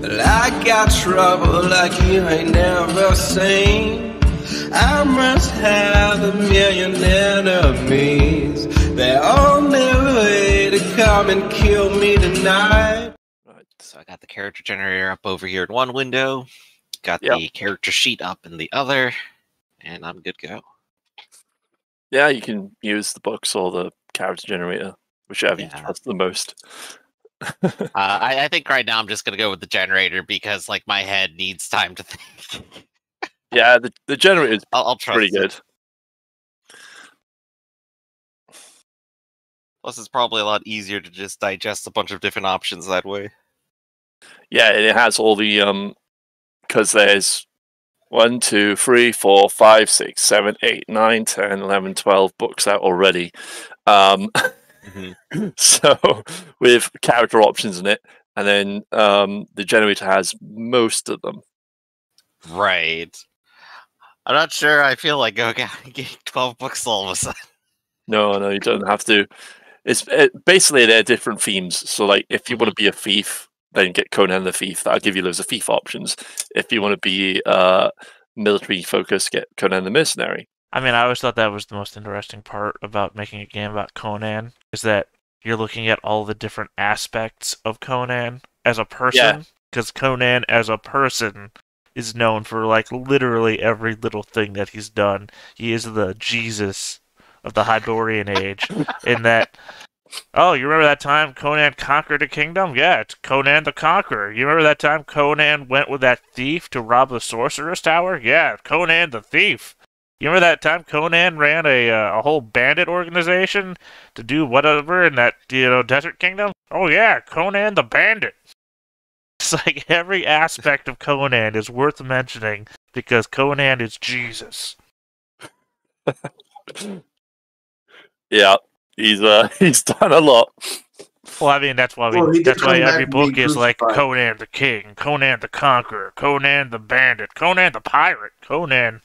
But I got trouble like you ain't never seen. I must have a million enemies. They're on their way to come and kill me tonight. Right, so I got the character generator up over here in one window, got the character sheet up in the other, and I'm good to go. Yeah, you can use the books or the character generator, whichever you trust the most. I think right now I'm just gonna go with the generator because like my head needs time to think. Yeah, the generator is I'll trust pretty good. Plus, it's probably a lot easier to just digest a bunch of different options that way. Yeah, and it has all the because there's 1, 2, 3, 4, 5, 6, 7, 8, 9, 10, 11, 12 books out already. So with character options in it, and then the generator has most of them. Right. I'm not sure. I feel like okay, I get 12 books all of a sudden. No, you don't have to. Basically they're different themes. So like, if you want to be a thief, then get Conan the Thief. That'll give you loads of thief options. If you want to be military focused, get Conan the Mercenary. I mean, I always thought that was the most interesting part about making a game about Conan, is that you're looking at all the different aspects of Conan as a person, because Conan as a person is known for like literally every little thing that he's done. He is the Jesus of the Hiborian Age, in that, oh, you remember that time Conan conquered a kingdom? Yeah, it's Conan the Conqueror. You remember that time Conan went with that thief to rob the sorcerer's tower? Yeah, Conan the Thief. You remember that time Conan ran a whole bandit organization to do whatever in that desert kingdom? Oh yeah, Conan the Bandit. It's like every aspect of Conan is worth mentioning because Conan is Jesus. Yeah, he's done a lot. Well, I mean that's why every book is like Conan the King, Conan the Conqueror, Conan the Bandit, Conan the Pirate, Conan.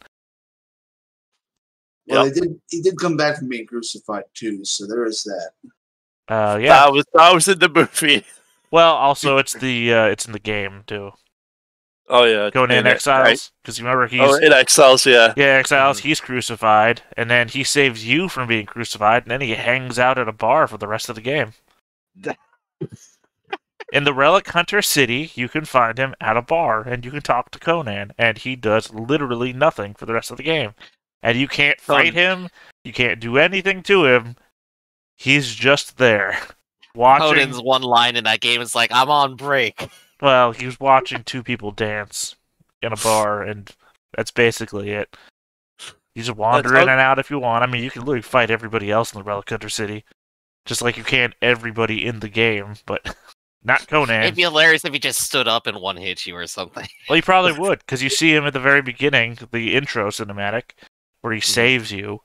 Well, he did come back from being crucified too, so there is that. Yeah, that was in the movie. Well, also it's in the game too. Oh yeah, Conan Exiles, because you remember he's in Exiles, yeah. Yeah, Exiles. He's crucified, and then he saves you from being crucified, and then he hangs out at a bar for the rest of the game. In the Relic Hunter City, you can find him at a bar, and you can talk to Conan, and he does literally nothing for the rest of the game. And you can't fight him, you can't do anything to him. He's just there. Watching. Conan's one line in that game is like, I'm on break. Well, he was watching two people dance in a bar, and that's basically it. You just wander in and out if you want. I mean, you can literally fight everybody else in the Relic Hunter City, just like you can everybody in the game, but not Conan. It'd be hilarious if he just stood up and one hit you or something. Well, he probably would, because you see him at the very beginning, the intro cinematic, where he saves you,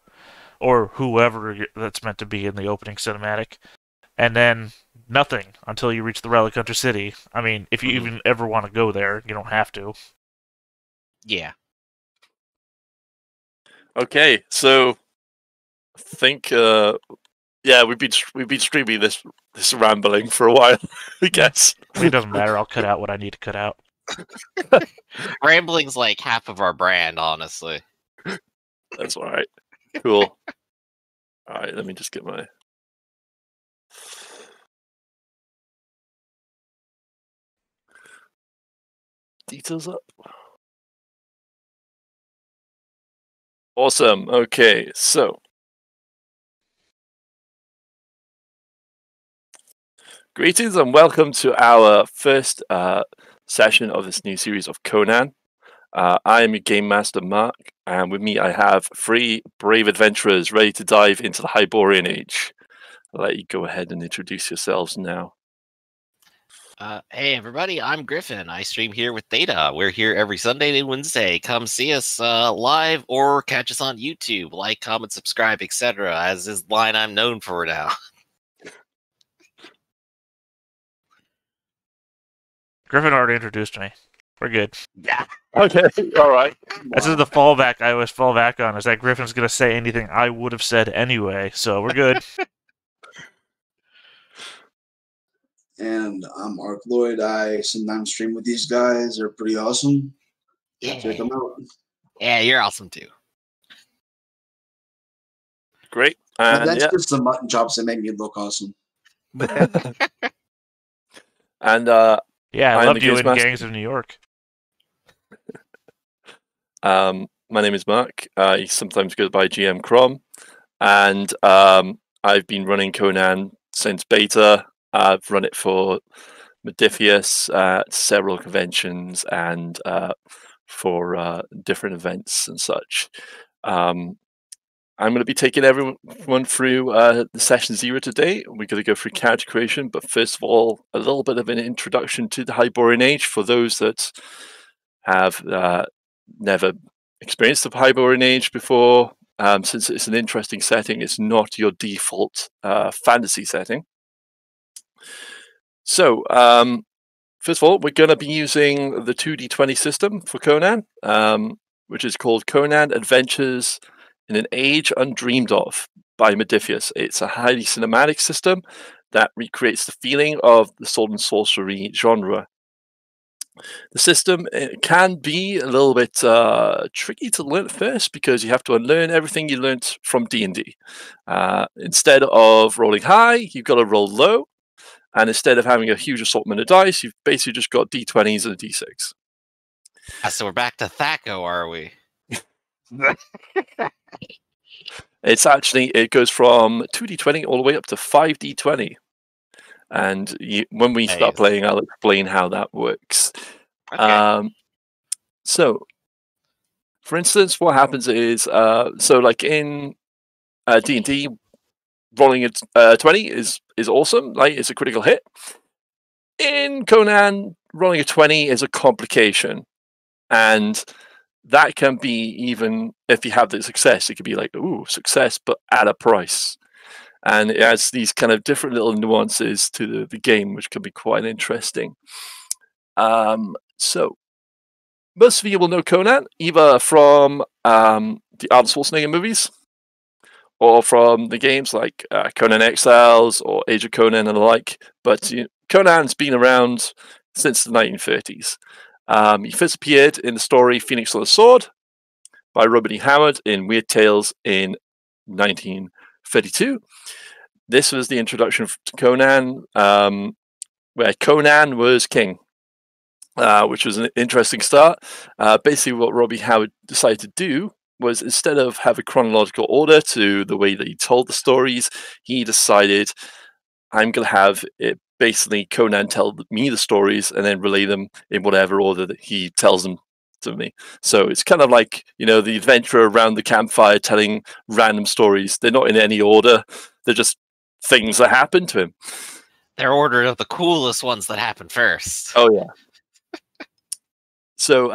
or whoever that's meant to be in the opening cinematic, and then nothing until you reach the Relic Hunter City. I mean, if you even ever want to go there, you don't have to. Yeah. Okay, so I think we've been streaming this rambling for a while, I guess. It doesn't matter. I'll cut out what I need to cut out. Rambling's like half of our brand, honestly. That's all right. Cool. All right, let me just get my details up. Awesome. Okay, so greetings and welcome to our first session of this new series of Conan. I am your game master, Mark, and with me I have 3 brave adventurers ready to dive into the Hiborian Age. I'll let you go ahead and introduce yourselves now. Hey everybody, I'm Griffin. I stream here with Data. We're here every Sunday and Wednesday. Come see us live or catch us on YouTube. Like, comment, subscribe, etc. As is the line I'm known for now. Griffin already introduced me. We're good. Yeah. Okay, all right. This is the fallback I always fall back on, is that Griffin's going to say anything I would have said anyway, so we're good. And I'm Ark Lloyd. I sometimes stream with these guys. They're pretty awesome. Yeah. Check them out. Yeah, you're awesome too. Great. And And that's yeah, just the mutton chops that make me look awesome. and Yeah, I I'm loved the you in Beastmaster. Gangs of New York. My name is Mark. He sometimes goes by GM Crom, and I've been running Conan since beta. I've run it for Modiphius at several conventions and for different events and such. I'm going to be taking everyone through the session 0 today. We're going to go through character creation, but first of all, a little bit of an introduction to the Hiborian Age for those that have never experienced the Hiborian Age before. Since it's an interesting setting, it's not your default fantasy setting. So, first of all, we're going to be using the 2d20 system for Conan, which is called Conan Adventures in an Age Undreamed of by Modiphius. It's a highly cinematic system that recreates the feeling of the sword and sorcery genre. The system can be a little bit tricky to learn at first because you have to unlearn everything you learnt from D&D. Instead of rolling high, you've got to roll low. And instead of having a huge assortment of dice, you've basically just got D20s and a D6. So we're back to Thaco, are we? It goes from 2d20 all the way up to 5d20. And when we start playing, I'll explain how that works. Okay. So, for instance, what happens is, so like in D&D, rolling a 20 is awesome. Like, it's a critical hit. In Conan, rolling a 20 is a complication. And that can be, even if you have the success, it could be like, ooh, success, but at a price. And it adds these kind of different little nuances to the game, which can be quite interesting. So, most of you will know Conan, either from the Arnold Schwarzenegger movies, or from the games like Conan Exiles or Age of Conan and the like. But Conan's been around since the 1930s. He first appeared in the story Phoenix on the Sword by Robert E. Howard in Weird Tales in 1932. This was the introduction to Conan, where Conan was king, which was an interesting start. Basically, what Robbie Howard decided to do was, instead of have a chronological order to the way that he told the stories, he decided, I'm going to have it basically Conan tell me the stories and then relay them in whatever order that he tells them to me. So it's kind of like, the adventurer around the campfire telling random stories. They're not in any order. They're just things that happen to him. They're ordered of the coolest ones that happen first. Oh, yeah. So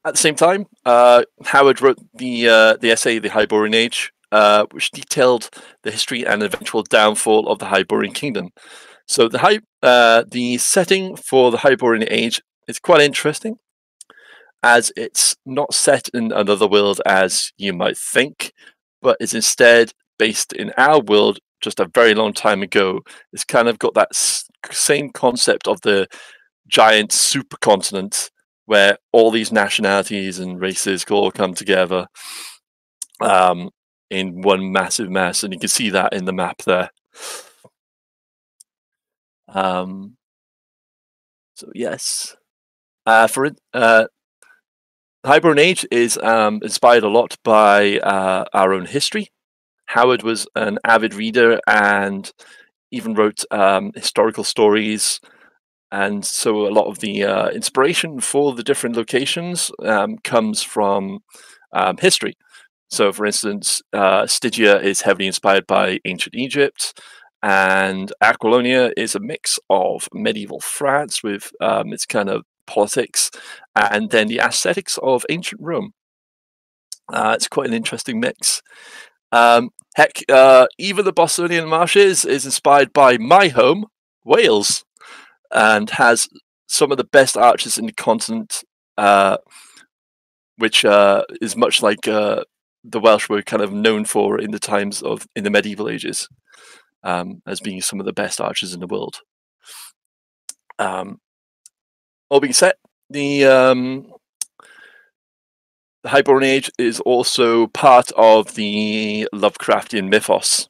at the same time, Howard wrote the essay, The Hiborian Age, which detailed the history and eventual downfall of the Hiborian Kingdom. So the setting for the Hiborian Age is quite interesting, as it's not set in another world as you might think, but is instead based in our world just a very long time ago. It's kind of got that same concept of the giant supercontinent where all these nationalities and races all come together in one massive mess, and you can see that in the map there. So yes, Hiborian Age is inspired a lot by our own history. Howard was an avid reader and even wrote historical stories, and so a lot of the inspiration for the different locations comes from history. So, for instance, Stygia is heavily inspired by ancient Egypt, and Aquilonia is a mix of medieval France with its kind of politics, and then the aesthetics of ancient Rome. It's quite an interesting mix. Heck, even the Bostonian Marshes is inspired by my home, Wales, and has some of the best archers in the continent, which is much like the Welsh were kind of known for in the medieval ages, as being some of the best archers in the world. All being said, the Hiborian Age is also part of the Lovecraftian mythos,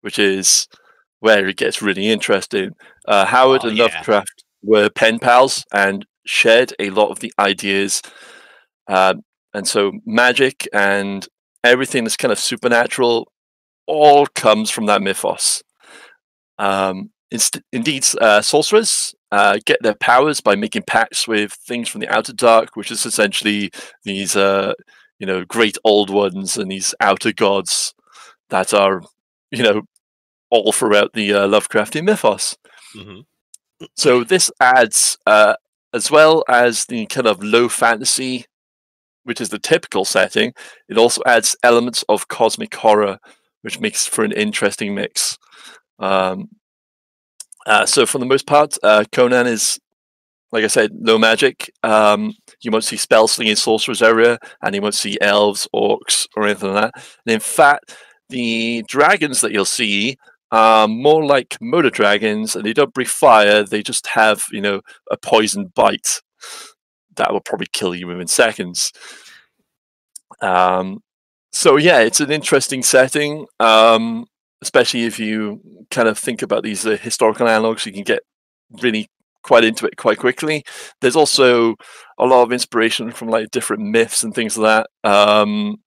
which is where it gets really interesting. Howard and Lovecraft were pen pals and shared a lot of the ideas, and so magic and everything that's kind of supernatural all comes from that mythos. Indeed, sorcerers get their powers by making pacts with things from the outer dark, which is essentially these, great old ones and these outer gods that are, all throughout the Lovecraftian mythos. Mm-hmm. So this adds, as well as the kind of low fantasy, which is the typical setting, it also adds elements of cosmic horror, which makes for an interesting mix. So for the most part, Conan is, like I said, no magic. You won't see spell slinging sorcerers area, and you won't see elves, orcs, or anything like that. And in fact, the dragons that you'll see are more like motor dragons, and they don't breathe fire. They just have, a poison bite that will probably kill you within seconds. So yeah, it's an interesting setting. Especially if you kind of think about these historical analogs, you can get really quite into it quite quickly. There's also a lot of inspiration from like different myths and things like that.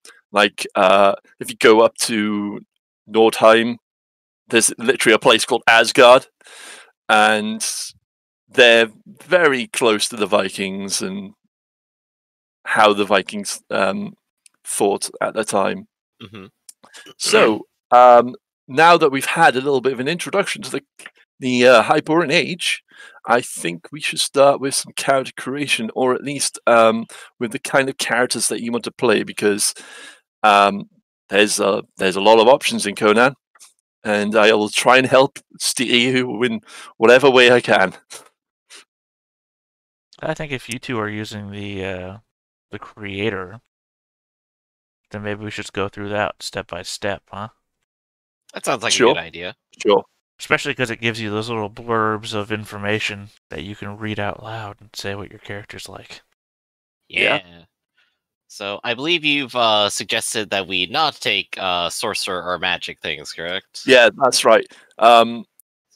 If you go up to Nordheim, there's literally a place called Asgard, and they're very close to the Vikings and how the Vikings fought at the time. Mm-hmm. So now that we've had a little bit of an introduction to the Hiborian Age, I think we should start with some character creation, or at least with the kind of characters that you want to play, because there's a lot of options in Conan, and I will try and help steer you in whatever way I can. I think if you two are using the creator, then maybe we should just go through that step by step, huh? That sounds like Sure. a good idea. Sure. Especially because it gives you those little blurbs of information that you can read out loud and say what your character's like. Yeah. So I believe you've suggested that we not take sorcerer or magic things, correct? Yeah, that's right. So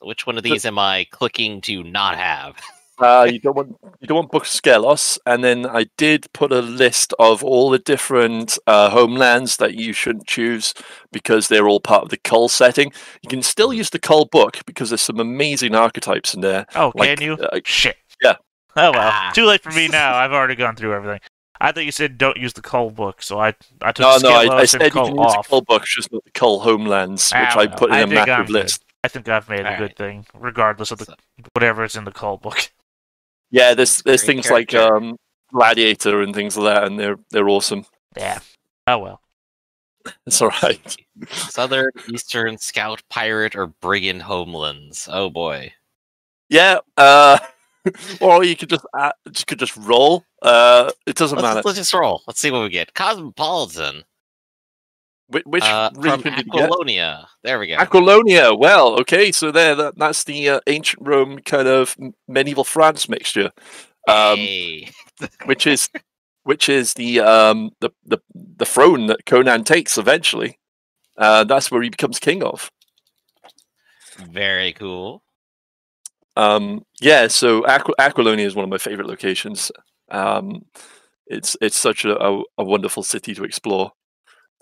which one of these am I clicking to not have? You don't want Book of Skelos, and then I did put a list of all the different homelands that you shouldn't choose because they're all part of the Cull setting. You can still use the Cull book because there's some amazing archetypes in there. Oh, can you? Shit. Yeah. Oh well, too late for me now. I've already gone through everything. I thought you said don't use the Cull book, so I took I said you Cull can use the off. Cull book, just not the Cull homelands, which I put in a massive list. I think I've made a good thing, regardless of whatever is in the Cull book. Yeah, there's things like Gladiator and things like that, and they're awesome. Yeah. Oh well. It's all right. Southern, Eastern, Scout, Pirate, or Brigand homelands. Oh boy. Yeah. Or you could just roll. It doesn't matter. Let's just roll. Let's see what we get. Cosmopolitan. Which from region did you get? Aquilonia. There we go. Aquilonia. Well, okay, so that's the ancient Rome kind of medieval France mixture, Hey. which is the throne that Conan takes eventually. That's where he becomes king of. Very cool. Yeah, so Aquilonia is one of my favorite locations. It's such a wonderful city to explore.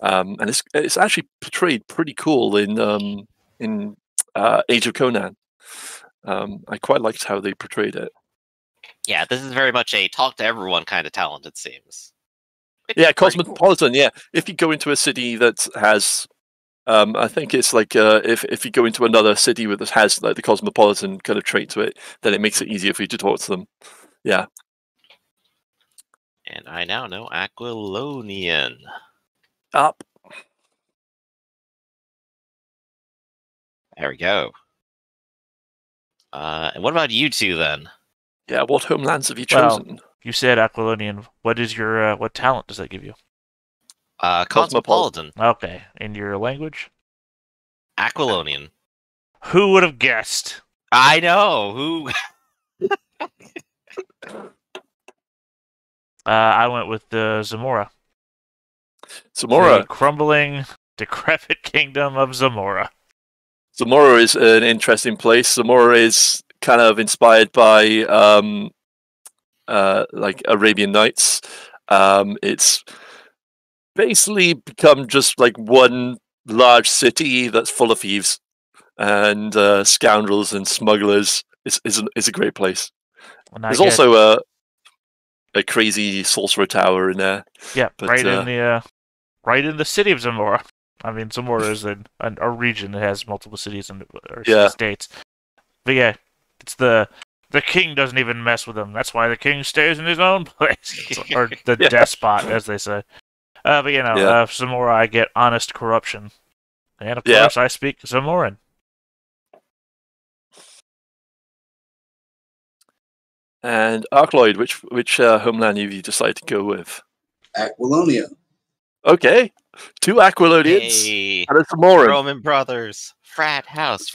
And it's actually portrayed pretty cool in Age of Conan. I quite liked how they portrayed it. Yeah, this is very much a talk to everyone kind of talent, it seems. Yeah, cosmopolitan. Cool. Yeah, if you go into a city that has, I think it's like if you go into another city that has like the cosmopolitan kind of trait to it, then it makes it easier for you to talk to them. Yeah. And I now know Aquilonian. Up. There we go. And what about you two then? Yeah, what homelands have you chosen? Well, you said Aquilonian. What is your what talent does that give you? Cosmopolitan. Okay. In your language? Aquilonian. Who would have guessed? I know. Who? I went with the Zamora. Zamora. The crumbling, decrepit kingdom of Zamora. Zamora is an interesting place. Zamora is kind of inspired by like Arabian Nights. It's basically become just like one large city that's full of thieves and scoundrels and smugglers. It's a great place. There's also a crazy sorcerer tower in there. Yeah, but, right in the city of Zamora. I mean, Zamora is a region that has multiple cities and states. But yeah, it's the king doesn't even mess with them. That's why the king stays in his own place, or the despot, as they say. But Zamora, I get honest corruption, and of course, I speak Zamoran. And Archloid, which homeland have you decided to go with? Aquilonia. Okay, 2 Aquilonians Hey, and a Zamoran. Roman brothers, frat house.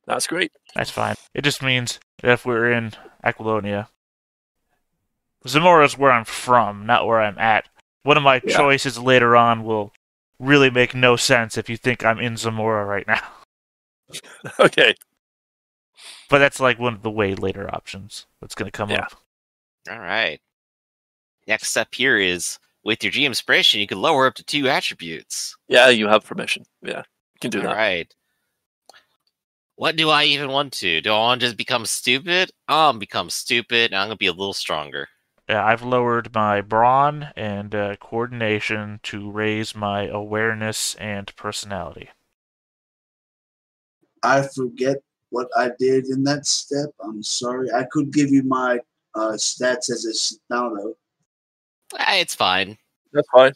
That's great. That's fine. It just means that if we're in Aquilonia, Zamora is where I'm from, not where I'm at. One of my choices later on will really make no sense if you think I'm in Zamora right now. Okay. But that's like one of the way later options that's going to come up. All right. Next step here is, with your GM's permission, you can lower up to 2 attributes. Yeah, you have permission. Yeah, you can do that. All right. What do I even want to? Do I want to just become stupid? I'll become stupid, and I'm going to be a little stronger. Yeah, I've lowered my brawn and coordination to raise my awareness and personality. I forget what I did in that step. I'm sorry. I could give you my stats as is now, though. It's fine. That's fine.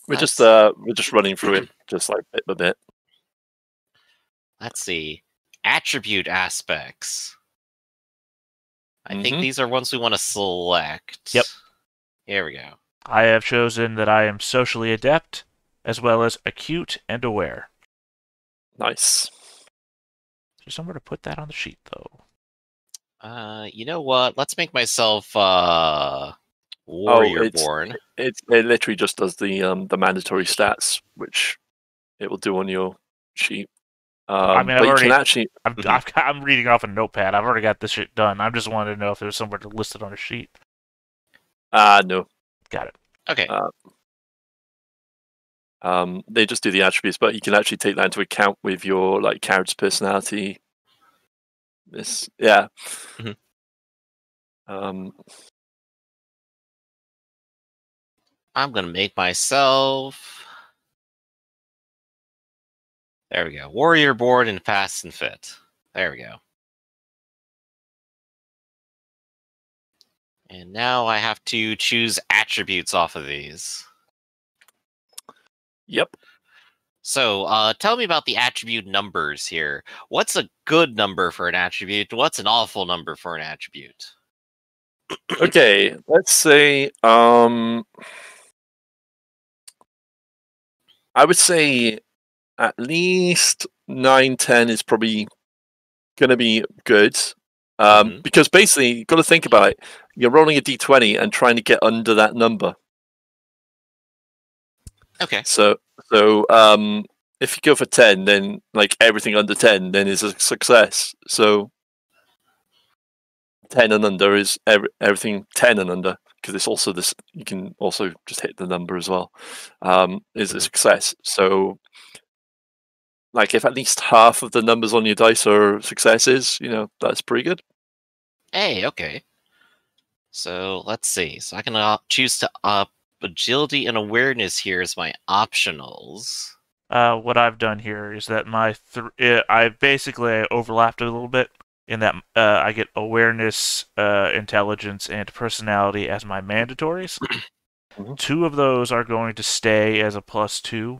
We're just running through it, just like bit by bit. Let's see. Attribute aspects. I think these are ones we want to select. Yep. Here we go. I have chosen that I am socially adept, as well as acute and aware. Nice. Is there somewhere to put that on the sheet, though? You know what? Let's make myself warrior born. It literally just does the mandatory stats, which it will do on your sheet. I mean, I'm I'm reading off a notepad. I've already got this shit done. I just wanted to know if there was somewhere to list it on a sheet. No. Got it. Okay. They just do the attributes, but you can actually take that into account with your like character's personality. I'm gonna make myself. There we go. Warrior born and fast and fit. There we go. And now I have to choose attributes off of these. Yep. So, tell me about the attribute numbers here. What's a good number for an attribute? What's an awful number for an attribute? Okay, let's say I would say at least 9, 10 is probably going to be good. Because basically, you've got to think about it. You're rolling a d20 and trying to get under that number. Okay. So if you go for 10, then like everything under 10 then is a success. So 10 and under is everything 10 and under, because it's also this. You can also just hit the number as well. Is a success. So like if at least half of the numbers on your dice are successes, that's pretty good. Hey, okay. So let's see. So I can choose to up agility and awareness here as my optionals. What I've done here is that I basically overlapped a little bit in that I get awareness, intelligence, and personality as my mandatories. 2 of those are going to stay as a +2.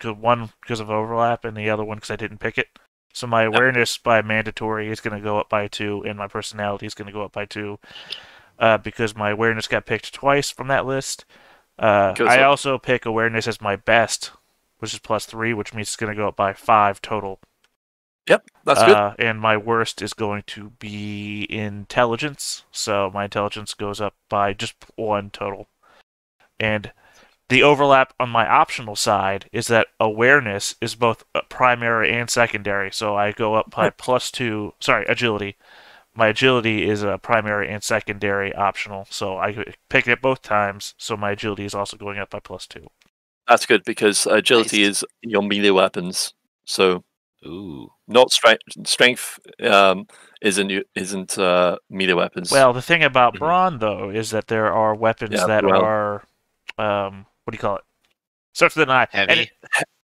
One because of overlap, and the other one because I didn't pick it. So my awareness by mandatory is going to go up by 2, and my personality is going to go up by 2. Because my awareness got picked twice from that list. I also pick awareness as my best, which is +3, which means it's going to go up by 5 total Yep, that's good. And my worst is going to be intelligence. So my intelligence goes up by just 1 total. And the overlap on my optional side is that awareness is both primary and secondary. So I go up by +2. Sorry, agility. My agility is a primary and secondary optional. So I pick it both times. So my agility is also going up by +2. That's good because agility Nice. is your melee weapons. So Ooh. not strength. Strength isn't melee weapons. Well, the thing about Mhm. brawn, though, is that there are weapons that well. are, what do you call it? Starts with an I. Heavy?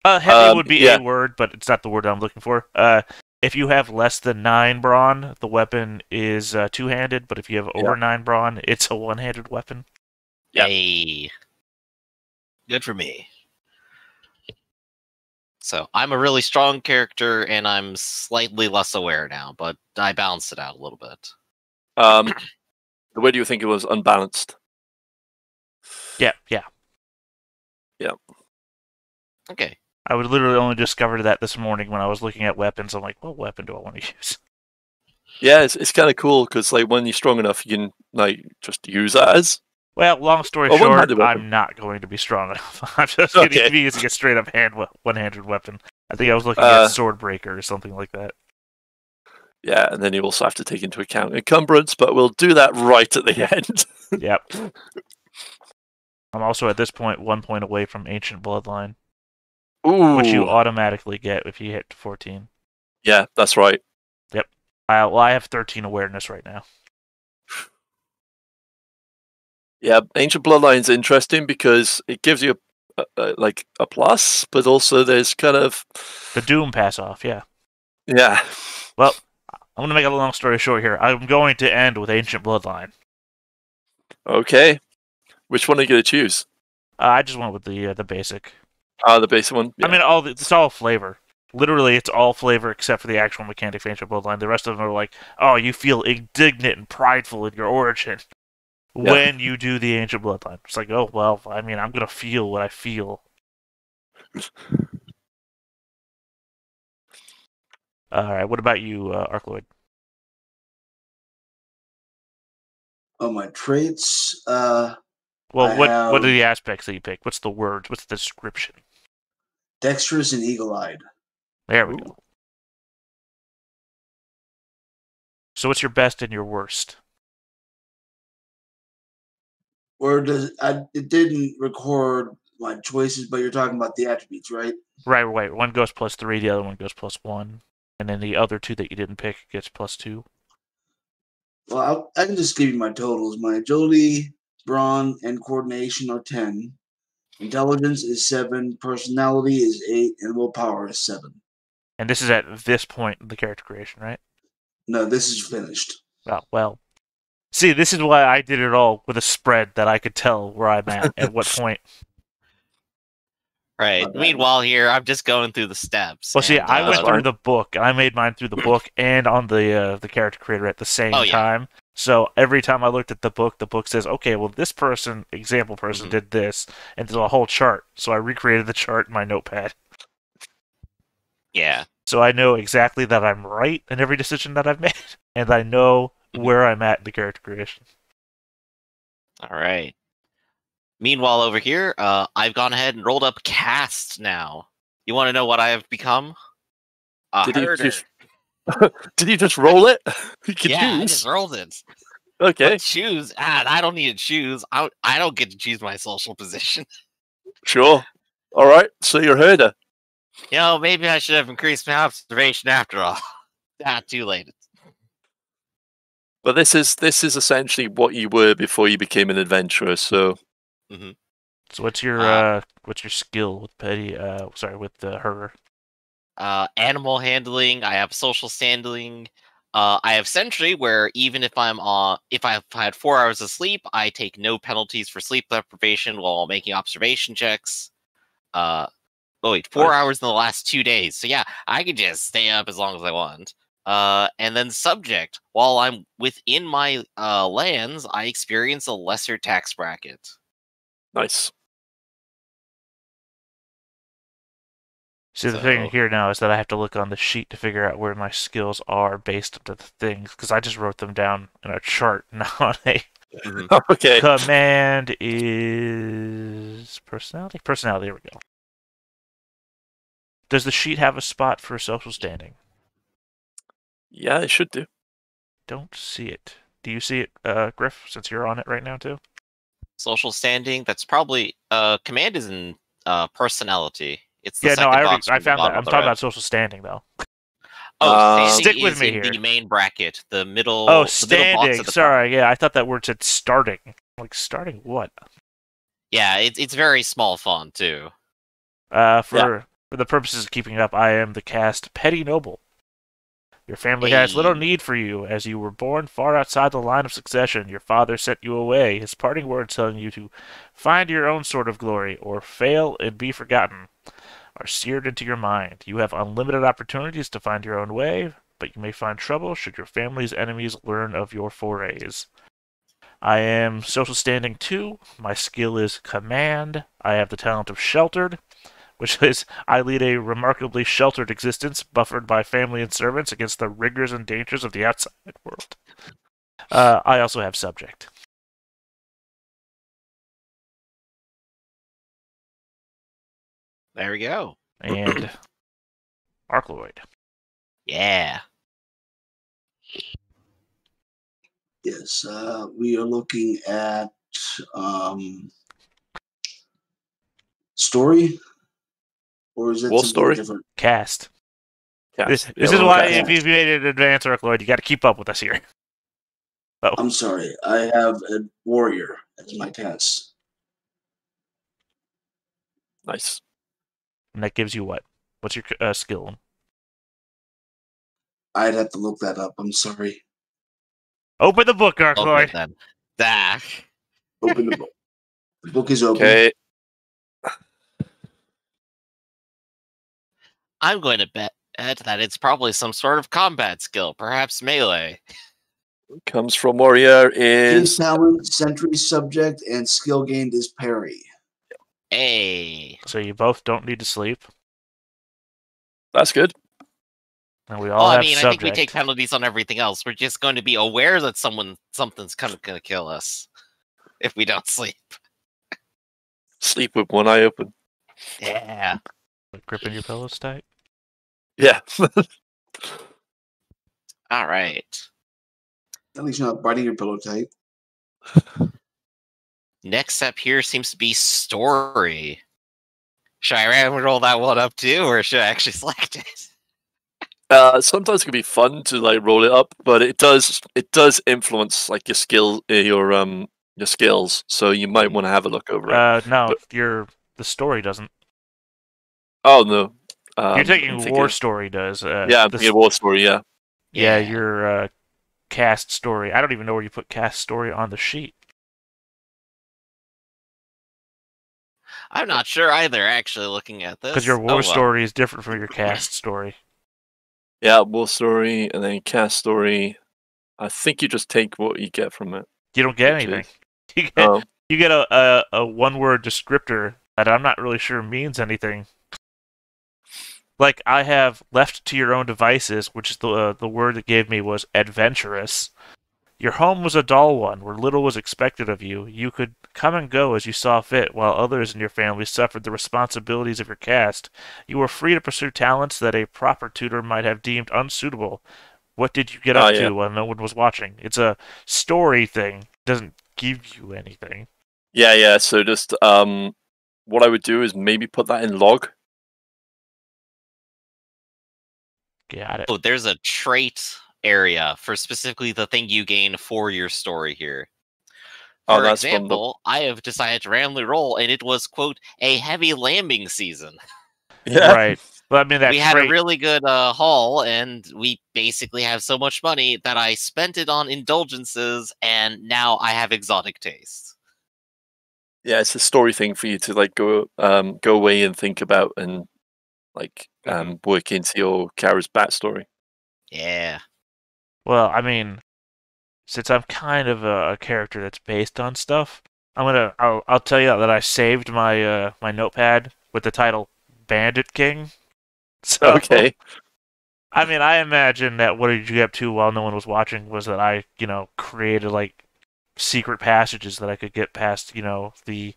Heavy would be yeah. a word, but it's not the word I'm looking for. If you have less than 9 brawn, the weapon is two-handed, but if you have over 9 brawn, it's a one-handed weapon. Yep. Hey. Good for me. So I'm a really strong character, and I'm slightly less aware now, but I balanced it out a little bit. Where do you think it was unbalanced? Yeah. Okay. I would literally only discovered that this morning when I was looking at weapons. I'm like, what weapon do I want to use? Yeah, it's kind of cool because like when you're strong enough, you can like just use that as. Well, long story Oh, short, one-handed weapon. I'm not going to be strong enough. I'm just going to be using a straight up one-handed weapon. I think I was looking at Swordbreaker or something like that. Yeah, and then you also have to take into account encumbrance, but we'll do that right at the end. Yep. I'm also at this point 1 point away from Ancient Bloodline, Ooh. which you automatically get if you hit 14. Yeah, that's right. Yep. I have 13 awareness right now. Yeah, Ancient Bloodline's interesting because it gives you like a plus, but also there's kind of the Doom pass off. Yeah. Yeah. Well, I'm going to make a long story short here. I'm going to end with Ancient Bloodline. Okay. Which one are you going to choose? I just went with the basic. The basic one? Yeah. I mean, it's all flavor. Literally, it's all flavor except for the actual mechanic of Ancient Bloodline. The rest of them are like, oh, you feel indignant and prideful in your origin when you do the Ancient Bloodline. It's like, oh, well, I mean, I'm going to feel what I feel. Alright, what about you, Arcloid? My traits, well, what are the aspects that you pick? What's the words? What's the description? Dexterous and eagle-eyed. There we go. So what's your best and your worst? It didn't record my choices, but you're talking about the attributes, right? Right. One goes +3, the other one goes +1. And then the other 2 that you didn't pick gets +2. Well, I can just give you my totals. My agility, brawn, and coordination are 10. Intelligence is 7. Personality is 8. And willpower is 7. And this is at this point in the character creation, right? No, this is finished. Oh, well. See, this is why I did it all with a spread that I could tell where I'm at what point. Right. Meanwhile, here I'm just going through the steps. Well, see, I went through the book. I made mine through the book and on the character creator at the same time. So every time I looked at the book says, okay, well, this example person did this, and there's a whole chart. So I recreated the chart in my notepad. Yeah. So I know exactly that I'm right in every decision that I've made, and I know where I'm at in the character creation. All right. Meanwhile, over here, I've gone ahead and rolled up cast now. You want to know what I have become? Did you just roll it? You can choose. I just rolled it. Okay. But choose. I don't need to choose. I don't get to choose my social position. Sure. All right. So you're herder. Maybe I should have increased my observation after all. Too late. But this is essentially what you were before you became an adventurer. So. Mm-hmm. So what's your skill with with the herder? Animal handling. I have social handling. I have sentry, where even if I've had 4 hours of sleep, I take no penalties for sleep deprivation while making observation checks. 4 hours in the last 2 days. So yeah, I can just stay up as long as I want. And then subject. While I'm within my lands, I experience a lesser tax bracket. Nice. See, the thing here now is that I have to look on the sheet to figure out where my skills are based on the things, because I just wrote them down in a chart, not on a... Okay. Command is... Personality? Personality, there we go. Does the sheet have a spot for social standing? Yeah, it should do. Don't see it. Do you see it, Griff, since you're on it right now, too? Social standing, that's probably... command is in personality. It's the Yeah, no, second box I from the found that. bottom I'm of the talking row. about social standing, though. Oh, standing Stick with is me in here. the main bracket. The middle. Oh, the middle box standing. at the Sorry, top. yeah, I thought that word said starting. Like, starting what? Yeah, it's very small font too. For the purposes of keeping up, I am the cast Petty Noble. Your family has little need for you, as you were born far outside the line of succession. Your father sent you away, his parting words telling you to find your own sort of glory, or fail and be forgotten, are seared into your mind. You have unlimited opportunities to find your own way, but you may find trouble should your family's enemies learn of your forays. I am social standing 2. My skill is command. I have the talent of sheltered, which is I lead a remarkably sheltered existence, buffered by family and servants against the rigors and dangers of the outside world. I also have subject. There we go. And Archloid. Yeah. Yes, we are looking at story, or is it What something story? different? Cast. Cast. This is why if you've made it advanced Archloid, you got to keep up with us here. Oh. I'm sorry, I have a warrior as my cast. Nice. And that gives you what? What's your skill? I'd have to look that up. I'm sorry. Open the book, Archloid. Okay, then. Ah. Open the book. The book is open. Okay. I'm going to bet that it's probably some sort of combat skill, perhaps melee. Comes from warrior His is talent, sentry subject, and skill gained is parry. Hey. So you both don't need to sleep. that's good. And we all I have mean, subject. I think we take penalties on everything else. We're just going to be aware that something's kind of going to kill us if we don't sleep. Sleep with one eye open. Yeah. Gripping your pillows tight. Yeah. All right. At least you're not biting your pillow tight. Next up here seems to be story. Should I roll that one up too, or should I actually select it? Sometimes it can be fun to like roll it up, but it does influence like your skill, your skills. So you might want to have a look over it. No, the story doesn't. Oh no, You're taking I'm war thinking- story does. Yeah, I'm thinking war story. Yeah. Yeah, your cast story. I don't even know where you put cast story on the sheet. I'm not sure either, actually, looking at this. Because your war story is different from your cast story. Yeah, war story and then cast story. I think you just take what you get from it. You don't get Which anything. is- You get a one-word descriptor that I'm not really sure means anything. Like, I have left to your own devices, which is the word it gave me was adventurous. Your home was a dull one, where little was expected of you. You could come and go as you saw fit, while others in your family suffered the responsibilities of your caste. You were free to pursue talents that a proper tutor might have deemed unsuitable. What did you get up to while no one was watching? It's a story thing. It doesn't give you anything. Yeah. So just what I would do is maybe put that in log. Got it. Oh, there's a trait area for specifically the thing you gain for your story here. For That's example, I have decided to randomly roll, and it was, quote, a heavy lambing season. Yeah. Right. Well, I mean, that We had trait... a really good haul, and we basically have so much money that I spent it on indulgences, and now I have exotic tastes. Yeah, it's a story thing for you to like go away and think about and like work into your character's backstory. Yeah. Well, I mean, since I'm kind of a character that's based on stuff, I'll tell you that I saved my my notepad with the title Bandit King, So, Okay. I mean, I imagine that what did you get up to while no one was watching was that I, created like secret passages that I could get past, since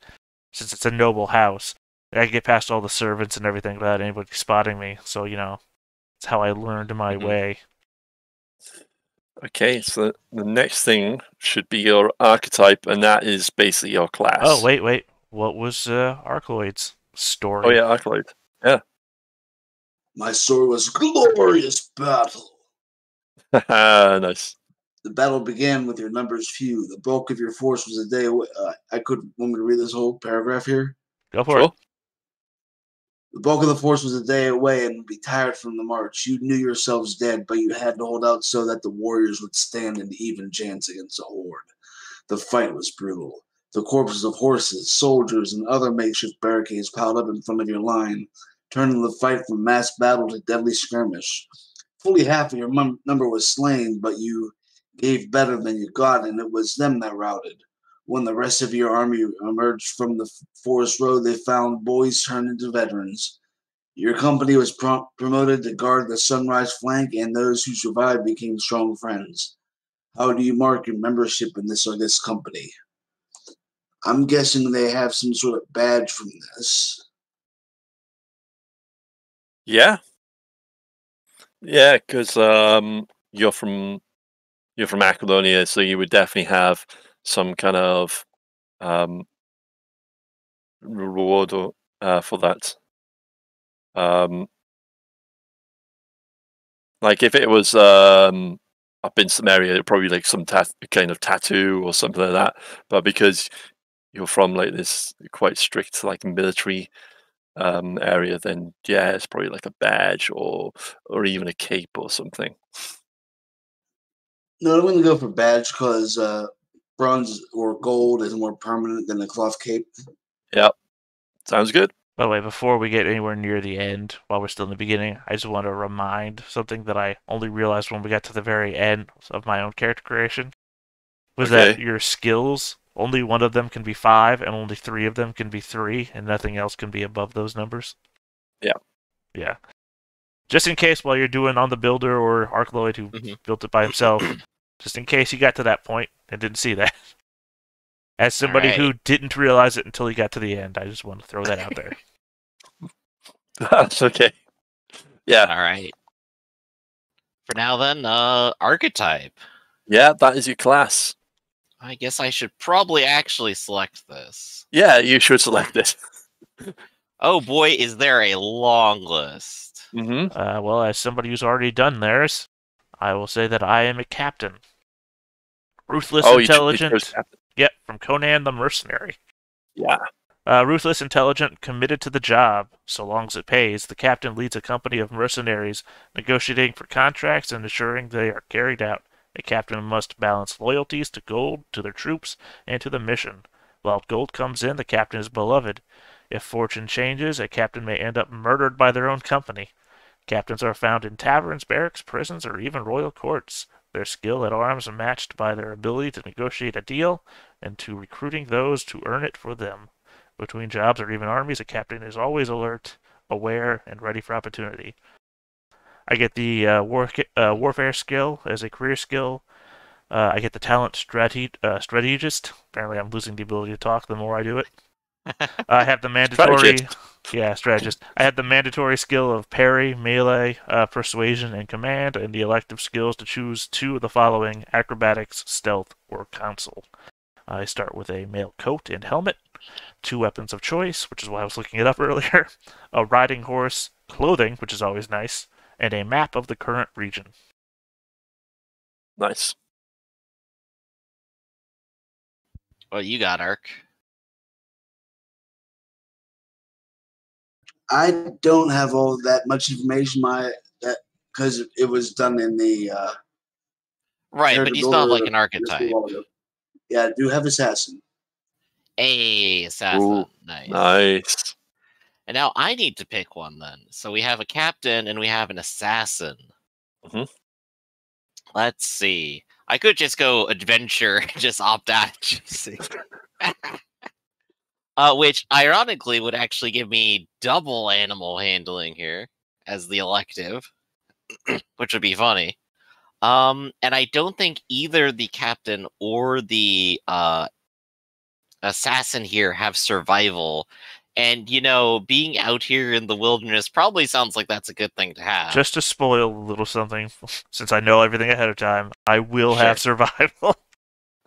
it's a noble house, I could get past all the servants and everything without anybody spotting me. So, it's how I learned my way. Okay, so the next thing should be your archetype, and that is basically your class. Oh, wait. What was Archloid's story? Oh, yeah, Archetype. Yeah. My story was glorious battle. Nice. The battle began with your numbers few. The bulk of your force was a day away. Want me to read this whole paragraph here? Go for it. The bulk of the force was a day away and would be tired from the march. You knew yourselves dead, but you had to hold out so that the warriors would stand an even chance against the horde. The fight was brutal. The corpses of horses, soldiers, and other makeshift barricades piled up in front of your line, turning the fight from mass battle to deadly skirmish. Fully half of your number was slain, but you gave better than you got, and it was them that routed. When the rest of your army emerged from the forest road, they found boys turned into veterans. Your company was promoted to guard the sunrise flank, and those who survived became strong friends. How do you mark your membership in this company? I'm guessing they have some sort of badge from this. Yeah. Yeah, because you're from Macedonia, so you would definitely have some kind of reward for that. Like if it was up in some area, probably like some kind of tattoo or something like that. But because you're from like this quite strict like military area, then yeah, it's probably like a badge or even a cape or something. No, I'm going to go for badge because bronze or gold is more permanent than a cloth cape. Yep, sounds good. By the way, before we get anywhere near the end, while we're still in the beginning, I just want to remind something that I only realized when we got to the very end of my own character creation, was that your skills, only one of them can be 5, and only 3 of them can be 3, and nothing else can be above those numbers. Yeah. Just in case while you're doing on the builder or Archloid who built it by himself, just in case you got to that point and didn't see that. As somebody who didn't realize it until he got to the end, I just want to throw that out there. That's okay. Yeah. All right. For now, then, Archetype. Yeah, that is your class. I guess I should probably actually select this. Yeah, you should select it. Oh boy, is there a long list. Well, as somebody who's already done theirs, I will say that I am a captain. Ruthless, intelligent. Yep, from Conan the Mercenary. Yeah. Ruthless, intelligent, committed to the job. So long as it pays, the captain leads a company of mercenaries, negotiating for contracts and ensuring they are carried out. A captain must balance loyalties to gold, to their troops, and to the mission. While gold comes in, the captain is beloved. If fortune changes, a captain may end up murdered by their own company. Captains are found in taverns, barracks, prisons, or even royal courts. Their skill at arms are matched by their ability to negotiate a deal and to recruiting those to earn it for them. Between jobs or even armies, a captain is always alert, aware, and ready for opportunity. I get the warfare skill as a career skill. I get the talent strategist. Apparently I'm losing the ability to talk the more I do it. I have the mandatory... strategist. I have the mandatory skill of parry, melee, persuasion, and command, and the elective skills to choose 2 of the following: acrobatics, stealth, or counsel. I start with a mail coat and helmet, 2 weapons of choice, which is why I was looking it up earlier, a riding horse, clothing, which is always nice, and a map of the current region. Nice. What you got, Ark? I don't have all that much information because it was done in the right, but you still have like an archetype. Yeah, I do have assassin. Hey, assassin. Ooh, nice. Nice. And now I need to pick one then. So we have a captain and we have an assassin. Let's see. I could just go adventure and just opt out. Which ironically would actually give me double animal handling here. as the elective, which would be funny. And I don't think either the captain or the assassin here have survival. And, being out here in the wilderness probably sounds like that's a good thing to have. Just to spoil a little something, since I know everything ahead of time, I will have survival.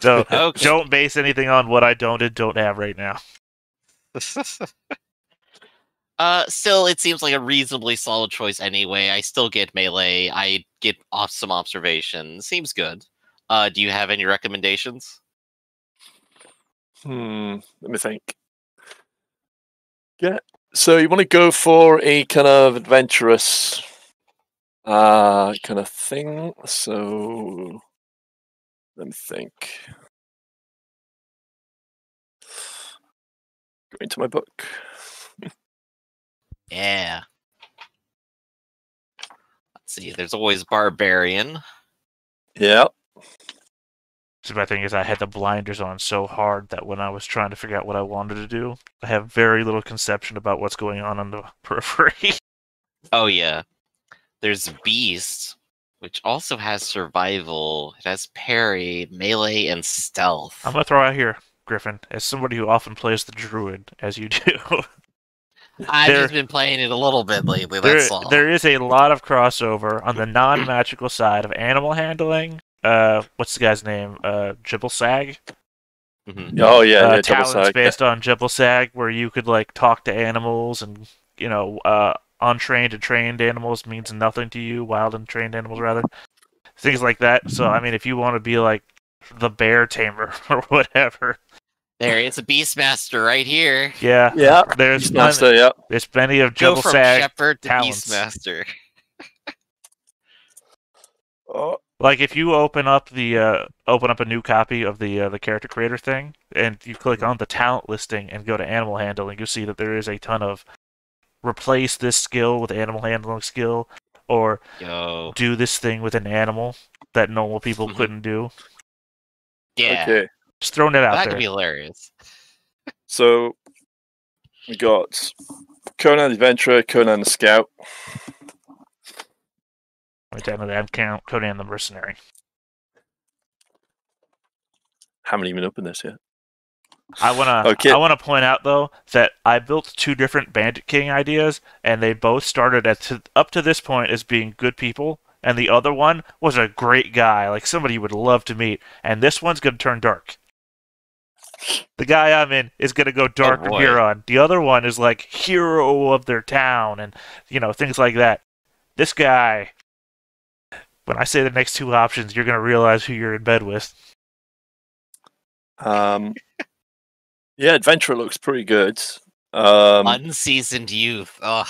So Okay. don't base anything on what I don't and don't have right now. Still, it seems like a reasonably solid choice anyway. I still get melee. I get some observation. Seems good. Do you have any recommendations? Let me think. Yeah. So you want to go for a kind of adventurous kind of thing. So let me think. Go into my book. Yeah. Let's see. There's always barbarian. Yeah. So my thing is, I had the blinders on so hard that when I was trying to figure out what I wanted to do, I have very little conception about what's going on the periphery. Oh yeah. There's beast, which also has survival. It has parry, melee, and stealth. I'm gonna throw out here, Griffin, as somebody who often plays the druid, as you do. I've just been playing it a little bit lately. That's all. There is a lot of crossover on the non-magical side of animal handling. What's the guy's name? Jibble Sag. Mm-hmm. Oh yeah, talents based on Jibble Sag, where you could like talk to animals, and untrained and trained animals means nothing to you. Wild and trained animals, rather, things like that. So I mean, if you want to be like the bear tamer or whatever. There, it's a Beastmaster right here. Yeah. There's Beastmaster. Yeah. There's plenty of Go Jibble from Sag Shepherd to talents. Beastmaster. Oh. Like if you open up a new copy of the character creator thing, and you click on the talent listing and go to animal handling, you'll see that there is a ton of replace this skill with animal handling skill, or do this thing with an animal that normal people couldn't do. Yeah. Okay. Just throwing it out that there. could be hilarious. So we got Conan the Adventurer, Conan the Scout. Right down to that count, Conan the Mercenary. Haven't even opened this yet. I wanna point out though that I built two different Bandit King ideas, and they both started up to this point as being good people, and the other one was a great guy, like somebody you would love to meet, and this one's gonna turn dark. The guy I'm in is gonna go dark from here on. The other one is like hero of their town, and things like that. This guy, when I say the next two options, you're gonna realize who you're in bed with. Yeah, Adventurer looks pretty good. Unseasoned youth. Oh.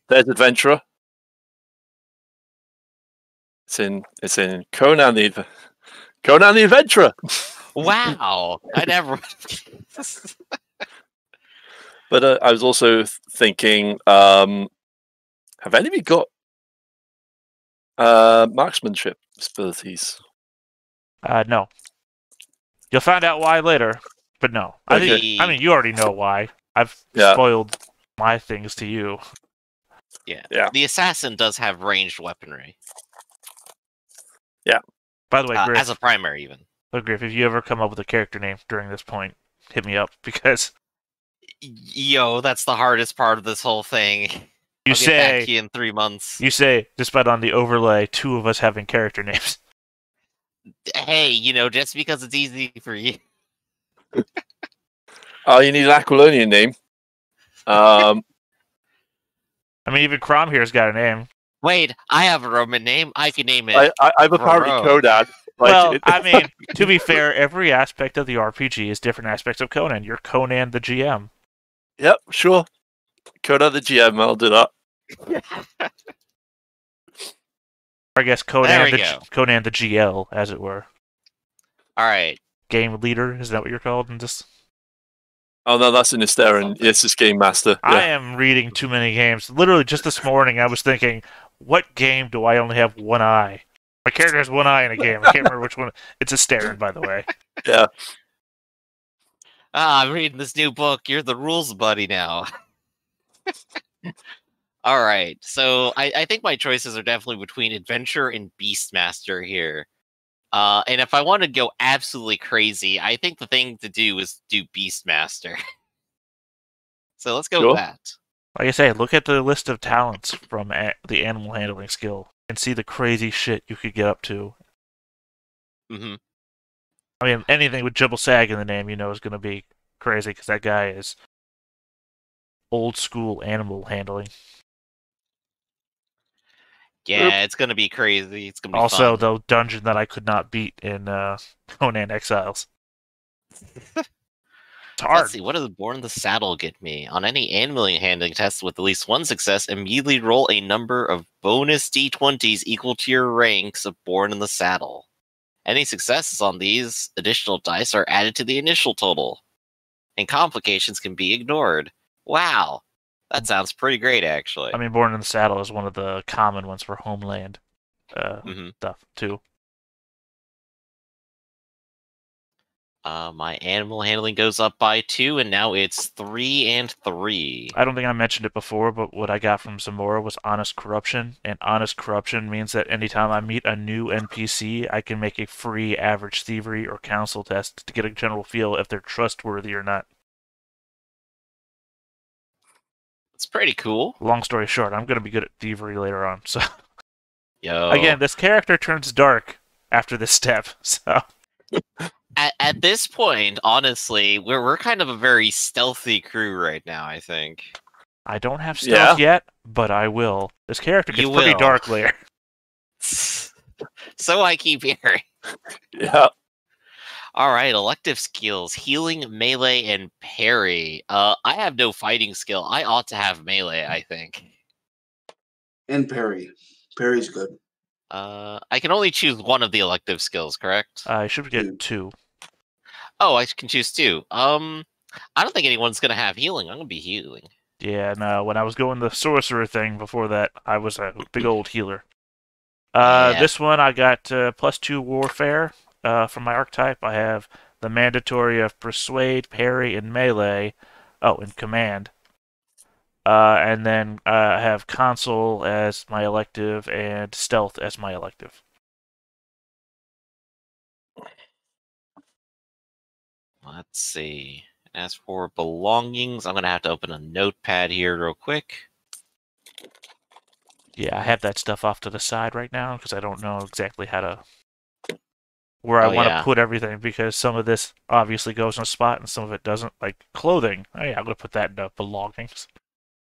There's Adventurer. It's in Conan the Adventurer. Wow, I never. But I was also thinking, have any of you got marksmanship abilities? No. You'll find out why later, but no. Okay. I mean, you already know why. I've spoiled my things to you. Yeah. The assassin does have ranged weaponry. Yeah. By the way, Griff, as a primary even. Look, Griff, if you ever come up with a character name during this point, hit me up, because that's the hardest part of this whole thing. I'll get back to you in 3 months. You say, despite on the overlay, two of us having character names. Hey, just because it's easy for you. Oh, you need an Aquilonian name. I mean, even Crom here's got a name. Wait, I have a Roman name. I can name it. I'm apparently Conan. Well, I mean, to be fair, every aspect of the RPG is different aspects of Conan. You're Conan the GM. Yep, sure. Conan the GM, I'll do that. I guess Conan the GL, as it were. All right. Game leader, is that what you're called in this? Oh no, that's in Esterin. Yes, it's Game Master. Yeah. I am reading too many games. Literally, just this morning, I was thinking, what game do I only have one eye? My character has one eye in a game. I can't remember which one. It's Esterin, by the way. Yeah. I'm reading this new book. You're the rules buddy now. All right, so I think my choices are definitely between Adventure and Beastmaster here. And if I want to go absolutely crazy, I think the thing to do is do Beastmaster. So let's go with Sure. that. Like I say, look at the list of talents from the animal handling skill and see the crazy shit you could get up to. Mm-hmm. I mean, anything with Jibble Sag in the name, you know, is going to be crazy because that guy is old school animal handling. Yeah, it's gonna be crazy. It's gonna be Also, fun. the dungeon that I could not beat in Conan Exiles. It's hard. Let's see, what does Born in the Saddle get me? On any animal handling test with at least one success, immediately roll a number of bonus d20s equal to your ranks of Born in the Saddle. Any successes on these additional dice are added to the initial total, and complications can be ignored. Wow, that sounds pretty great, actually. I mean, Born in the Saddle is one of the common ones for Homeland stuff, too. My animal handling goes up by 2, and now it's 3 and 3. I don't think I mentioned it before, but what I got from Zamora was Honest Corruption, and Honest Corruption means that anytime I meet a new NPC, I can make a free average thievery or counsel test to get a general feel if they're trustworthy or not. It's pretty cool. Long story short, I'm going to be good at thievery later on, so... Yo. Again, this character turns dark after this step, so... At this point, honestly, we're kind of a very stealthy crew right now, I think. I don't have stealth yet, but I will. This character gets pretty dark later. So I keep hearing. Yeah. Alright, elective skills. Healing, melee, and parry. I have no fighting skill. I ought to have melee, I think. And parry. Parry's good. I can only choose one of the elective skills, correct? I should get 2. Oh, I can choose 2. I don't think anyone's gonna have healing. I'm gonna be healing. Yeah, no, when I was going the sorcerer thing before that, I was a big old healer. Yeah. This one I got +2 warfare from my archetype. I have the mandatory of persuade, parry, and melee. Oh, and command. And then I have console as my elective and stealth as my elective. Let's see. As for belongings, I'm going to have to open a notepad here real quick. Yeah, I have that stuff off to the side right now because I don't know exactly how to... where I want to put everything, because some of this obviously goes in a spot and some of it doesn't. Like clothing. Oh yeah, I'm going to put that in the belongings.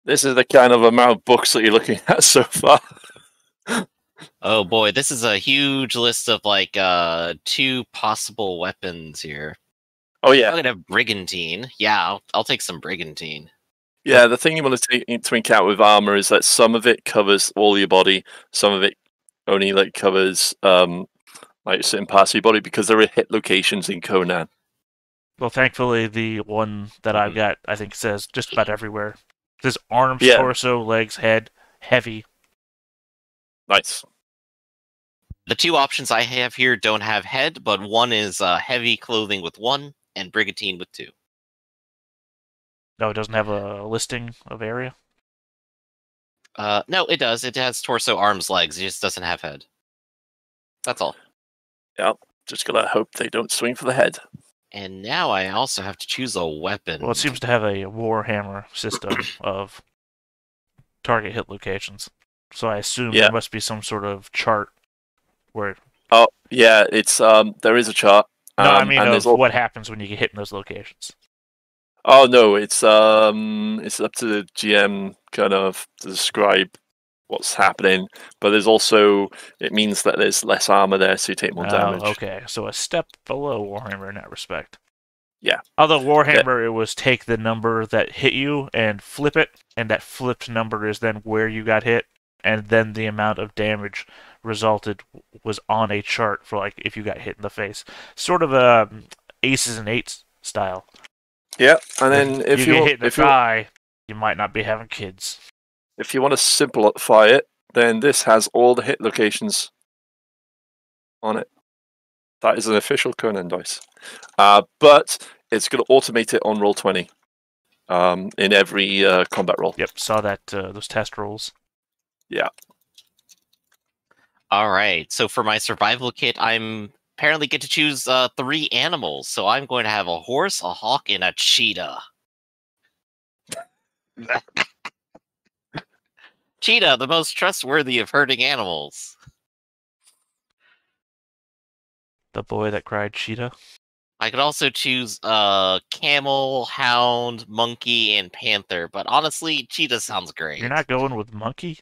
This is the kind of amount of books that you're looking at so far. Oh boy, this is a huge list of like 2 possible weapons here. Oh yeah. I'm gonna have brigantine. Yeah, I'll take some brigantine. Yeah, the thing you want to take into account with armor is that some of it covers all your body, some of it only like covers like certain parts of your body, because there are hit locations in Conan. Well, thankfully, the one that I've got, I think, says just about everywhere. It says arms, torso, legs, head, heavy. Nice. The 2 options I have here don't have head, but one is heavy clothing with 1 and brigantine with 2. No, it doesn't have a listing of area? No, it does. It has torso, arms, legs. It just doesn't have head. That's all. Yep. Just gotta hope they don't swing for the head. And now I also have to choose a weapon. Well, it seems to have a Warhammer system of target hit locations. So I assume there must be some sort of chart where... Oh, yeah, it's there is a chart. No, I mean of what happens when you get hit in those locations. Oh no, it's up to the GM kind of to describe what's happening, but there's also, it means that there's less armor there, so you take more damage. Okay, so a step below Warhammer in that respect. Yeah. Although Warhammer, it was take the number that hit you and flip it, and that flipped number is then where you got hit, and then the amount of damage resulted was on a chart for like if you got hit in the face. Sort of a aces and eights style. Yeah, and then if you get hit in the thigh, you might not be having kids. If you want to simplify it, then this has all the hit locations on it. That is an official Conan dice. But it's going to automate it on Roll20. in every combat roll. Yep, saw that those test rolls. Yeah. All right. So for my survival kit, I'm apparently get to choose 3 animals. So I'm going to have a horse, a hawk, and a cheetah. Cheetah, the most trustworthy of herding animals. The boy that cried cheetah. I could also choose camel, hound, monkey, and panther. But honestly, cheetah sounds great. You're not going with monkey?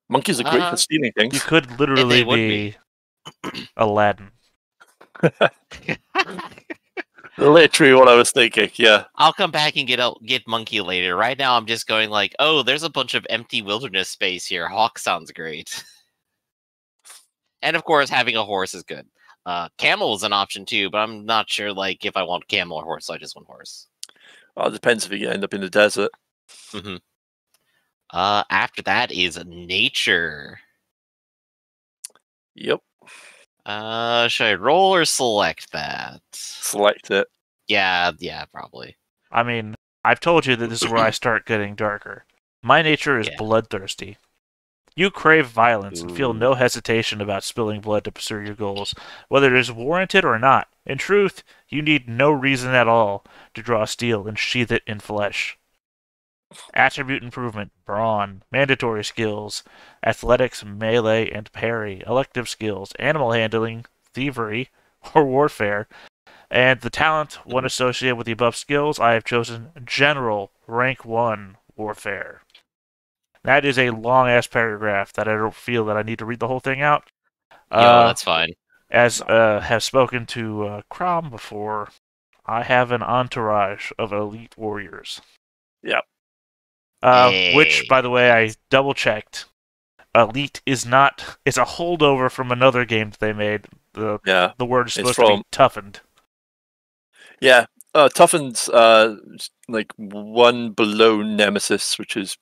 Monkeys are great for stealing things. You could literally be Aladdin. Literally what I was thinking, yeah. I'll come back and get monkey later. Right now, I'm just going like, oh, there's a bunch of empty wilderness space here. Hawk sounds great. And of course, having a horse is good. Camel is an option too, but I'm not sure like if I want camel or horse, so I just want horse. Well, it depends if you end up in the desert. Mm-hmm. After that is nature. Yep. Should I roll or select that? Select it. Yeah, probably. I mean, I've told you that this is where I start getting darker. My nature is Yeah. bloodthirsty. You crave violence and feel Ooh. no hesitation about spilling blood to pursue your goals, whether it is warranted or not. In truth, you need no reason at all to draw steel and sheath it in flesh. Attribute improvement, brawn, mandatory skills, athletics, melee, and parry, elective skills, animal handling, thievery, or warfare, and the talent one associated with the above skills, I have chosen General Rank 1 Warfare. That is a long-ass paragraph that I don't feel that I need to read the whole thing out. Yo, that's fine. As have spoken to Crom before, I have an entourage of elite warriors. Yep. Which, by the way, I double-checked. Elite is not... It's a holdover from another game that they made. The word is supposed to be toughened. Yeah. Toughened's like one below Nemesis, which is...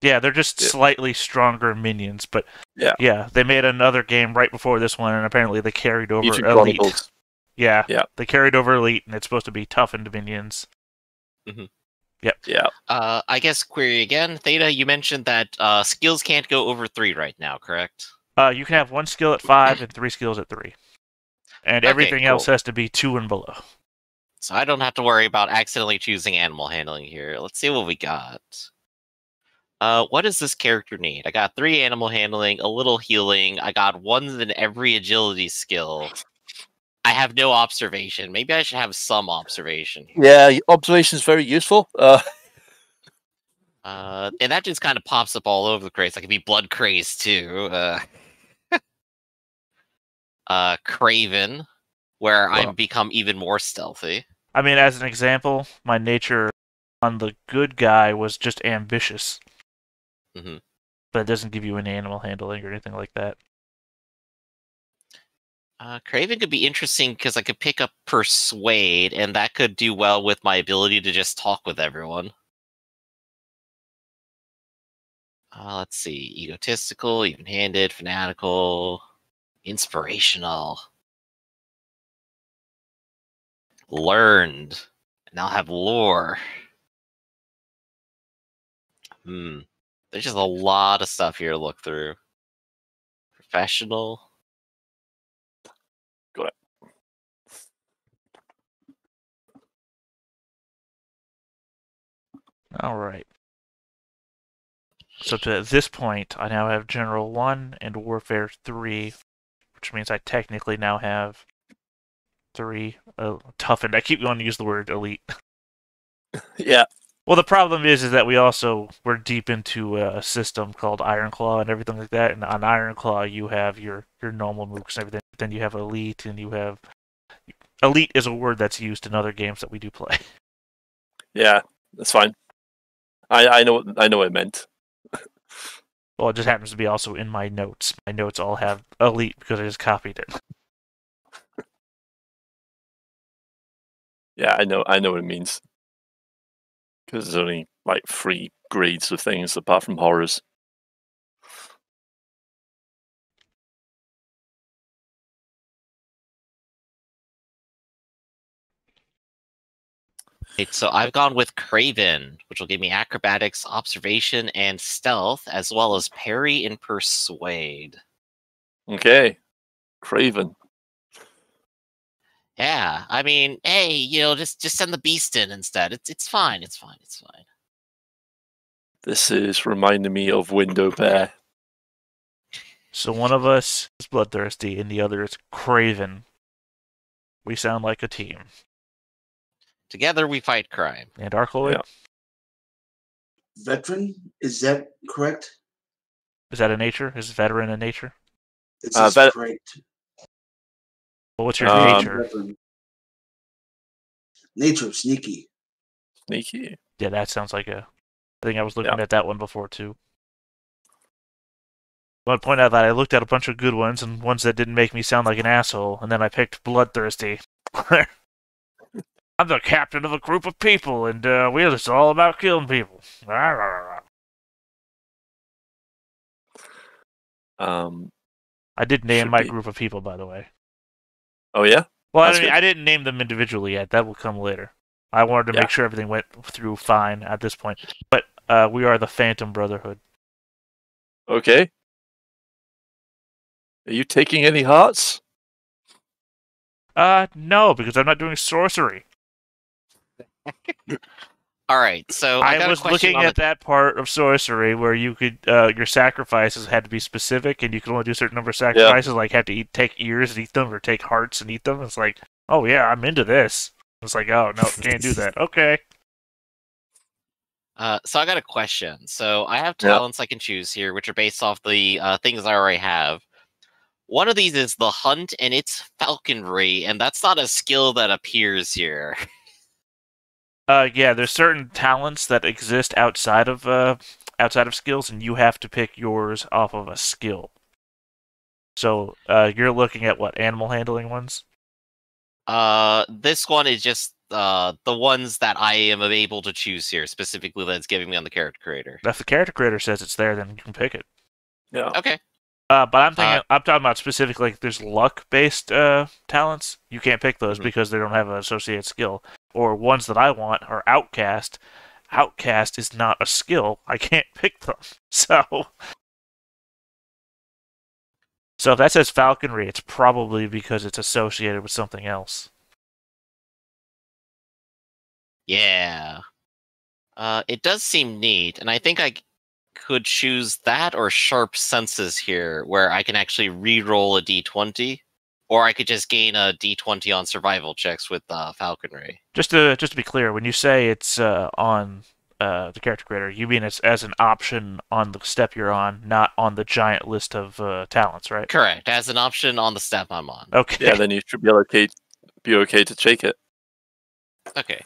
Yeah, they're just slightly stronger minions, but yeah, they made another game right before this one, and apparently they carried over Elite. Chronicles. Yeah, they carried over Elite, and it's supposed to be toughened minions. Mm-hmm. Yep. Yeah. I guess query again, Theta. You mentioned that skills can't go over 3 right now, correct? You can have 1 skill at 5 and 3 skills at 3, and everything else has to be 2 and below. So I don't have to worry about accidentally choosing animal handling here. Let's see what we got. What does this character need? I got 3 animal handling, a little healing. I got 1 in every agility skill. I have no observation. Maybe I should have some observation here. Yeah, observation is very useful. And that just kind of pops up all over the place. I could be blood crazed too. Craven, where I become even more stealthy. I mean, as an example, my nature on the good guy was just ambitious. Mm-hmm. But it doesn't give you any animal handling or anything like that. Craven could be interesting because I could pick up Persuade, and that could do well with my ability to just talk with everyone. Let's see. Egotistical, even-handed, fanatical, inspirational. Learned. And I'll have lore. There's just a lot of stuff here to look through. Professional. Got it. All right. So to this point, I now have General 1 and Warfare 3, which means I technically now have 3 toughened. I keep going to use the word elite. Yeah. Well, the problem is that we're deep into a system called Ironclaw and everything like that. And on Ironclaw, you have your normal mooks and everything. Then you have elite, and you have elite is a word that's used in other games that we do play. Yeah, that's fine. I know what it meant. Well, it just happens to be also in my notes. My notes all have elite because I just copied it. Yeah, I know what it means. Because there's only like 3 grades of things apart from horrors. Right, so I've gone with Craven, which will give me acrobatics, observation, and stealth, as well as parry and persuade. Okay. Craven. Yeah, I mean, hey, just send the beast in instead. It's fine. It's fine. It's fine. This is reminding me of Window Bear. So one of us is bloodthirsty and the other is Craven. We sound like a team. Together we fight crime. And Archloid? Yeah. Veteran, is that correct? Is that a nature? Is veteran a nature? It says correct. Well, what's your nature? Veteran. Nature, sneaky. Sneaky. Yeah, that sounds like I think I was looking at that one before, too. I want to point out that I looked at a bunch of good ones and ones that didn't make me sound like an asshole, and then I picked Bloodthirsty. I'm the captain of a group of people, and we're just all about killing people. I did name my group of people, by the way. Oh, yeah? Well, I didn't name them individually yet. That will come later. I wanted to make sure everything went through fine at this point. But we are the Phantom Brotherhood. Okay. Are you taking any hearts? No, because I'm not doing sorcery. All right, so I was looking at that part of sorcery where you could your sacrifices had to be specific, and you could only do a certain number of sacrifices, like have to take ears and eat them, or take hearts and eat them. It's like, oh yeah, I'm into this. It's like, oh no, can't do that. Okay. So I got a question. So I have talents I can choose here, which are based off the things I already have. One of these is the hunt, and it's falconry, and that's not a skill that appears here. Yeah, there's certain talents that exist outside of skills, and you have to pick yours off of a skill. So you're looking at what, animal handling ones? This one is just the ones that I am able to choose here, specifically that's giving me on the character creator. If the character creator says it's there, then you can pick it. Yeah. Okay. But I'm talking about specifically, like, there's luck-based talents. You can't pick those because they don't have an associated skill. Or ones that I want are outcast. Outcast is not a skill. I can't pick them. So if that says falconry, it's probably because it's associated with something else. Yeah. It does seem neat, and I think I could choose that or sharp senses here, where I can actually re-roll a d20, or I could just gain a d20 on survival checks with falconry. Just to be clear, when you say it's on the character creator, you mean it's as an option on the step you're on, not on the giant list of talents, right? Correct, as an option on the step I'm on. Okay. Yeah, then you should be okay to take it. Okay.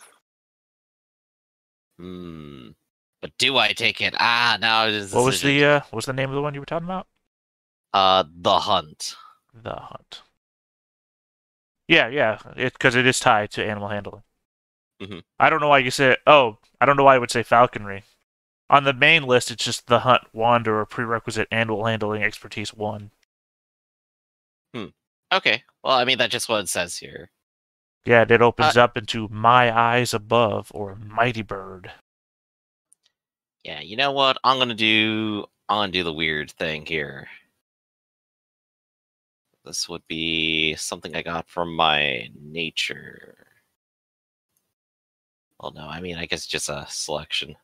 But do I take it? Now it is. What was the name of the one you were talking about? The Hunt. The Hunt. Yeah, because it is tied to animal handling. Mm-hmm. I don't know why you say. I don't know why I would say falconry. On the main list, it's just the Hunt, Wander, or prerequisite animal handling expertise 1. Okay. Well, I mean that's just what it says here. Yeah, it opens up into My Eyes Above or Mighty Bird. Yeah, you know what? I'm gonna do the weird thing here. This would be something I got from my nature. Well, no, I mean I guess just a selection.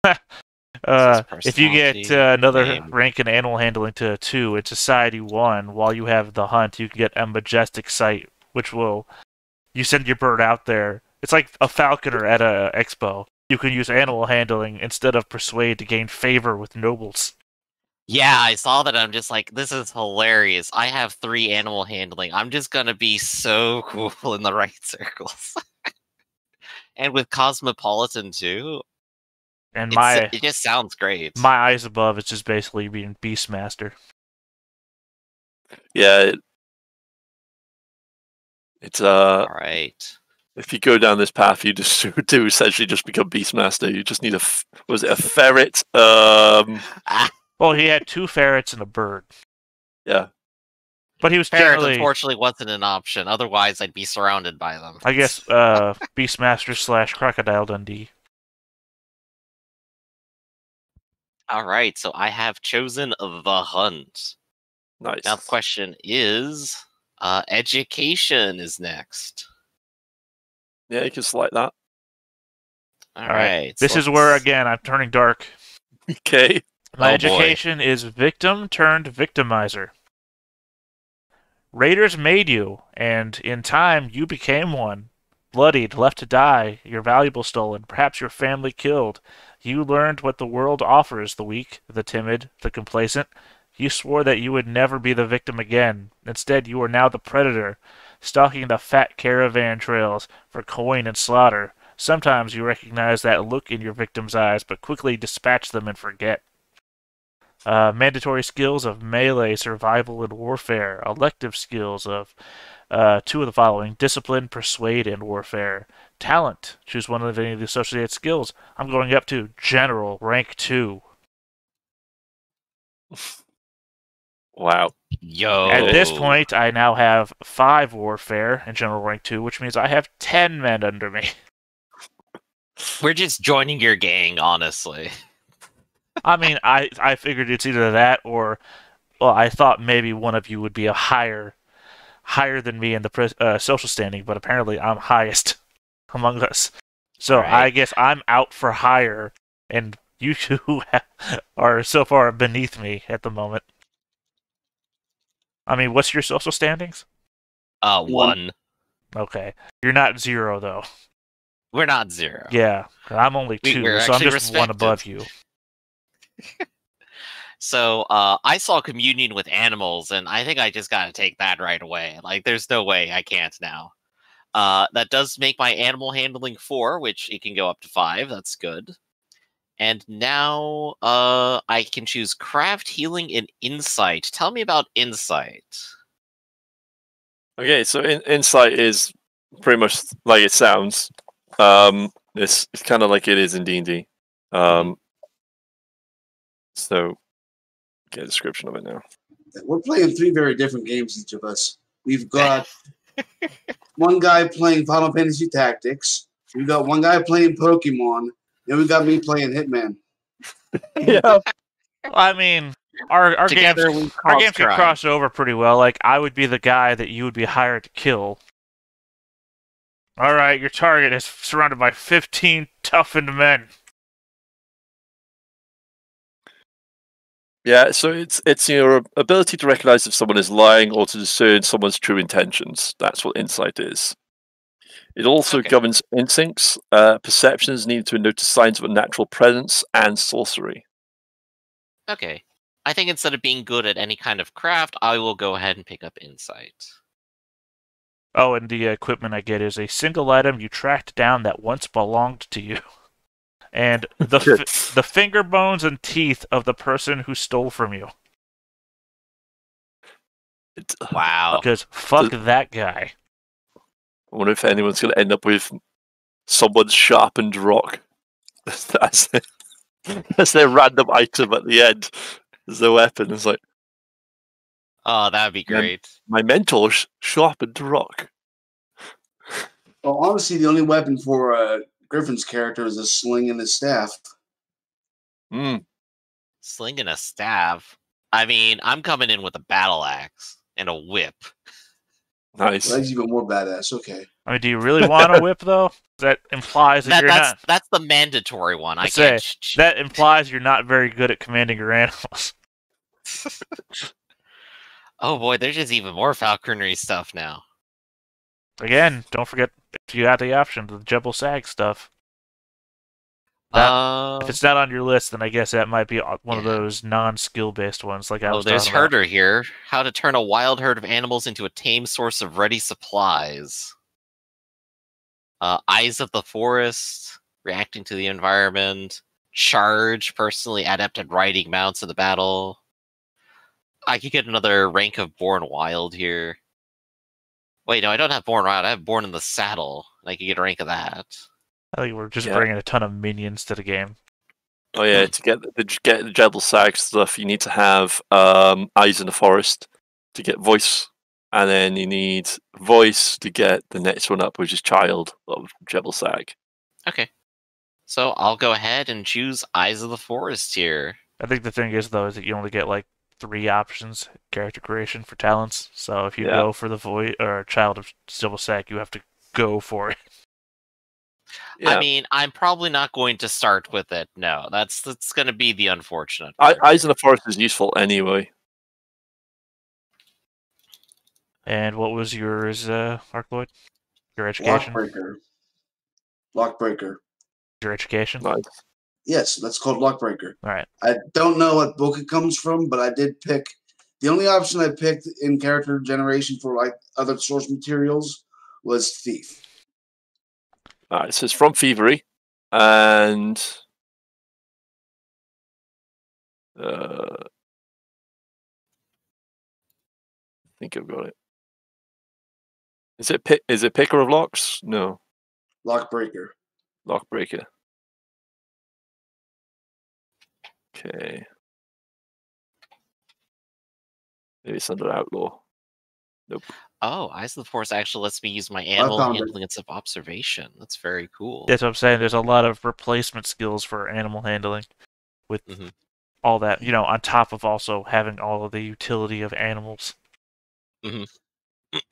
If you get another rank in animal handling to 2, it's Society 1. While you have the Hunt, you can get a Majestic Sight, which will you send your bird out there. It's like a falconer at a expo. You can use animal handling instead of persuade to gain favor with nobles. Yeah, I saw that. I'm just like, this is hilarious. I have 3 animal handling. I'm just gonna be so cool in the right circles. And with Cosmopolitan too. And it just sounds great. My Eyes Above, it's just basically being Beastmaster. Yeah. It's all right. If you go down this path, you just do essentially just become Beastmaster. You just need a ferret? Well, he had 2 ferrets and a bird. Yeah. But he was Parrot, generally, unfortunately, wasn't an option. Otherwise, I'd be surrounded by them. I guess, Beastmaster / Crocodile Dundee. All right, so I have chosen the hunt. Nice. Now the question is, education is next. Yeah, you can select that. All right. This is where, again, I'm turning dark. Okay. My Oh, education is victim turned victimizer. Raiders made you, and in time you became one. Bloodied, left to die, your valuables stolen, perhaps your family killed. You learned what the world offers: the weak, the timid, the complacent. You swore that you would never be the victim again. Instead, you are now the predator, stalking the fat caravan trails for coin and slaughter. Sometimes you recognize that look in your victim's eyes, but quickly dispatch them and forget. Mandatory skills of melee, survival, and warfare. Elective skills of 2 of the following: discipline, persuade, and warfare. Talent. Choose one of any of the associated skills. I'm going up to General, rank 2. Wow. Yo. At this point, I now have 5 warfare and General rank 2, which means I have 10 men under me. We're just joining your gang, honestly. I mean, I figured it's either that or, well, I thought maybe one of you would be a higher than me in the social standing, but apparently I'm highest among us. So Right. I guess I'm out for hire, and you two are so far beneath me at the moment. I mean, what's your social standings? 1. Okay. You're not 0, though. We're not 0. Yeah, I'm only 2, we're so I'm actually just 1 respected. above you. So I saw communion with animals, and I think I just gotta take that right away. Like, there's no way I can't now. That does make my animal handling 4, which it can go up to 5. That's good. And now I can choose craft, healing, and insight. Tell me about insight. Okay, so insight is pretty much like it sounds. It's kind of like it is in D&D. So, get a description of it now. We're playing 3 very different games, each of us. We've got one guy playing Final Fantasy Tactics. We've got one guy playing Pokemon. And we've got me playing Hitman. Yeah. I mean, our games Together we our cause games can crime. cross over pretty well. Like, I would be the guy that you would be hired to kill. All right, your target is surrounded by 15 toughened men. Yeah, so it's your ability to recognize if someone is lying or to discern someone's true intentions. That's what insight is. It also governs instincts, perceptions needed to notice signs of a natural presence, and sorcery. Okay. I think instead of being good at any kind of craft, I will go ahead and pick up insight. Oh, and the equipment I get is a single item you tracked down that once belonged to you. And the finger bones and teeth of the person who stole from you. Wow. Because fuck that guy. I wonder if anyone's going to end up with someone's sharpened rock. That's their random item at the end. As their weapon. It's like, Oh, that'd be great. my mentor's sharpened rock. Well, honestly, the only weapon for Griffin's character is a sling and a staff. Sling and a staff. I mean, I'm coming in with a battle axe and a whip. Nice. Well, that's even more badass. Okay. I mean, do you really want a whip, though? That implies that you're not... That's the mandatory one. I say, can't... that implies you're not very good at commanding your animals. Oh boy, there's just even more falconry stuff now. Again, don't forget, if you got the option, the Jebel Sag stuff. If it's not on your list, then I guess that might be one of those non-skill based ones. Like I was there's talking about. herder here. How to turn a wild herd of animals into a tame source of ready supplies. Eyes of the forest, reacting to the environment. Charge, personally adept at riding mounts in the battle. I could get another rank of Born Wild here. Wait, no, I don't have Born Wild. I have Born in the Saddle. I could get a rank of that. I think we're just bringing a ton of minions to the game. Oh yeah, to get the Jebel Sag stuff, you need to have Eyes in the Forest to get voice, and then you need voice to get the next one up, which is child of Jebelsag. Okay. So I'll go ahead and choose Eyes of the Forest here. I think the thing is, though, is that you only get like 3 options character creation for talents. So if you go for the voice or child of Jebelsag, you have to go for it. Yeah. I mean, I'm probably not going to start with it. No, that's going to be the unfortunate part. Eyes of the Forest is useful anyway. And what was yours, Arcloid? Your education? Lockbreaker. Your education? Nice. Yes, that's called Lockbreaker. All right. I don't know what book it comes from, but I did pick. The only option I picked in character generation for like other source materials was Thief. Alright, so it's from Thievery, and I think I've got it. Is it Picker of Locks? No. Lockbreaker. Lockbreaker. Okay. Maybe it's under Outlaw. Nope. Oh, Eyes of the Forest actually lets me use my animal handling and observation. That's very cool. That's what I'm saying. There's a lot of replacement skills for animal handling with all that, on top of also having all of the utility of animals.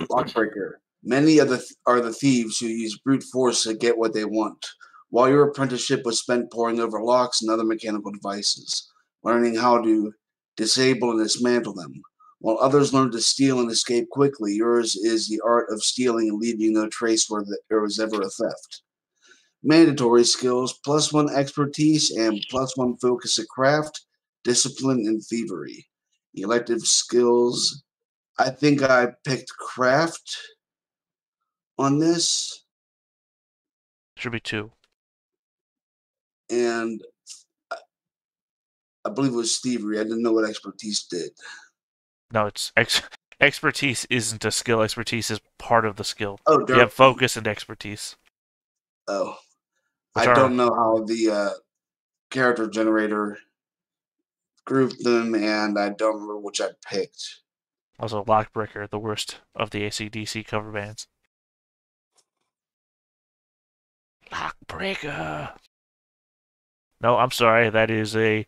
Lockbreaker. Many are the thieves who use brute force to get what they want, while your apprenticeship was spent poring over locks and other mechanical devices, learning how to disable and dismantle them. While others learn to steal and escape quickly, yours is the art of stealing and leaving no trace where there was ever a theft. Mandatory skills, +1 expertise and +1 focus at craft, discipline, and thievery. Elective skills, I think I picked craft on this. Should be 2. And I believe it was thievery. I didn't know what expertise did. No, it's expertise isn't a skill. Expertise is part of the skill. Oh, you have focus and expertise. Oh. I don't know how the character generator grouped them, and I don't remember which I picked. Also, Lockbreaker, the worst of the AC/DC cover bands. Lockbreaker. No, I'm sorry. That is a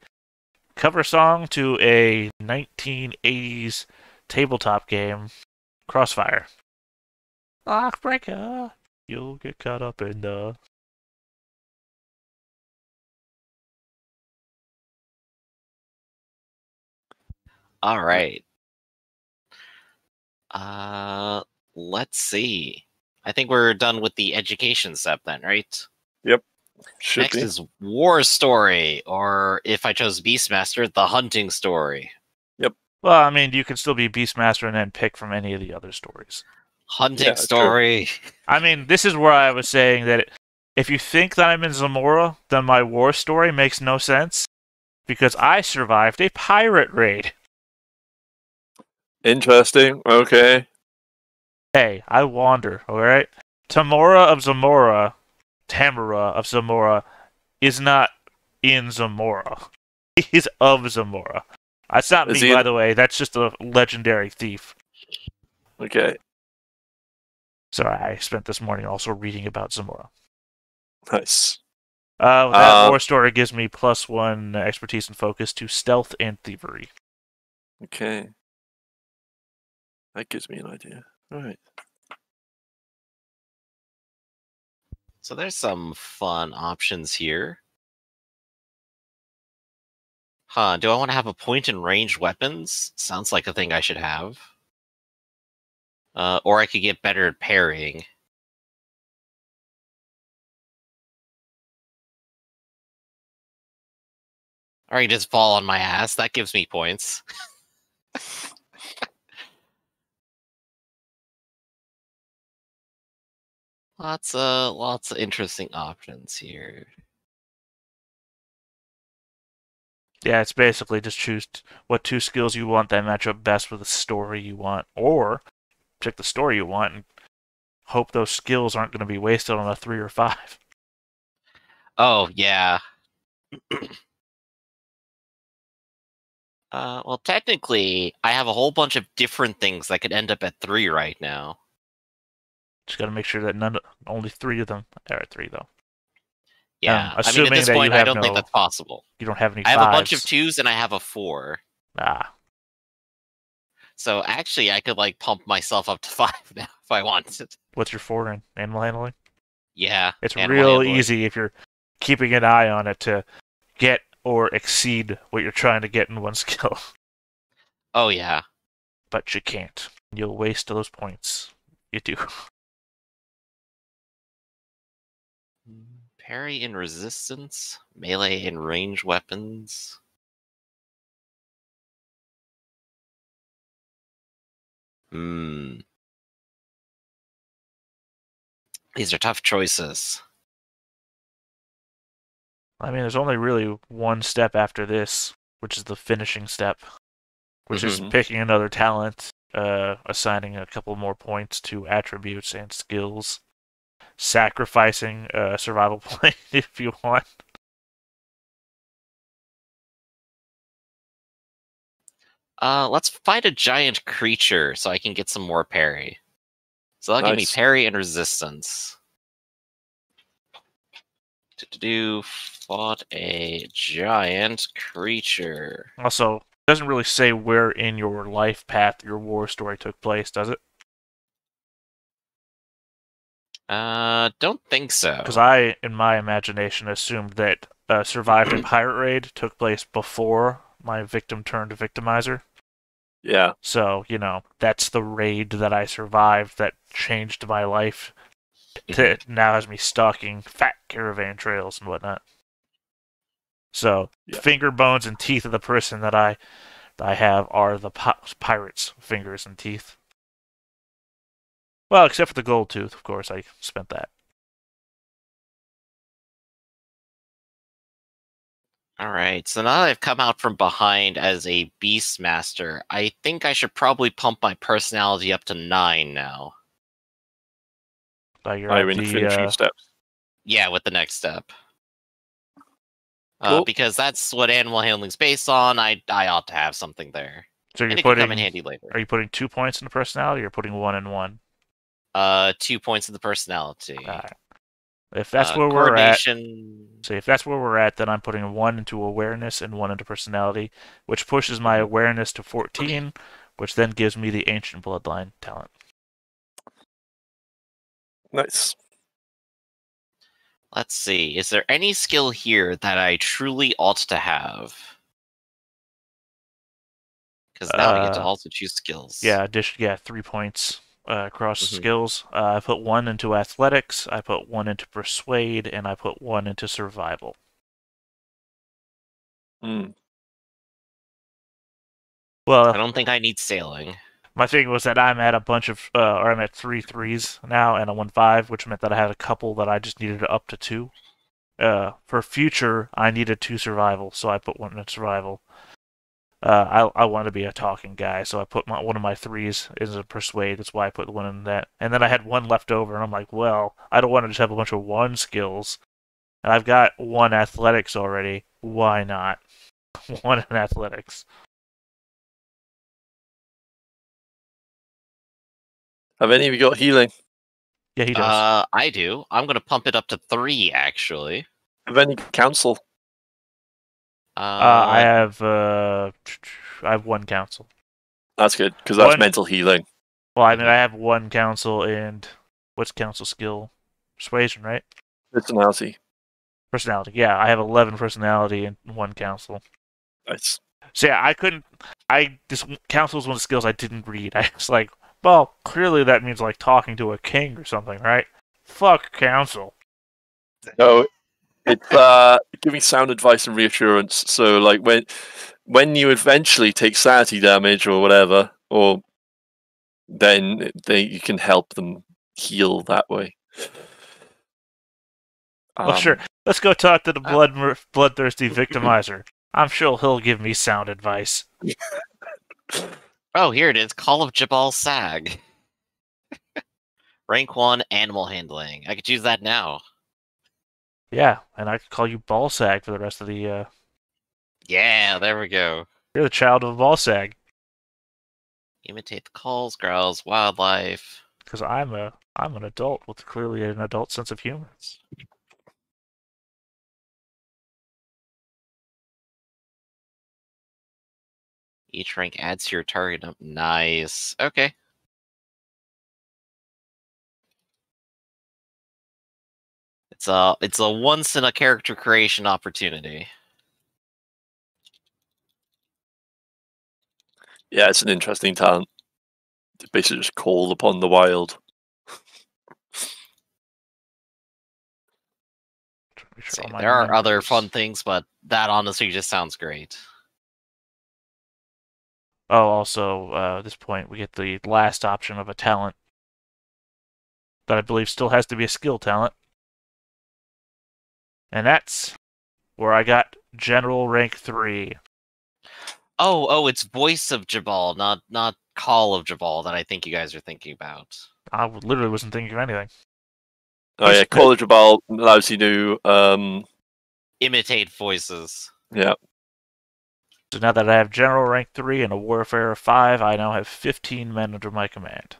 cover song to a 1980s tabletop game, Crossfire. Lockbreaker, you'll get caught up in the... All right. Let's see. I think we're done with the education step then, right? Yep. Next is War Story, or if I chose Beastmaster, the Hunting Story. Yep. Well, I mean, you can still be Beastmaster and then pick from any of the other stories. Hunting Story. True. I mean, this is where I was saying that if you think that I'm in Zamora, then my War Story makes no sense, because I survived a pirate raid. Interesting. Okay. Hey, I wander, alright? Tamora of Zamora is not in Zamora. He's of Zamora. That's not me, by the way. That's just a legendary thief. Okay. Sorry, I spent this morning also reading about Zamora. Nice. That War Story gives me +1 expertise and focus to stealth and thievery. Okay. That gives me an idea. All right. So there's some fun options here. Do I want to have a point and range weapons? Sounds like a thing I should have. Or I could get better at parrying. Or I can just fall on my ass. That gives me points. Lots of interesting options here. Yeah, it's basically just choose what 2 skills you want that match up best with the story you want, or pick the story you want and hope those skills aren't going to be wasted on a 3 or 5. Oh, yeah. Well, technically, I have a whole bunch of different things that could end up at 3 right now. Just got to make sure that only 3 of them are at 3, though. Yeah, I mean, at assuming this that point, you I have don't think that's possible. You don't have any I have a bunch of 5s. 2s and I have a 4. Ah, So actually, I could like pump myself up to 5 now if I wanted. what's your 4 in animal handling? Yeah, It's animal real handling. easy if you're keeping an eye on it to get or exceed what you're trying to get in one skill. Oh yeah. But you can't. You'll waste those points. You do. Parry and resistance, melee and range weapons. These are tough choices. I mean, there's only really one step after this, which is the finishing step, which is picking another talent, assigning a couple more points to attributes and skills, sacrificing a survival point if you want. Let's fight a giant creature so I can get some more parry. So that'll give me parry and resistance. Fought a giant creature. Also, it doesn't really say where in your life path your war story took place, does it? Don't think so. Because I, in my imagination, assumed that survived a pirate raid took place before my victim turned victimizer. Yeah. So, that's the raid that I survived that changed my life. Now has me stalking fat caravan trails and whatnot. So, finger bones and teeth of the person that I have are the pirate's fingers and teeth. Well, except for the gold tooth, of course, I spent that. Alright, so now that I've come out from behind as a Beastmaster, I think I should probably pump my personality up to 9 now. You're in the finishing steps. Yeah, with the next step. Cool. Because that's what animal handling's based on. I ought to have something there. So it can come in handy later. Are you putting 2 points in the personality, or you're putting 1 and 1? 2 points in the personality. Right. If that's where we're at, if that's where we're at, then I'm putting 1 into awareness and 1 into personality, which pushes my awareness to 14, which then gives me the ancient bloodline talent. Nice. Let's see. Is there any skill here that I truly ought to have? Because now I get to also choose skills. Yeah, 3 points across skills. I put 1 into athletics, I put 1 into persuade, and I put 1 into survival. Well, I don't think I need sailing. My thing was that I'm at a bunch of, or I'm at 3 3s now and a 1 5, which meant that I had a couple that I just needed up to 2. For future, I needed 2 survival, so I put 1 in survival. I want to be a talking guy, so I put one of my 3s into persuade. That's why I put 1 in that. And then I had 1 left over, and I'm like, well, I don't want to just have a bunch of 1 skills. And I've got 1 athletics already. Why not? 1 in athletics. Have any of you got healing? Yeah, he does. I do. I'm going to pump it up to 3, actually. Have any counsel? I have 1 counsel. That's good, because that's mental healing. Well, I mean, I have 1 counsel and... What's counsel skill? Persuasion, right? Personality. Personality, yeah. I have 11 personality and 1 counsel. Nice. So yeah, I couldn't... This counsel is one of the skills I didn't read. I was like, well, clearly that means like talking to a king or something, right? Fuck counsel. No, it's giving sound advice and reassurance. So like when you eventually take sanity damage or whatever, or then you can help them heal that way. Well, sure. Let's go talk to the bloodthirsty victimizer. I'm sure he'll give me sound advice. Oh, here it is. Call of Jabal Sag. Rank 1, animal handling. I could choose that now. Yeah, and I could call you Ball Sag for the rest of the... Yeah, there we go. You're the child of a ball sag. Imitate the calls, growls, wildlife. Because I'm an adult with clearly an adult sense of humor. Each rank adds to your target. Nice. Okay. It's a once in a character creation opportunity. Yeah, it's an interesting talent. It's basically just call upon the wild. See, there are other fun things, but that honestly just sounds great. Oh, also, at this point, we get the last option of a talent that I believe still has to be a skill talent. And that's where I got General Rank 3. Oh, it's Voice of Jabal, not Call of Jabal that I think you guys are thinking about. I literally wasn't thinking of anything. Oh yeah, Call of Jabal allows you to imitate voices. Yeah. So now that I have General Rank 3 and a Warfare of 5, I now have 15 men under my command.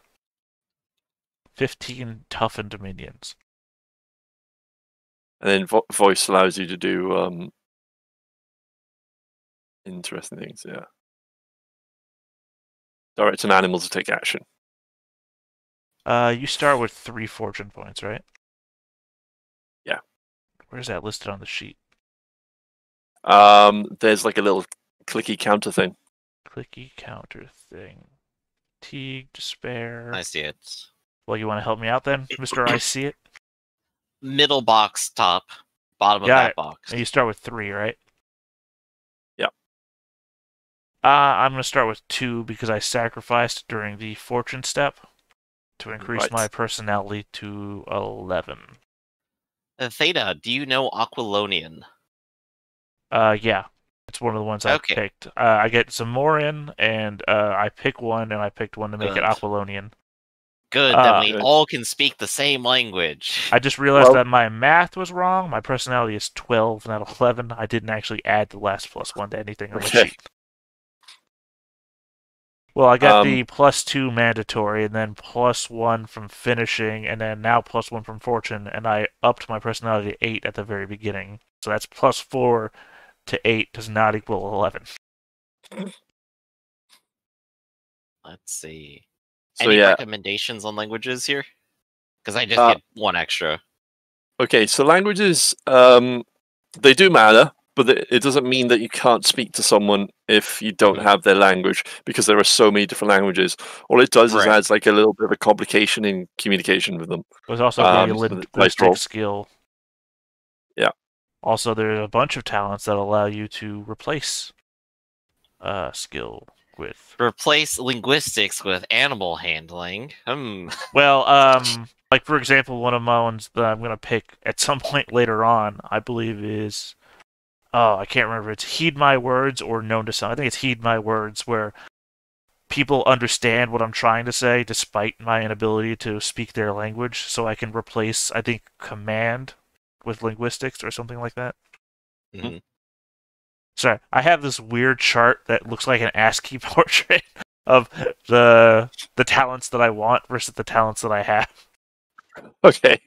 15 toughened minions. And then voice allows you to do interesting things, yeah. Direct an animal to take action. You start with 3 fortune points, right? Yeah. Where's that listed on the sheet? There's like a little clicky counter thing. Clicky counter thing. Fatigue, despair. I see it. Well, you want to help me out then, Mr. I see it? Middle box, top, bottom of that box. And you start with 3, right? Yeah. I'm going to start with 2 because I sacrificed during the fortune step to increase my personality to 11. Theta, do you know Aquilonian? Yeah. It's one of the ones I picked. I get Zamoran, and I pick one, and I picked one to make it Aquilonian. Good, then we all can speak the same language. I just realized that my math was wrong. My personality is 12, not 11. I didn't actually add the last +1 to anything on the sheet. Well, I got the +2 mandatory, and then +1 from finishing, and then now +1 from fortune, and I upped my personality to 8 at the very beginning. So that's +4 to 8 does not equal 11. Let's see. So, any recommendations on languages here? Because I just get 1 extra. Okay, so languages, they do matter, but it doesn't mean that you can't speak to someone if you don't have their language, because there are so many different languages. All it does is adds like a little bit of a complication in communication with them. There's also a linguistic skill. Yeah. Also, there are a bunch of talents that allow you to replace skill with. Replace linguistics with animal handling. Well, like for example, one of my ones that I'm gonna pick at some point later on, I believe is, I can't remember. It's heed my words or known to some. I think it's heed my words, where people understand what I'm trying to say despite my inability to speak their language. So I can replace, I think, command with linguistics or something like that. Mm-hmm. Sorry, I have this weird chart that looks like an ASCII portrait of the talents that I want versus the talents that I have. Okay.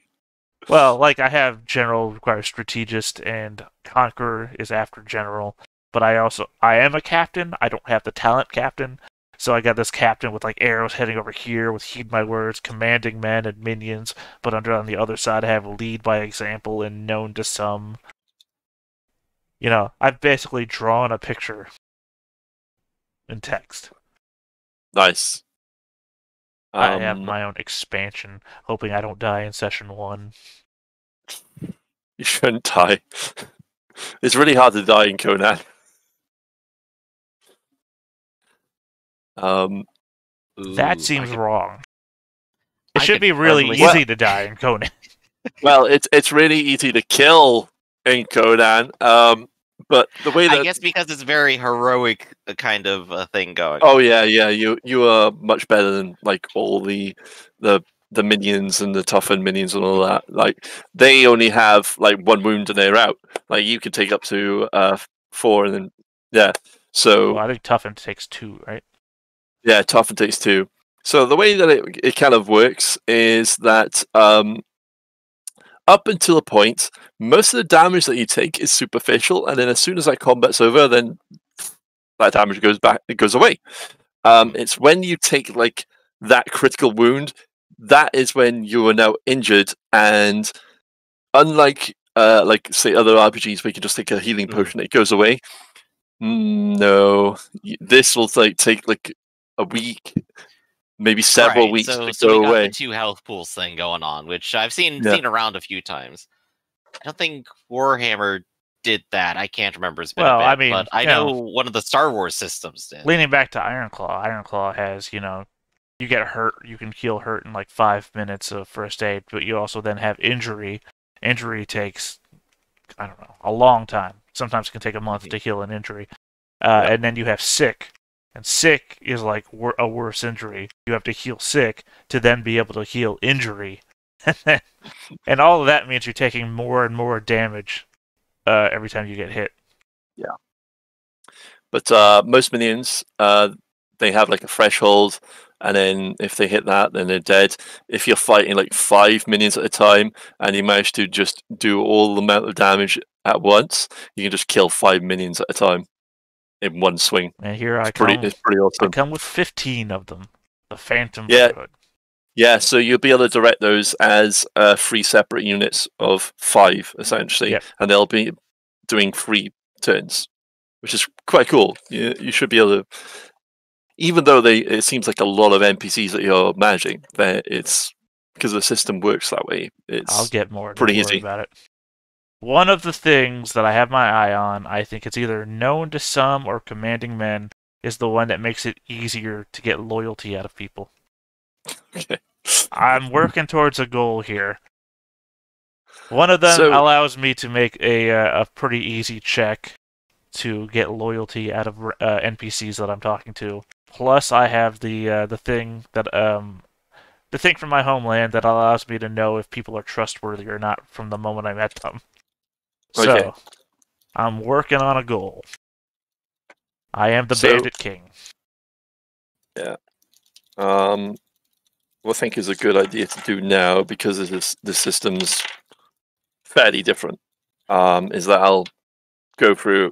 Well, like I have general requires strategist, and conqueror is after general. But I am a captain. I don't have the talent captain, so I got this captain with like arrows heading over here with heed my words, commanding men and minions. But on the other side, I have lead by example and known to some. You know, I've basically drawn a picture in text. Nice. I have my own expansion, hoping I don't die in session 1. You shouldn't die. It's really hard to die in Conan. That seems wrong. It should be really easy to die in Conan. Well, it's really easy to kill in Conan, but the way that I guess because it's very heroic kind of a thing going. Oh yeah, you are much better than like all the minions and the toughened minions and all that. Like they only have like 1 wound and they're out. Like you could take up to 4, and then So Well, I think toughen takes 2, right? yeah, toughen takes 2. So the way that it kind of works is that up until a point, most of the damage that you take is superficial, and then as soon as that combat's over, then that damage goes back. It goes away. It's when you take like that critical wound, that is when you are now injured, and unlike like say other RPGs where you can just take a healing potion, it goes away. No, this will take like a week, maybe several weeks to so we go got away. the 2 health pools thing going on, which I've seen around a few times. I don't think Warhammer did that. I can't remember. It's been a bit, I mean, but I know one of the Star Wars systems did. Leaning back to Ironclaw, Ironclaw has, you get hurt, you can heal hurt in like 5 minutes of first aid, but you also then have injury. Injury takes, I don't know, a long time. Sometimes it can take a month to heal an injury. And then you have sick. And sick is like a worse injury. You have to heal sick to then be able to heal injury. And all of that means you're taking more and more damage every time you get hit. Yeah. But most minions, they have like a threshold, and then if they hit that, then they're dead. If you're fighting like 5 minions at a time, and you manage to just do all the amount of damage at once, you can just kill 5 minions at a time in one swing. And here it's pretty awesome. I come with 15 of them. The Phantom Yeah. Brotherhood. Yeah, so you'll be able to direct those as 3 separate units of 5, essentially, and they'll be doing 3 turns, which is quite cool. You should be able to, even though it seems like a lot of NPCs that you're managing, it's because the system works that way. I'll get more. Pretty easy about it. One of the things that I have my eye on, I think it's either known to some or commanding men, is the one that makes it easier to get loyalty out of people. Okay. I'm working towards a goal here. One of them allows me to make a pretty easy check to get loyalty out of NPCs that I'm talking to. Plus, I have the thing from my homeland that allows me to know if people are trustworthy or not from the moment I met them. Okay. So, I'm working on a goal. I am the Bandit King. Yeah. What I think is a good idea to do now, because the system's fairly different, is that I'll go through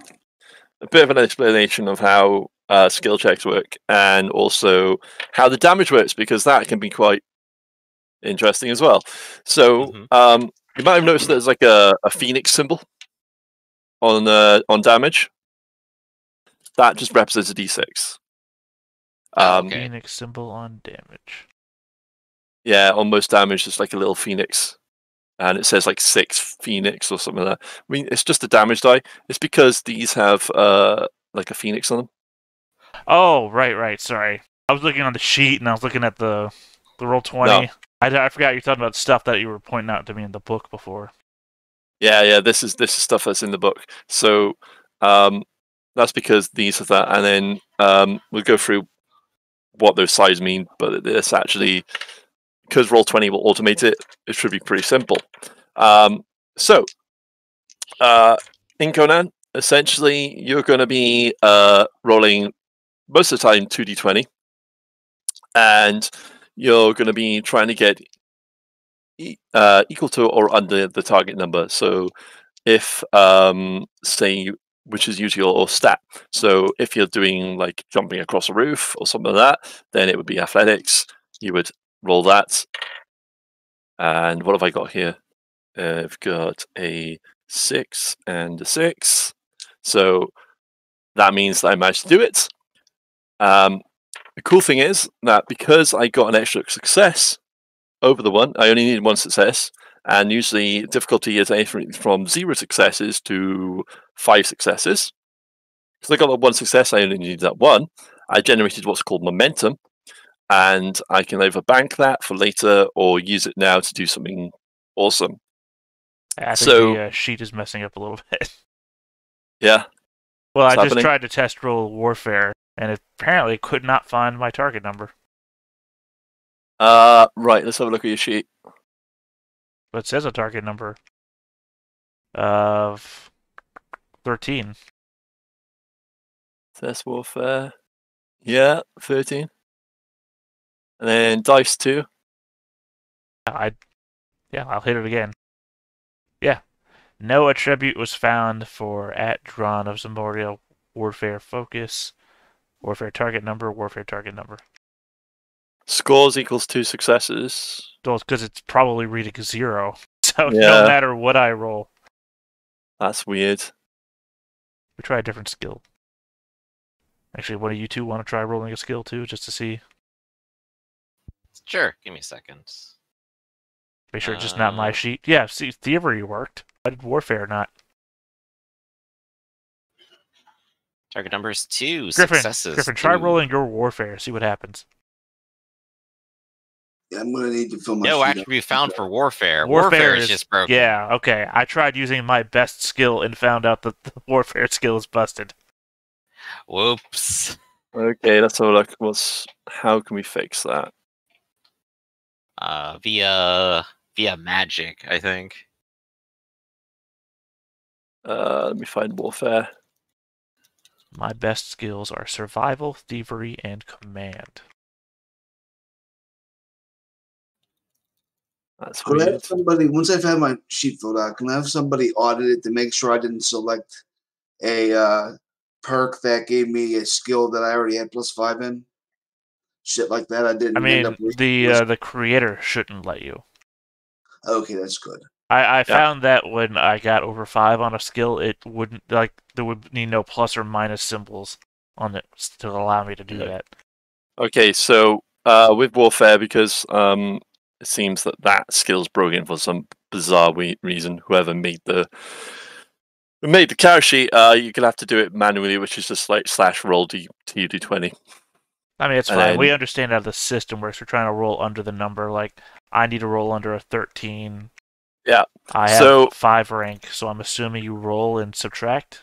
a bit of an explanation of how skill checks work, and also how the damage works, because that can be quite interesting as well. So you might have noticed there's like a phoenix symbol on damage. That just represents a d6. Phoenix symbol on damage. Yeah, on most damage, it's like a little phoenix. And it says like 6 phoenix or something like that. I mean, it's just a damage die. It's because these have like a phoenix on them. Oh, right. Sorry. I was looking on the sheet and I was looking at the Roll20. No. I forgot you're talking about stuff that you were pointing out to me in the book before. Yeah. This is stuff that's in the book. So that's because these are that, and then we'll go through what those sides mean. But it's actually, because Roll20 will automate it, it should be pretty simple. So in Conan, essentially, you're going to be rolling most of the time 2d20, and you're going to be trying to get equal to or under the target number. So if, say, which is usually your stat. So if you're doing like jumping across a roof or something like that, then it would be athletics. You would roll that. And what have I got here? I've got a 6 and a 6. So that means that I managed to do it. The cool thing is that because I got an extra success over the one, I only needed 1 success. And usually difficulty is anything from 0 successes to 5 successes. Because I got that 1 success, I only needed that 1. I generated what's called momentum. And I can either bank that for later or use it now to do something awesome. I think the sheet is messing up a little bit. Yeah. Well, I just tried to test roll warfare, and it apparently could not find my target number. Right, let's have a look at your sheet. But it says a target number of 13. Test warfare. Yeah, 13. And then dice 2. I'll hit it again. Yeah. No attribute was found for @Drawn of Zamora warfare focus, warfare target number, warfare target number. Scores equals 2 successes. Well, because it's probably reading 0. So Yeah. no matter what I roll. That's weird. We try a different skill. Actually, one of you two want to try rolling a skill too, just to see? Sure, give me a second. Make sure it's just not my sheet. Yeah, see, thievery worked. Why did warfare not? Target number is 2 Griffin, successes. Griffin, try Ooh. rolling your warfare. See what happens. Yeah, I'm gonna need to fill my No sheet attribute found for warfare. Warfare Warfare is- is just broken. Yeah, okay. I tried using my best skill and found out that the warfare skill is busted. Whoops. Okay, let's have a look. How can we fix that? Via magic, I think. Let me find warfare. My best skills are survival, thievery, and command. That's Could I have weird. somebody, once I've had my sheet filled out, can I have somebody audit it to make sure I didn't select a perk that gave me a skill that I already had +5 in? Shit like that. I didn't I mean, end up with. the creator shouldn't let you. Okay, that's good. I found that when I got over 5 on a skill, it wouldn't, like, there would need no plus or minus symbols on it to allow me to do that. Okay, so with warfare, because it seems that skill's broken for some bizarre reason. Whoever made the character sheet, you're gonna have to do it manually, which is just like /roll d20. I mean, it's And fine. then- We understand how the system works. We're trying to roll under the number. Like, I need to roll under a 13. Yeah. I have So- 5 rank, so I'm assuming you roll and subtract?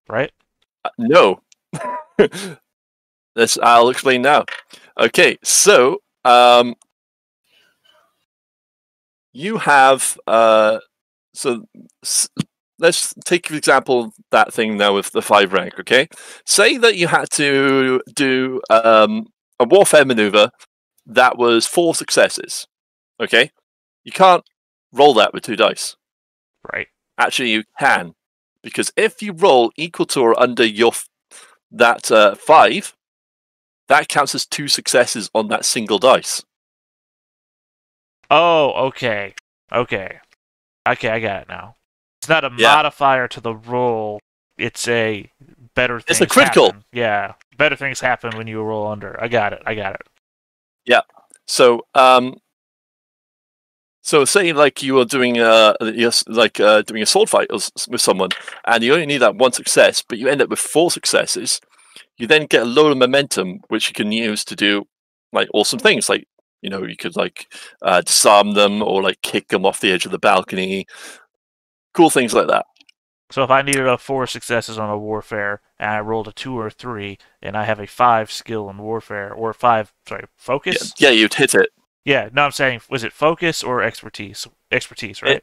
Right? No. I'll explain now. Okay, so you have let's take for example that thing now with the 5 rank. Okay, say that you had to do a warfare maneuver that was 4 successes. Okay, you can't roll that with 2 dice. Right. Actually, you can, because if you roll equal to or under that 5, that counts as 2 successes on that single dice. Oh, okay. Okay, I got it now. It's not a modifier to the roll. It's a better things It's a critical. happen. Yeah, better things happen when you roll under. I got it. Yeah. So, say like you were doing doing a sword fight with someone, and you only need that 1 success, but you end up with 4 successes. You then get a load of momentum, which you can use to do like awesome things. Like, you know, you could like disarm them or like kick them off the edge of the balcony. Cool things like that. So if I needed 4 successes on a warfare, and I rolled a 2 or 3, and I have a 5 skill in warfare, or 5, focus? Yeah, you'd hit it. Yeah, no, I'm saying, was it focus or expertise? Expertise, right?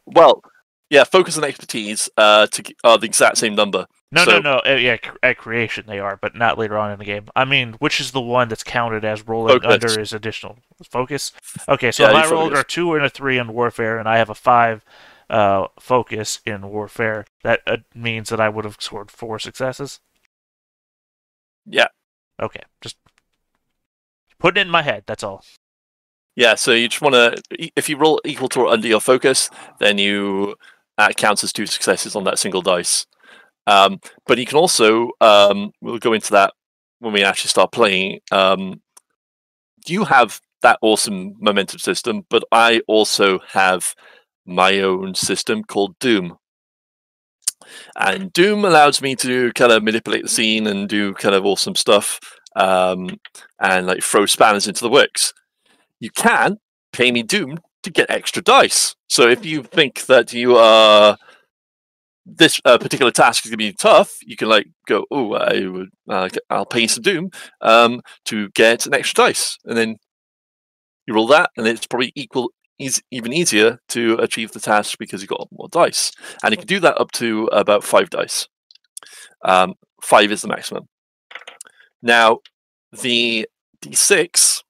Focus and expertise are the exact same number. No. Yeah, at creation they are, but not later on in the game. I mean, which is the one that's counted as rolling Focus. under is additional? Focus? Okay, so if I rolled a 2 and a 3 in warfare, and I have a 5 focus in warfare, that means that I would have scored 4 successes? Yeah. Okay, just putting it in my head, that's all. Yeah, so you just want to, if you roll equal to or under your focus, then that counts as 2 successes on that single dice. But you can also, we'll go into that when we actually start playing. You have that awesome momentum system, but I also have my own system called Doom. And Doom allows me to kind of manipulate the scene and do kind of awesome stuff, and like throw spanners into the works. You can pay me Doom to get extra dice. So if you think that you are this particular task is going to be tough, you can like go, I'll pay you some Doom to get an extra dice, and then you roll that, and it's probably even easier to achieve the task because you got more dice, and you can do that up to about 5 dice. 5 is the maximum. Now, the D6,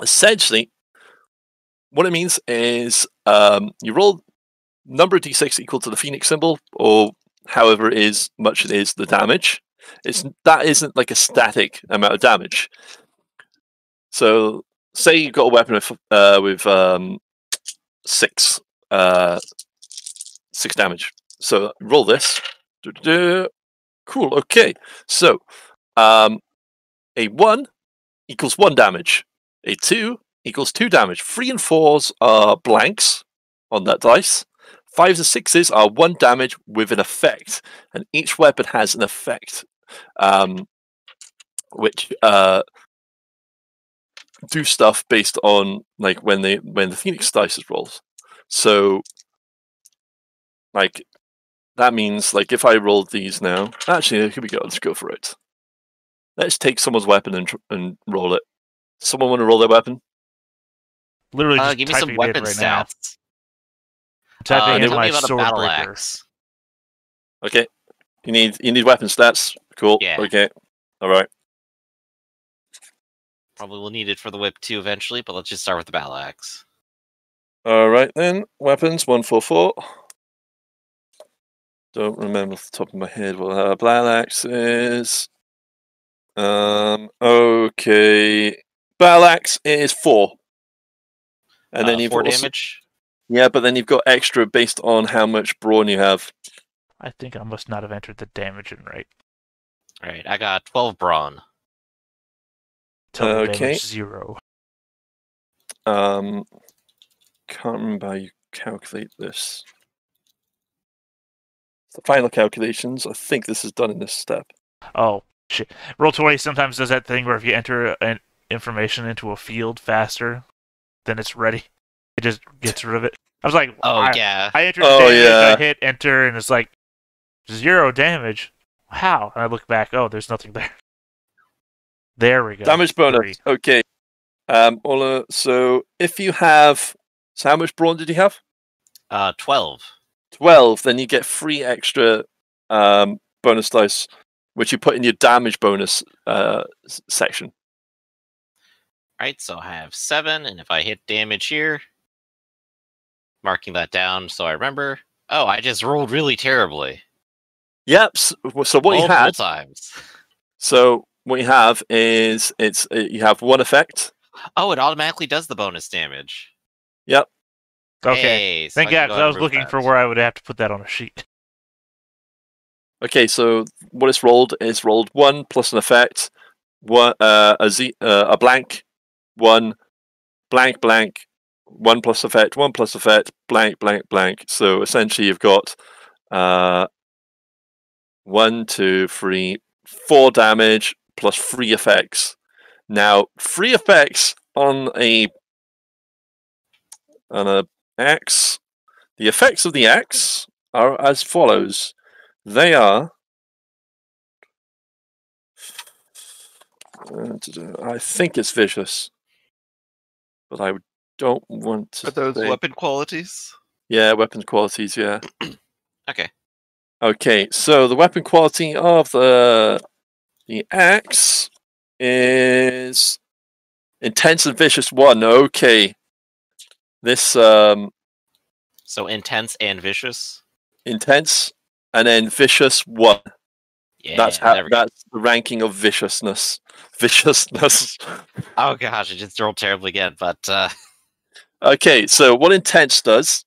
essentially, what it means is you roll number of D6 equal to the Phoenix symbol, or however much it is the damage. That isn't like a static amount of damage. So, say you've got a weapon with 6 damage. So roll this. Cool. Okay. So a 1 equals 1 damage. A 2 equals 2 damage. 3 and 4s are blanks on that dice. 5s and 6s are 1 damage with an effect, and each weapon has an effect, which do stuff based on like when the Phoenix dice is rolled. So, like that means like if I rolled these now, actually here we go. Let's go for it. Let's take someone's weapon and roll it. Someone want to roll their weapon? Literally, just give me some typing weapon it right stats. now. Typing in Tell my me about a sword battle breaker. axe. Okay, you need weapon stats. Cool. Yeah. Okay. All right. Probably will need it for the whip too eventually, but let's just start with the battle axe. All right then. Weapons 144. Don't remember off the top of my head what a battle axe is. Okay. Battle axe is 4. And then you've 4 also, damage. yeah, but then you've got extra based on how much brawn you have. I think I must not have entered the damage in right. Alright, I got 12 brawn. Total Okay. damage 0. Can't remember how you calculate this. The final calculations, I think this is done in this step. Oh, shit. Roll20 sometimes does that thing where if you enter information into a field faster than it's ready, it just gets rid of it. I was like, Yeah. I entered damage, I hit enter, and it's like 0 damage. How? And I look back, oh, there's nothing there. There we go. Damage bonus. 3. Okay. Ola, so if you have, so how much brawn did you have? 12. 12. Then you get 3 extra bonus dice, which you put in your damage bonus section. Alright, so I have 7, and if I hit damage here, marking that down so I remember. Oh, I just rolled really terribly. Yep. So what you had? Times. So what you have is you have 1 effect. Oh, it automatically does the bonus damage. Yep. Okay. Hey, so Thank God, because I was looking for where I would have to put that on a sheet. Okay, so what it's rolled is rolled 1 plus an effect, a blank, 1 blank blank, 1 plus effect, 1 plus effect, blank blank blank. So essentially, you've got 1, 2, 3, 4 damage plus 3 effects. Now, 3 effects on an axe. The effects of the axe are as follows. They are. I think it's vicious, but I don't want to. Are those weapon qualities? Yeah, weapon qualities. Yeah. Okay. Okay, so the weapon quality of the axe is intense and vicious 1. Okay. This So intense and vicious? Intense and then vicious 1. Yeah, that's the ranking of viciousness. Oh gosh, I just rolled terribly again, but okay, so what intense does,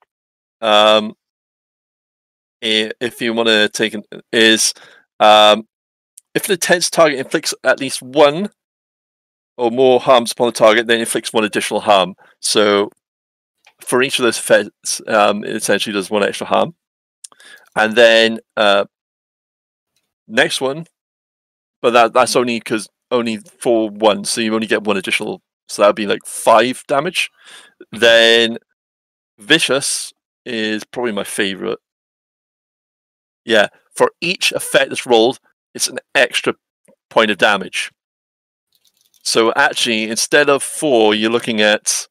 if you want to take is if an intense target inflicts at least 1 or more harms upon the target, then it inflicts 1 additional harm. So for each of those effects, it essentially does 1 extra harm. And then next one, but that's only for 1, so you only get 1 additional. So that would be like 5 damage. Then vicious is probably my favorite. Yeah, for each effect that's rolled, it's an extra point of damage. So actually, instead of 4, you're looking at,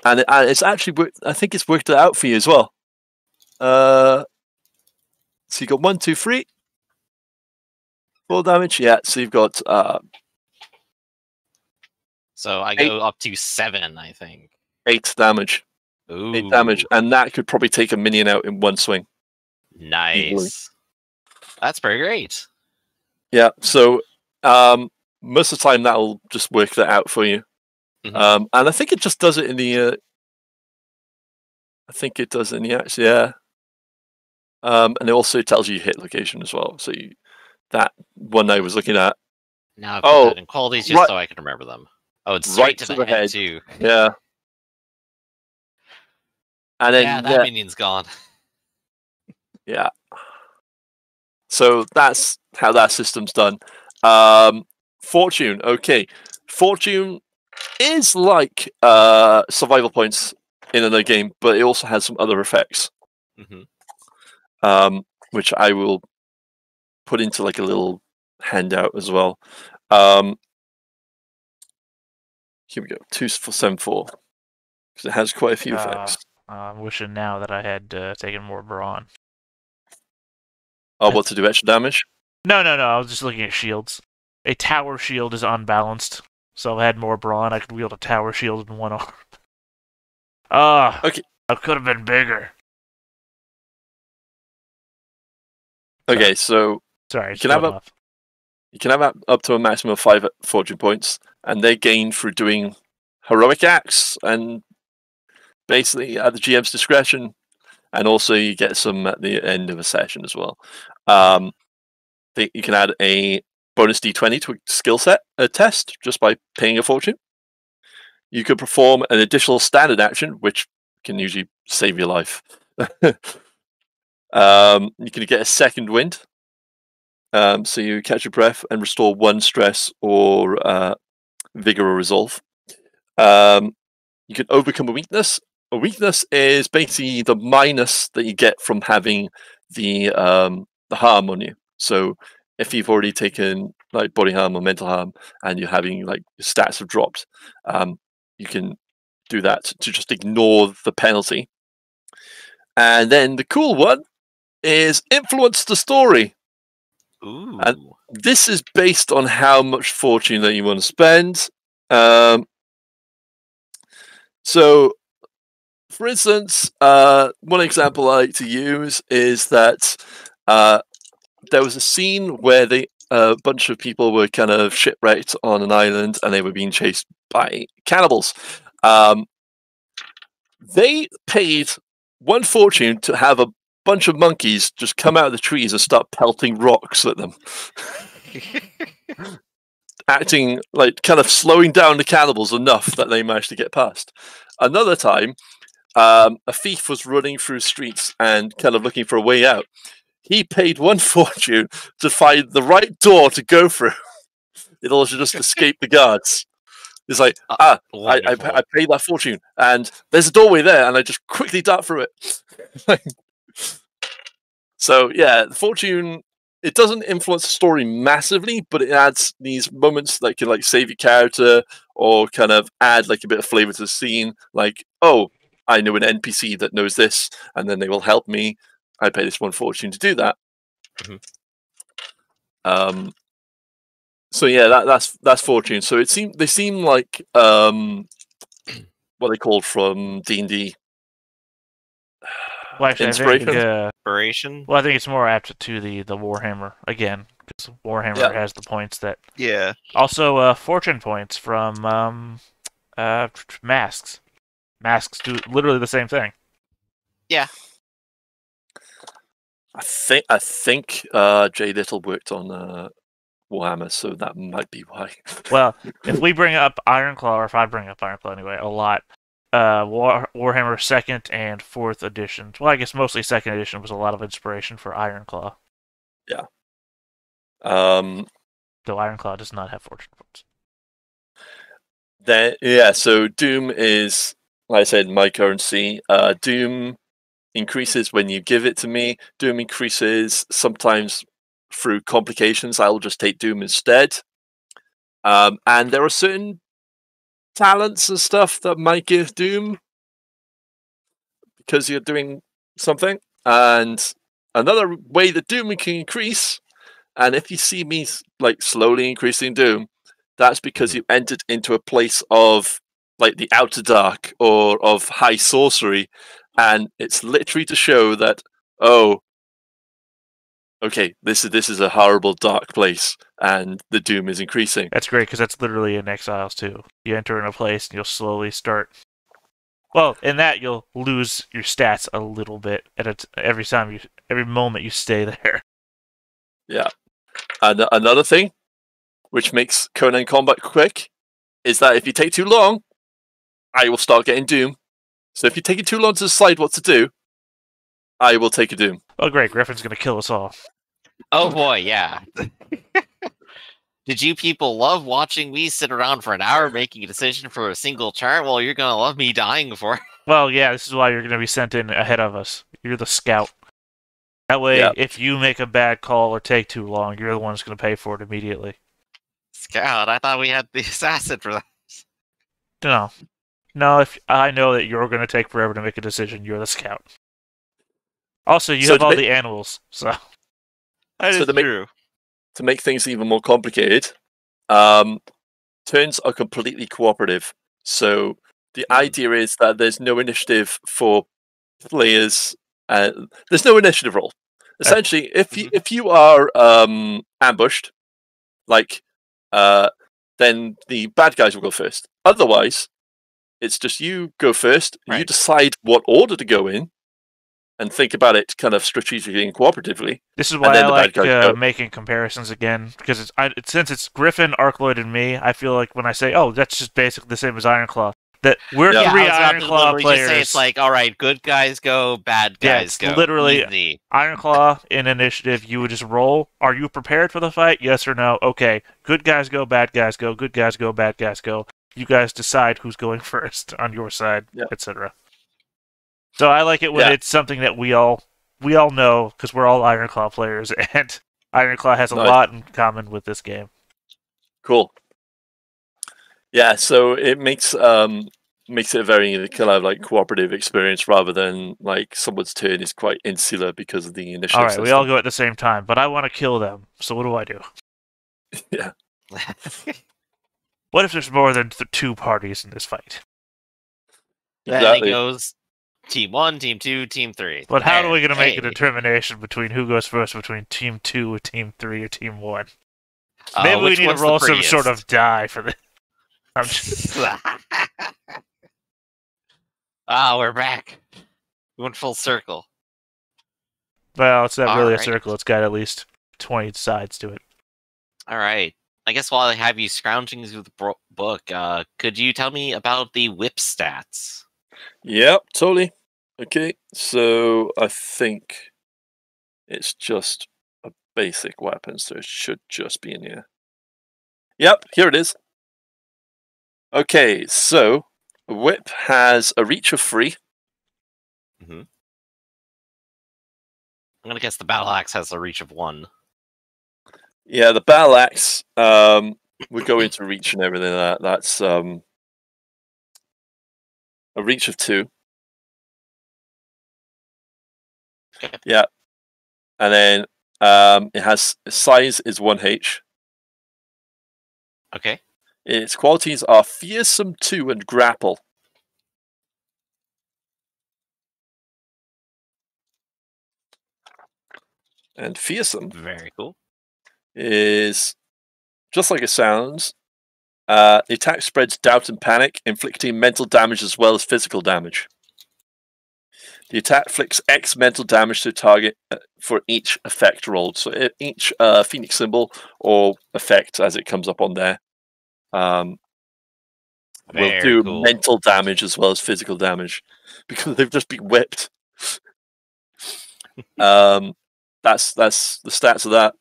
and it's actually, I think it's worked it out for you as well. So you got 1, 2, 3. 4 damage. Yeah. So you've got So I go up to 7, I think. 8 damage. Ooh. 8 damage, and that could probably take a minion out in one swing. Nice. Easily. That's pretty great. Yeah. So most of the time that'll just work that out for you. Mhm. And I think it just does it in the. I think it does in the axe. Yeah. And it also tells you hit location as well. So that one I was looking at. Now I put that in qualities just right- so I can remember them. Oh, it's right straight to the head too. Yeah. And then Yeah, that minion's gone. yeah. So that's how that system's done. Fortune, okay. Fortune is like survival points in another game, but it also has some other effects. Mhm. Which I will put into like a little handout as well. Here we go, 274. Because it has quite a few effects. I'm wishing now that I had taken more brawn. Oh, what to do extra damage? No. I was just looking at shields. A tower shield is unbalanced, so if I had more brawn, I could wield a tower shield in one arm. Okay. I could have been bigger. Okay, so Sorry, you can have up to a maximum of 5 fortune points, and they're gained through doing heroic acts, and basically at the GM's discretion, and also you get some at the end of a session as well. You can add a bonus d20 to a skill set test just by paying a fortune. You could perform an additional standard action, which can usually save your life. You can get a second wind. So you catch your breath and restore 1 stress or vigor or resolve. You can overcome a weakness. A weakness is basically the minus that you get from having the harm on you. So if you've already taken like body harm or mental harm, and you're having like your stats have dropped, you can do that to just ignore the penalty. And then the cool one is influence the story. Ooh. And this is based on how much fortune that you want to spend. So, for instance, one example I like to use is that there was a scene where a bunch of people were kind of shipwrecked on an island, and they were being chased by cannibals. They paid 1 fortune to have a bunch of monkeys just come out of the trees and start pelting rocks at them. Acting like kind of slowing down the cannibals enough that they managed to get past. Another time, a thief was running through streets and kind of looking for a way out. He paid 1 fortune to find the right door to go through in order to just escape the guards. It's like, I paid that fortune, and there's a doorway there, and I just quickly dart through it. So yeah, the fortune, it doesn't influence the story massively, but it adds these moments that can like save your character or kind of add like a bit of flavor to the scene. Like, oh, I know an NPC that knows this, and then they will help me. I pay this 1 fortune to do that. Mm-hmm. So yeah, that's fortune. So they seem like what they called from D&D. Well, actually, Inspiration? Inspiration? Well, I think it's more apt to the Warhammer again, because Warhammer has the points that. Yeah. Also, fortune points from masks. Masks do literally the same thing. Yeah. I think Jay Little worked on Warhammer, so that might be why. Well, if we bring up Ironclaw, or if I bring up Ironclaw anyway, a lot. Warhammer 2nd and 4th editions. Well, I guess mostly 2nd edition was a lot of inspiration for Ironclaw. Yeah. Though Ironclaw does not have fortune points. So Doom is, like I said, my currency. Doom increases when you give it to me. Doom increases sometimes through complications. I'll just take Doom instead. And there are certain talents and stuff that might give Doom because you're doing something, and another way that Doom can increase, and if you see me like slowly increasing Doom, that's because you entered into a place of like the outer dark or of high sorcery, and it's literally to show that, oh, okay, this is a horrible dark place, and the Doom is increasing. That's great, because that's literally in Exiles too. You enter in a place and you'll slowly start. Well, in that you'll lose your stats a little bit every moment you stay there. Yeah. And another thing, which makes Conan combat quick, is that if you take too long, I will start getting Doom. So if you take it too long to decide what to do, I will take a Doom. Oh, great! Griffin's gonna kill us all. Oh boy, yeah. Did you people love watching me sit around for an hour making a decision for a single turn? Well, you're gonna love me dying for it. Well, yeah, this is why you're gonna be sent in ahead of us. You're the scout. That way, if you make a bad call or take too long, you're the one who's gonna pay for it immediately. Scout, I thought we had the assassin for that. No. If I know that you're gonna take forever to make a decision, you're the scout. Also, you have all the animals, so that is true. To make things even more complicated, turns are completely cooperative. So the idea is that there's no initiative for players. There's no initiative roll. Essentially, if you are ambushed, like then the bad guys will go first. Otherwise, it's just you go first. Right. You decide what order to go in, and think about it kind of strategically and cooperatively. This is why I like making comparisons again, because since it's Griffin, Arcloid, and me, I feel like when I say, oh, that's just basically the same as Ironclaw, that we're 3 Ironclaw players. Just say it's like, all right, good guys go, bad guys go. Literally, easy. Ironclaw in initiative, you would just roll. Are you prepared for the fight? Yes or no? Okay, good guys go, bad guys go, good guys go, bad guys go. You guys decide who's going first on your side, etc. So I like it when it's something that we all know, because we're all Ironclaw players, and Ironclaw has a lot in common with this game. Cool. Yeah, so it makes it a very kind of like cooperative experience rather than like someone's turn is quite insular because of the initiative. All right, system. We all go at the same time, but I want to kill them. So what do I do? Yeah. What if there's more than 2 parties in this fight? Then it goes Team 1, Team 2, Team 3. But how are we going to make a determination between who goes first between Team 2 or Team 3 or Team 1? Maybe we need to roll some sort of die for this. I'm just... we're back. We went full circle. Well, it's not really a circle. It's got at least 20 sides to it. All right. I guess while I have you scrounging through the book, could you tell me about the whip stats? Yep, totally. Okay, so I think it's just a basic weapon, so it should just be in here. Yep, here it is. Okay, so a whip has a reach of 3. Mm-hmm. I'm gonna guess the battle axe has a reach of 1. Yeah, the battle axe would go into reach and everything like that. That's a reach of 2. Okay. Yeah. And then it has size is 1H. Okay. Its qualities are fearsome 2 and grapple. And fearsome. Very cool. Is just like it sounds. The attack spreads doubt and panic, inflicting mental damage as well as physical damage. The attack inflicts X mental damage to target for each effect rolled. So each Phoenix symbol or effect as it comes up on there will do mental damage as well as physical damage because they've just been whipped. That's the stats of that.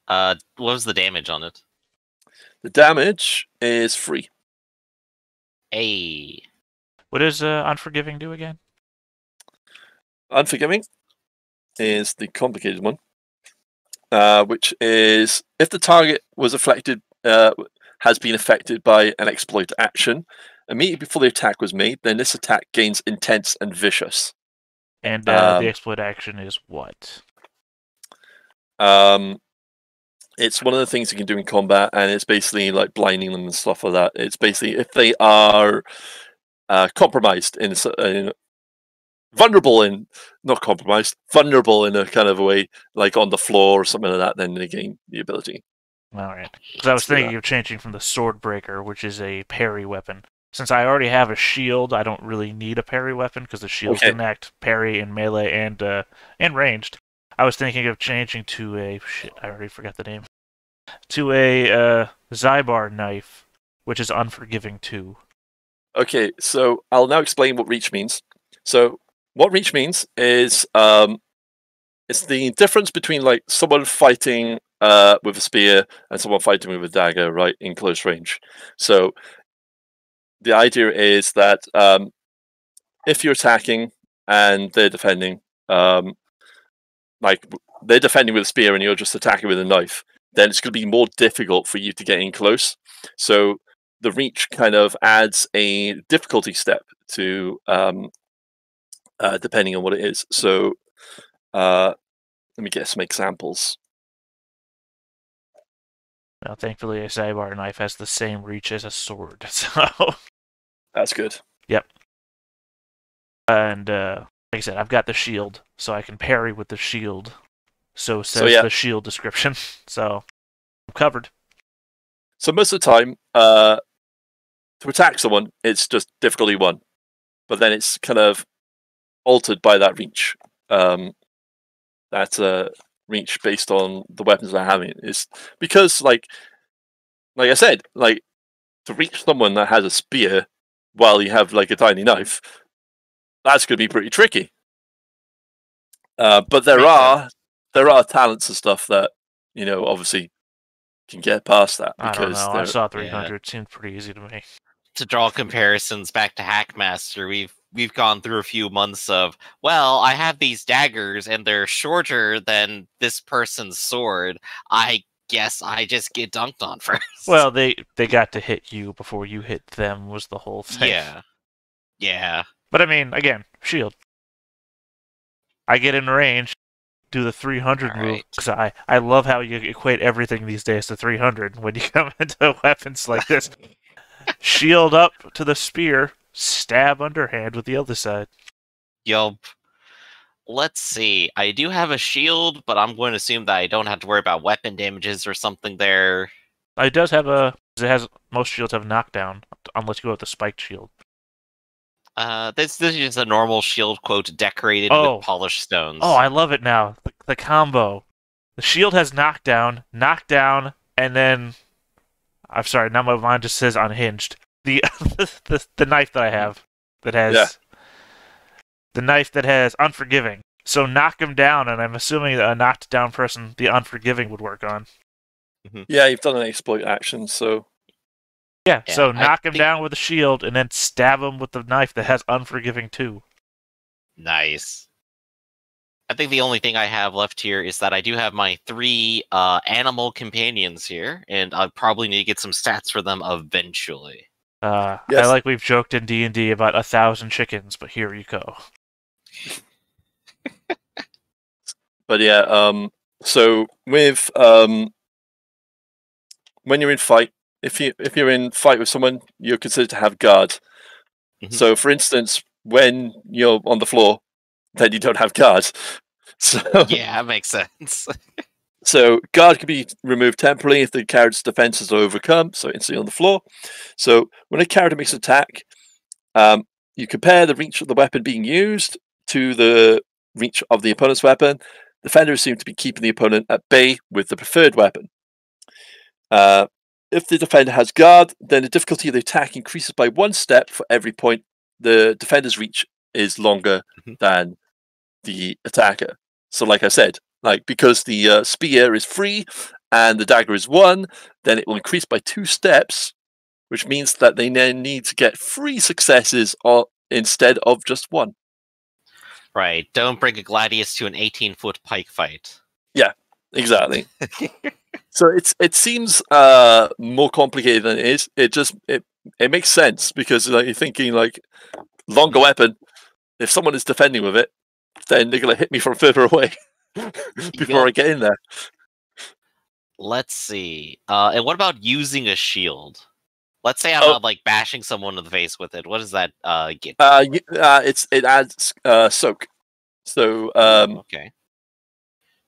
What was the damage on it? The damage is 3. Hey. What does Unforgiving do again? Unforgiving is the complicated one, which is if the target was affected, has been affected by an exploit action immediately before the attack was made, then this attack gains intense and vicious. And the exploit action is what? It's one of the things you can do in combat, and it's basically like blinding them and stuff like that. It's basically if they are compromised vulnerable in a kind of a way, like on the floor or something like that, then they gain the ability. All right. Because I was thinking of changing from the sword breaker, which is a parry weapon. Since I already have a shield, I don't really need a parry weapon because the shield can act parry in melee and ranged. I was thinking of changing to a I already forgot the name. To a Zybar knife, which is unforgiving too. Okay, so I'll now explain what reach means. So what reach means is it's the difference between like someone fighting with a spear and someone fighting with a dagger, right, in close range. So the idea is that if you're attacking and they're defending, like they're defending with a spear and you're just attacking with a knife, then it's going to be more difficult for you to get in close. So the reach kind of adds a difficulty step to depending on what it is. So let me get some examples. Well, thankfully, a Zybar knife has the same reach as a sword, so that's good. Yep. And like I said, I've got the shield, so I can parry with the shield. So says the shield description. So I'm covered. So most of the time, to attack someone, it's just difficulty 1, but then it's kind of altered by that reach. That reach based on the weapons they're having is because, like I said, like to reach someone that has a spear while you have like a tiny knife, that's going to be pretty tricky. But there are talents and stuff that obviously can get past that. Because I don't know. I saw 300 seemed pretty easy to me. To draw comparisons back to Hackmaster, we've gone through a few months of, well, I have these daggers and they're shorter than this person's sword. I guess I just get dunked on first. Well, they got to hit you before you hit them was the whole thing. Yeah. But I mean, again, shield. I get in range, do the 300 move, because I love how you equate everything these days to 300 when you come into weapons like this. Shield up to the spear, stab underhand with the other side. Yup. Let's see. I do have a shield, but I'm going to assume that I don't have to worry about weapon damages or something there. It does have most shields have knockdown, unless you go with the spiked shield. This is just a normal shield, quote, decorated with polished stones. Oh, I love it now. The combo. The shield has knockdown, and then... I'm sorry, now my mind just says unhinged. The knife that I have that has... The knife that has unforgiving. So knock him down, and I'm assuming that a knocked down person, the unforgiving would work on. Mm-hmm. Yeah, you've done an exploit action, so... Yeah, so knock him down with a shield, and then stab him with the knife that has unforgiving too. Nice. I think the only thing I have left here is that I do have my 3 animal companions here, and I'll probably need to get some stats for them eventually. I like we've joked in D&D about 1,000 chickens, but here you go. But yeah, so with when you're in fight, if you're in fight with someone, you're considered to have guard. Mm-hmm. So, for instance, when you're on the floor, then you don't have guard. So yeah, that makes sense. So guard can be removed temporarily if the character's defenses are overcome, so instantly on the floor. So when a character makes an attack, you compare the reach of the weapon being used to the reach of the opponent's weapon. The defender is assumed to be keeping the opponent at bay with the preferred weapon. If the defender has guard, then the difficulty of the attack increases by 1 step for every point the defender's reach is longer than the attacker. So like I said, because the spear is free and the dagger is 1, then it will increase by 2 steps, which means that they then need to get 3 successes instead of just 1. Right. Don't bring a gladius to an 18-foot pike fight. Yeah, exactly. So it seems more complicated than it is. It makes sense because you're thinking longer weapon. If someone is defending with it, then they're going to hit me from further away before I get in there. Let's see. And what about using a shield? Let's say I'm not like bashing someone in the face with it. What does that get? It adds soak. So okay.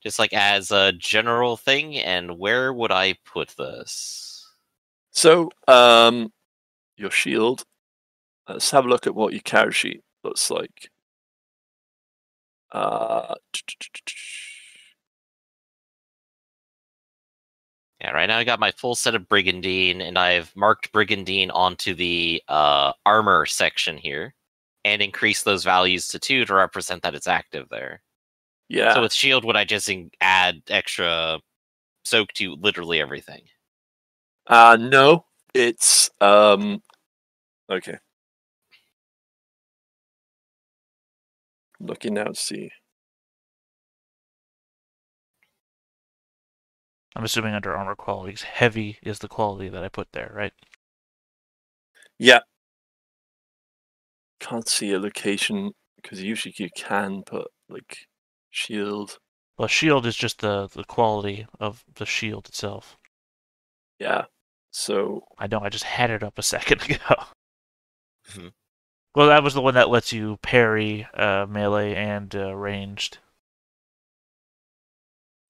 Just like as a general thing, and where would I put this? So your shield. Let's have a look at what your character sheet looks like. Yeah, right now I got my full set of Brigandine, and I've marked Brigandine onto the armor section here, and increased those values to 2 to represent that it's active there. Yeah. So with shield, would I just add extra soak to literally everything? No, it's okay. Looking now to see. I'm assuming under armor qualities, heavy is the quality that I put there, right? Yeah. Can't see a location because usually you can put like shield. Well, shield is just the quality of the shield itself. Yeah. So I know I just had it up a second ago. Mm-hmm. Well, that was the one that lets you parry melee and ranged.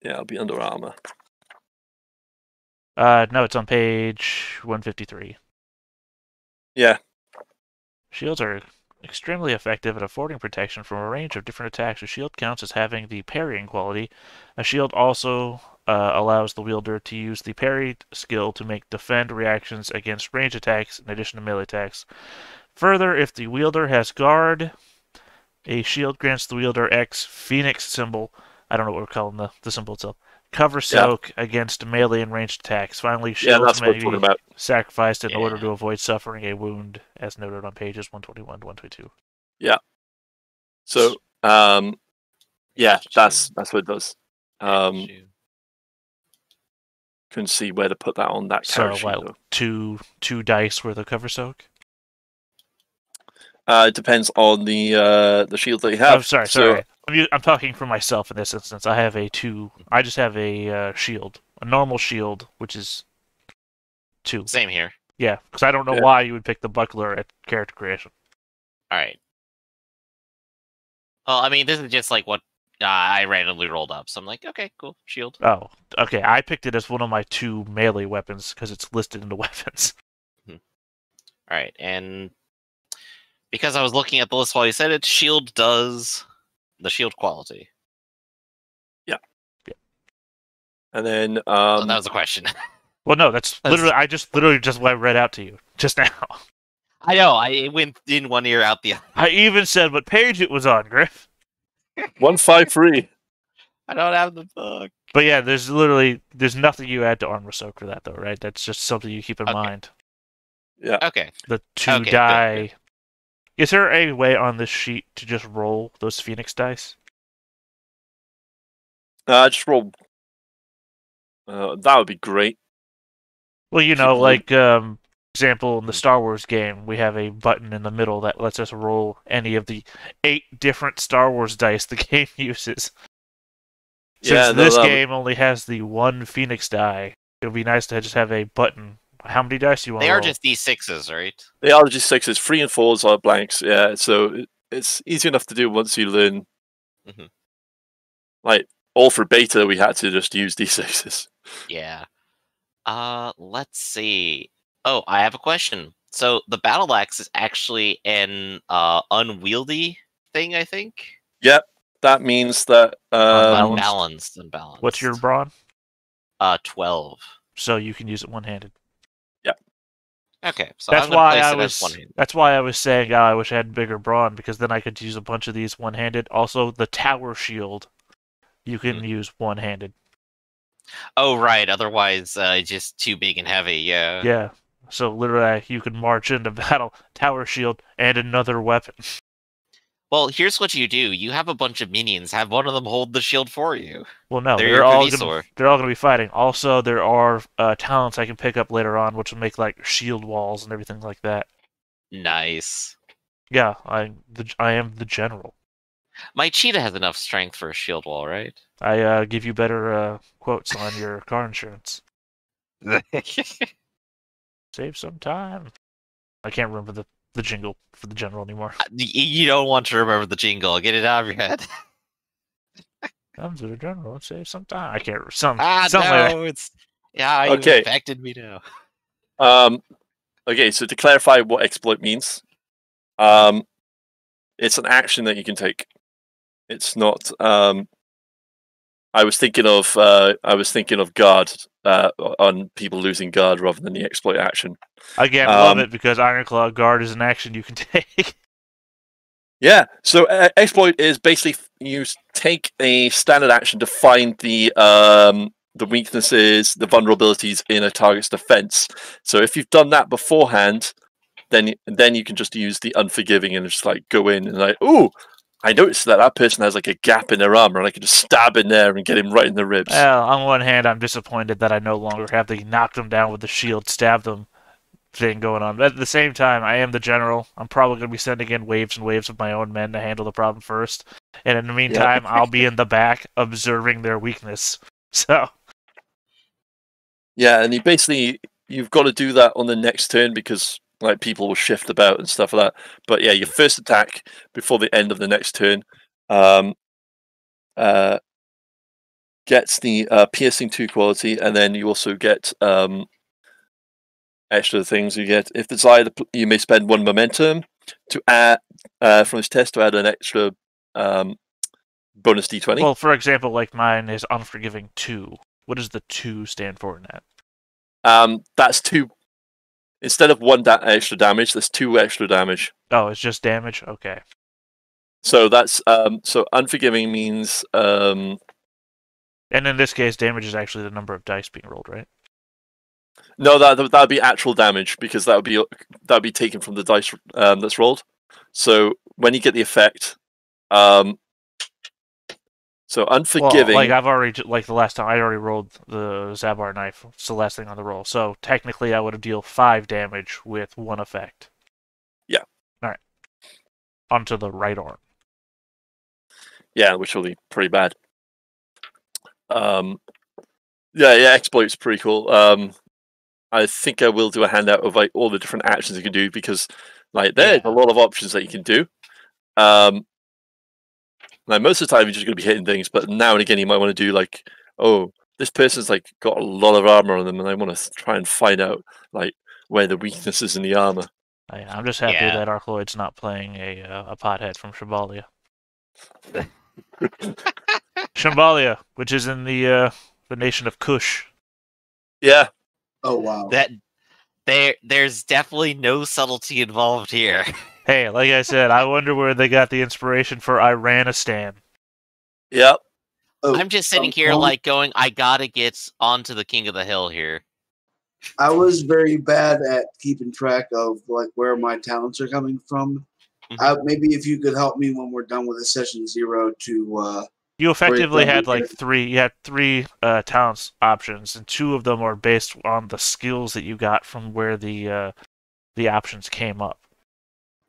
Yeah, it'll be under armor. No, it's on page 153. Yeah. Shields are extremely effective at affording protection from a range of different attacks. A shield counts as having the parrying quality. A shield also allows the wielder to use the parry skill to make defend reactions against range attacks in addition to melee attacks. Further, if the wielder has guard, a shield grants the wielder X Phoenix symbol. I don't know what we're calling the symbol itself. Cover soak against melee and ranged attacks. Finally, shields may be sacrificed in order to avoid suffering a wound, as noted on pages 121 to 122. Yeah. So, yeah, that's what it does. Couldn't see where to put that on that character sheet, though. Two dice worth of cover soak? It depends on the shield that you have. Oh, sorry. I'm talking for myself in this instance. I have I just have a shield, a normal shield, which is 2. Same here. Yeah, because I don't know why you would pick the buckler at character creation. All right. Well, I mean, this is just like what I randomly rolled up, so I'm like, okay, cool, shield. Oh, okay. I picked it as one of my 2 melee weapons because it's listed in the weapons. All right, and because I was looking at the list while you said it, shield does the shield quality. Yeah. And then that was a question. Well, no, that's literally literally just what I read out to you just now. I know. It went in one ear, out the other. I even said what page it was on, Griff. 153. I don't have the book. But yeah, there's nothing you add to armor soak for that, though, right? That's just something you keep in mind. Yeah. Okay. The 2 die. Good. Is there a way on this sheet to just roll those Phoenix dice? Just roll. That would be great. Well, example, in the Star Wars game, we have a button in the middle that lets us roll any of the 8 different Star Wars dice the game uses. Since this game only has the 1 Phoenix die, it would be nice to just have a button. How many dice do you want to roll? They are just D6s, right? They are just D6s. 3 and 4s are blanks. Yeah, so it's easy enough to do once you learn. Mm-hmm. Like, all for beta, we had to just use D6s. Yeah. Let's see. Oh, I have a question. So the battle axe is actually an unwieldy thing, I think? Yep. That means that unbalanced. What's your brawn? 12. So you can use it one-handed. Yeah. Okay. So that's why I was saying I wish I had bigger brawn, because then I could use a bunch of these one-handed. Also, the tower shield you can use one-handed. Oh, right. Otherwise, just too big and heavy. Yeah. Yeah. So literally, you can march into battle, tower shield, and another weapon. Well, here's what you do. You have a bunch of minions. Have one of them hold the shield for you. Well, no, they're all going to be fighting. Also, there are talents I can pick up later on, which will make like shield walls and everything like that. Nice. Yeah, I am the general. My cheetah has enough strength for a shield wall, right? I give you better quotes on your car insurance. Save some time. I can't remember the jingle for the general anymore. You don't want to remember the jingle. Get it out of your head. Come to the general and save some time. I can't. Something no, like that. it's you Okay. infected me now. Okay, so to clarify what exploit means, it's an action that you can take. It's not. I was thinking of guard on people losing guard rather than the exploit action. Again, love it because Ironclaw guard is an action you can take. Yeah, so exploit is basically you take a standard action to find the weaknesses, the vulnerabilities in a target's defense. So if you've done that beforehand, then you can just use the unforgiving and just like go in and like, ooh, I noticed that person has like a gap in their armor, and I can just stab in there and get him right in the ribs. Well, on one hand, I'm disappointed that I no longer have the knock them down with the shield, stab them thing going on. But at the same time, I am the general. I'm probably going to be sending in waves and waves of my own men to handle the problem first. And in the meantime, I'll be in the back observing their weakness. So. Yeah, and you've got to do that on the next turn because like people will shift about and stuff like that. But yeah, your first attack before the end of the next turn gets the piercing 2 quality, and then you also get extra things. You get, if desired, you may spend 1 momentum to add from this test to add an extra bonus d20. Well, for example, like mine is Unforgiving 2. What does the 2 stand for in that? That's 2. Instead of 1 extra damage, there's 2 extra damage. Oh, it's just damage? Okay. So that's so unforgiving means and in this case, damage is actually the number of dice being rolled, right? No, that'd be actual damage because that'd be taken from the dice that's rolled. So when you get the effect, so unforgiving. Well, like I've already, like the last time I already rolled the Zabar knife. It's the last thing on the roll. So technically, I would have dealt 5 damage with 1 effect. Yeah. All right. Onto the right arm. Yeah, which will be pretty bad. Yeah, exploit's pretty cool. I think I will do a handout of like all the different actions you can do because like there's a lot of options that you can do. Like most of the time you're just going to be hitting things, but now and again you might want to do like, oh, this person's like got a lot of armor on them, and I want to try and find out like where the weakness is in the armor. I'm just happy that Arcloid's not playing a pothead from Shambalia. Shambalia, which is in the nation of Kush. Yeah. Oh wow. There's definitely no subtlety involved here. Hey, like I said, I wonder where they got the inspiration for Iranistan. Yep. Oh, I'm just sitting here like going, I gotta get onto the king of the hill here. I was very bad at keeping track of like where my talents are coming from. Mm-hmm. Maybe if you could help me when we're done with the session 0 to. You effectively had like 3. You had 3 talents options, and 2 of them are based on the skills that you got from where the options came up.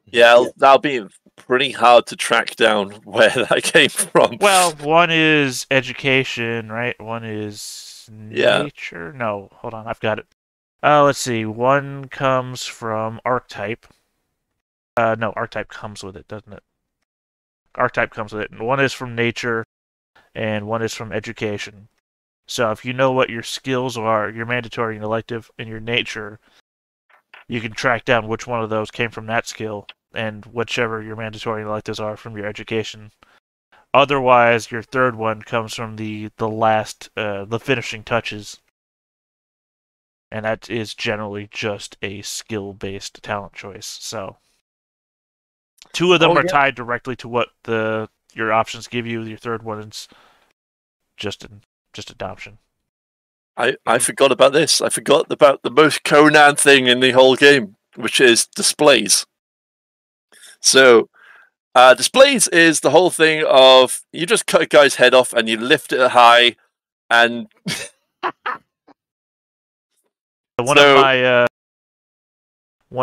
Yeah, that'll be pretty hard to track down where that came from. Well, one is education, right? One is nature. No, hold on, I've got it. Let's see. One comes from Archetype. No, Archetype comes with it, doesn't it? Archetype comes with it. And one is from nature, and one is from education. So if you know what your skills are, your mandatory and elective, and your nature, you can track down which one of those came from that skill, and whichever your mandatory and electives are from your education. Otherwise, your third one comes from the last, the finishing touches. And that is generally just a skill-based talent choice. So 2 of them are tied directly to what your options give you. Your third one is just adoption. I forgot about this. I forgot about the most Conan thing in the whole game, which is displays. So, displays is the whole thing of you just cut a guy's head off and you lift it high, and one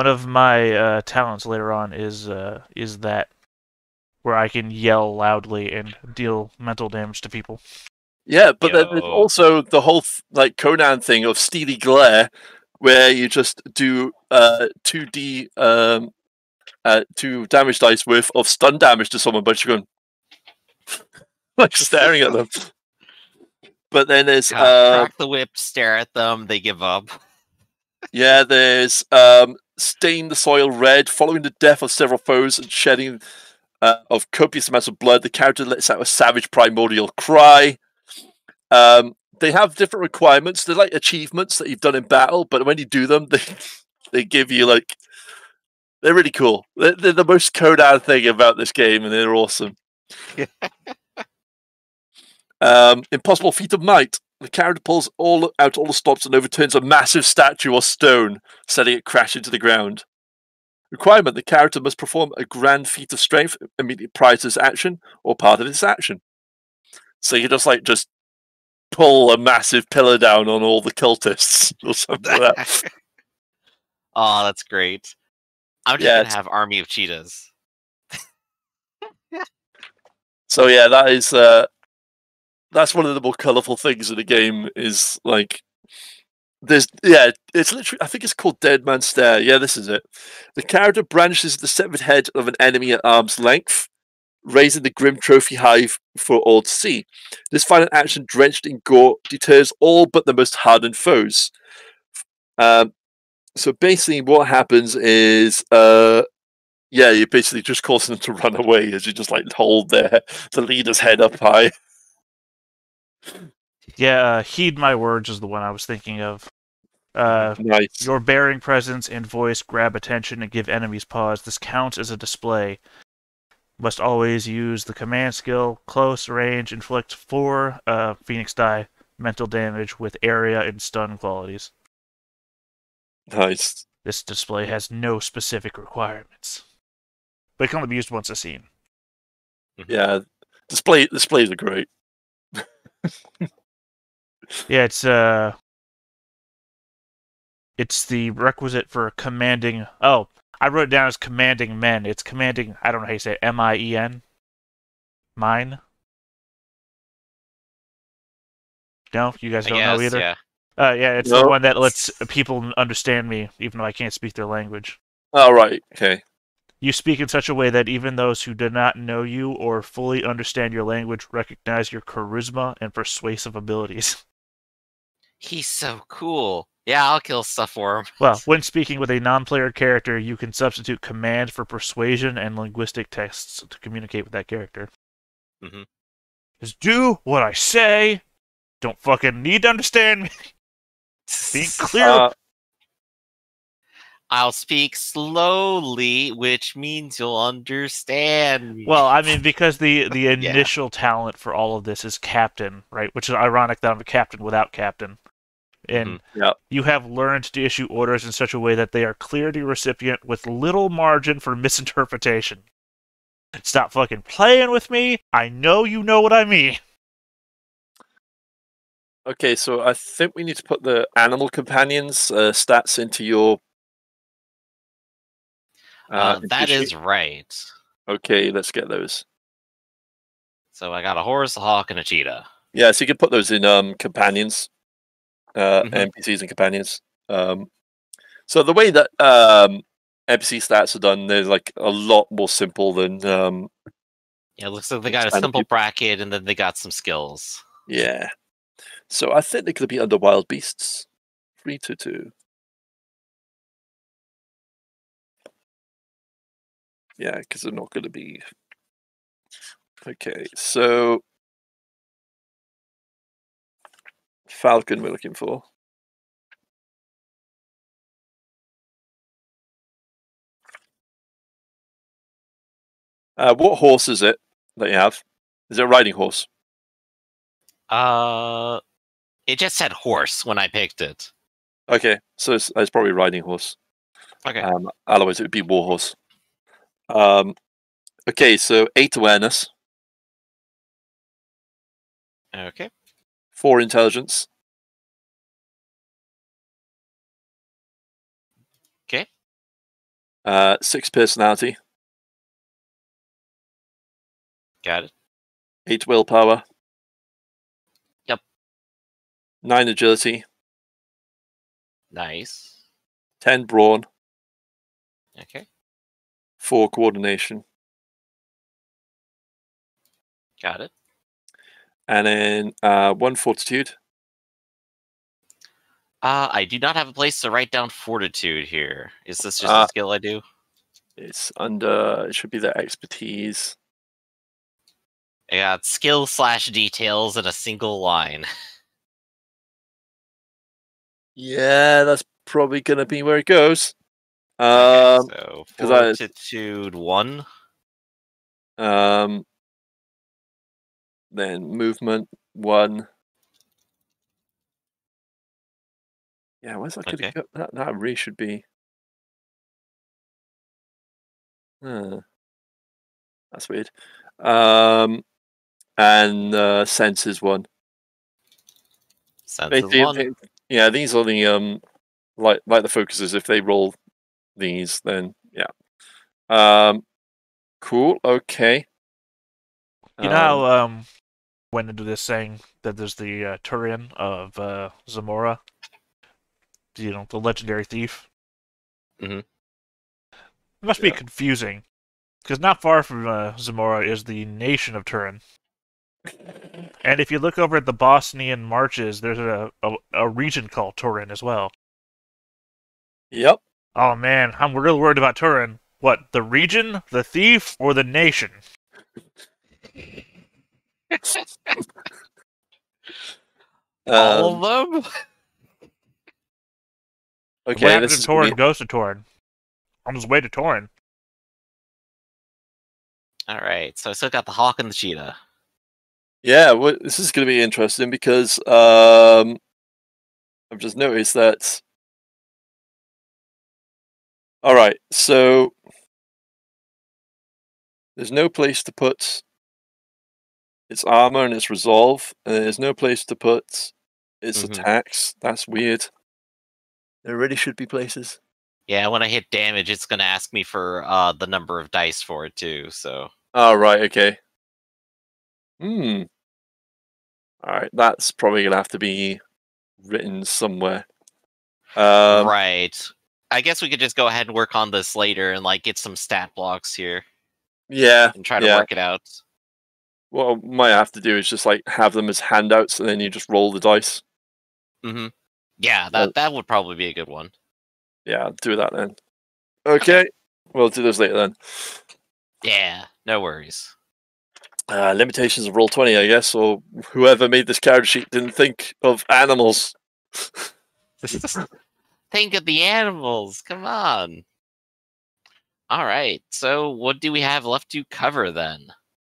of my talents later on is that where I can yell loudly and deal mental damage to people. Yeah, but then there's Yo. also the whole like Conan thing of steely glare, where you just do 2d 2 damage dice worth of stun damage to someone, but you're going like staring at them. But then there's Crack the whip, stare at them, they give up. yeah, there's stain the soil red, following the death of several foes and shedding of copious amounts of blood. The character lets out a savage primordial cry. They have different requirements. They're like achievements that you've done in battle, but when you do them, they give you like they're really cool. They're the most Conan thing about this game, and they're awesome. Impossible feat of might. The character pulls out all the stops and overturns a massive statue or stone, setting it crash into the ground. Requirement: the character must perform a grand feat of strength immediately prior to this action or part of this action. So you just pull a massive pillar down on all the cultists or something like that. Oh, that's great. I'm just gonna have army of cheetahs. So yeah, that's one of the more colourful things in the game. Is like it's literally, I think it's called Dead Man's Stare. Yeah, this is it. The character brandishes the severed head of an enemy at arm's length, raising the grim trophy high for all to see. This final action, drenched in gore, deters all but the most hardened foes. So basically what happens is you basically just cause them to run away as you just like hold the leader's head up high. Yeah, Heed My Words is the one I was thinking of. Nice. Your bearing, presence, and voice grab attention and give enemies pause. This counts as a display. Must always use the command skill, close range, inflict 4 Phoenix die mental damage with area and stun qualities. Nice. This display has no specific requirements, but it can only be used once a scene. Yeah, displays are great. Yeah, it's the requisite for commanding. Oh, I wrote it down as commanding men. It's commanding. I don't know how you say it. M-I-E-N. Mine. No, you guys don't know either. Yeah. Yeah, it's the one that lets people understand me, even though I can't speak their language. Oh, right. Okay. You speak in such a way that even those who do not know you or fully understand your language recognize your charisma and persuasive abilities. He's so cool. Yeah, I'll kill stuff for him. Well, when speaking with a non-player character, you can substitute command for persuasion and linguistic tests to communicate with that character. Mm-hmm. Just do what I say. Don't fucking need to understand me. Being clear. I'll speak slowly, which means you'll understand me. Well, I mean, because the initial talent for all of this is captain, right? Which is ironic that I'm a captain without captain. And you have learned to issue orders in such a way that they are clear to your recipient with little margin for misinterpretation. Stop fucking playing with me. I know you know what I mean. Okay, so I think we need to put the animal companions stats into your... that is right. Okay, let's get those. So I got a horse, a hawk, and a cheetah. Yeah, so you can put those in companions. NPCs and companions. So the way that NPC stats are done, they're like a lot more simple than... Yeah, it looks like they got a simple bracket, and then they got some skills. Yeah. So I think they're going to be under wild beasts. 3-2. Yeah, because they're not going to be... Okay, so... Falcon we're looking for. What horse is it that you have? Is it a riding horse? It just said horse when I picked it. Okay, so it's probably riding horse. Okay. Otherwise it would be war horse. Okay, so 8 awareness. Okay. 4 intelligence. Okay. 6 personality. Got it. 8 willpower. Yep. 9 agility. Nice. 10 brawn. Okay. 4 coordination. Got it. And then 1 fortitude. I do not have a place to write down fortitude here. Is this just a skill I do? It's under, it should be the expertise. I got skill / details in a single line. Yeah, that's probably going to be where it goes. Okay, so 'cause I- fortitude 1. Then movement 1. Yeah, where's that going to Okay. go? That really should be. That's weird. And senses 1. Senses Basically, 1. yeah, these are the like the focuses. If they roll these, then yeah. Cool. Okay. You know how went into this saying that there's the Turian of Zamora, you know, the legendary thief. Mhm. It must be confusing, because not far from Zamora is the nation of Turin. And if you look over at the Bosnian marches, there's a region called Turin as well. Yep. Oh man, I'm real worried about Turin. What, the region, the thief, or the nation? All of them? Okay. What happened to Torin goes to Torin. On his way to Torin. Alright, so I still got the hawk and the cheetah. Yeah, this is going to be interesting because I've just noticed that. All right, so there's no place to put its armor and its resolve, and there's no place to put its attacks. That's weird. There really should be places. Yeah, when I hit damage, it's going to ask me for the number of dice for it too, so... Oh, right, okay. Alright, that's probably going to have to be written somewhere. Right. I guess we could just go ahead and work on this later and like get some stat blocks here. Yeah. And try to work it out. What I might have to do is just like have them as handouts and then you just roll the dice. Yeah, that would probably be a good one. Yeah, I'll do that then. Okay. We'll do those later then. Yeah, no worries. Limitations of Roll20, I guess, or whoever made this character sheet didn't think of animals. Think of the animals, come on. Alright, so what do we have left to cover then?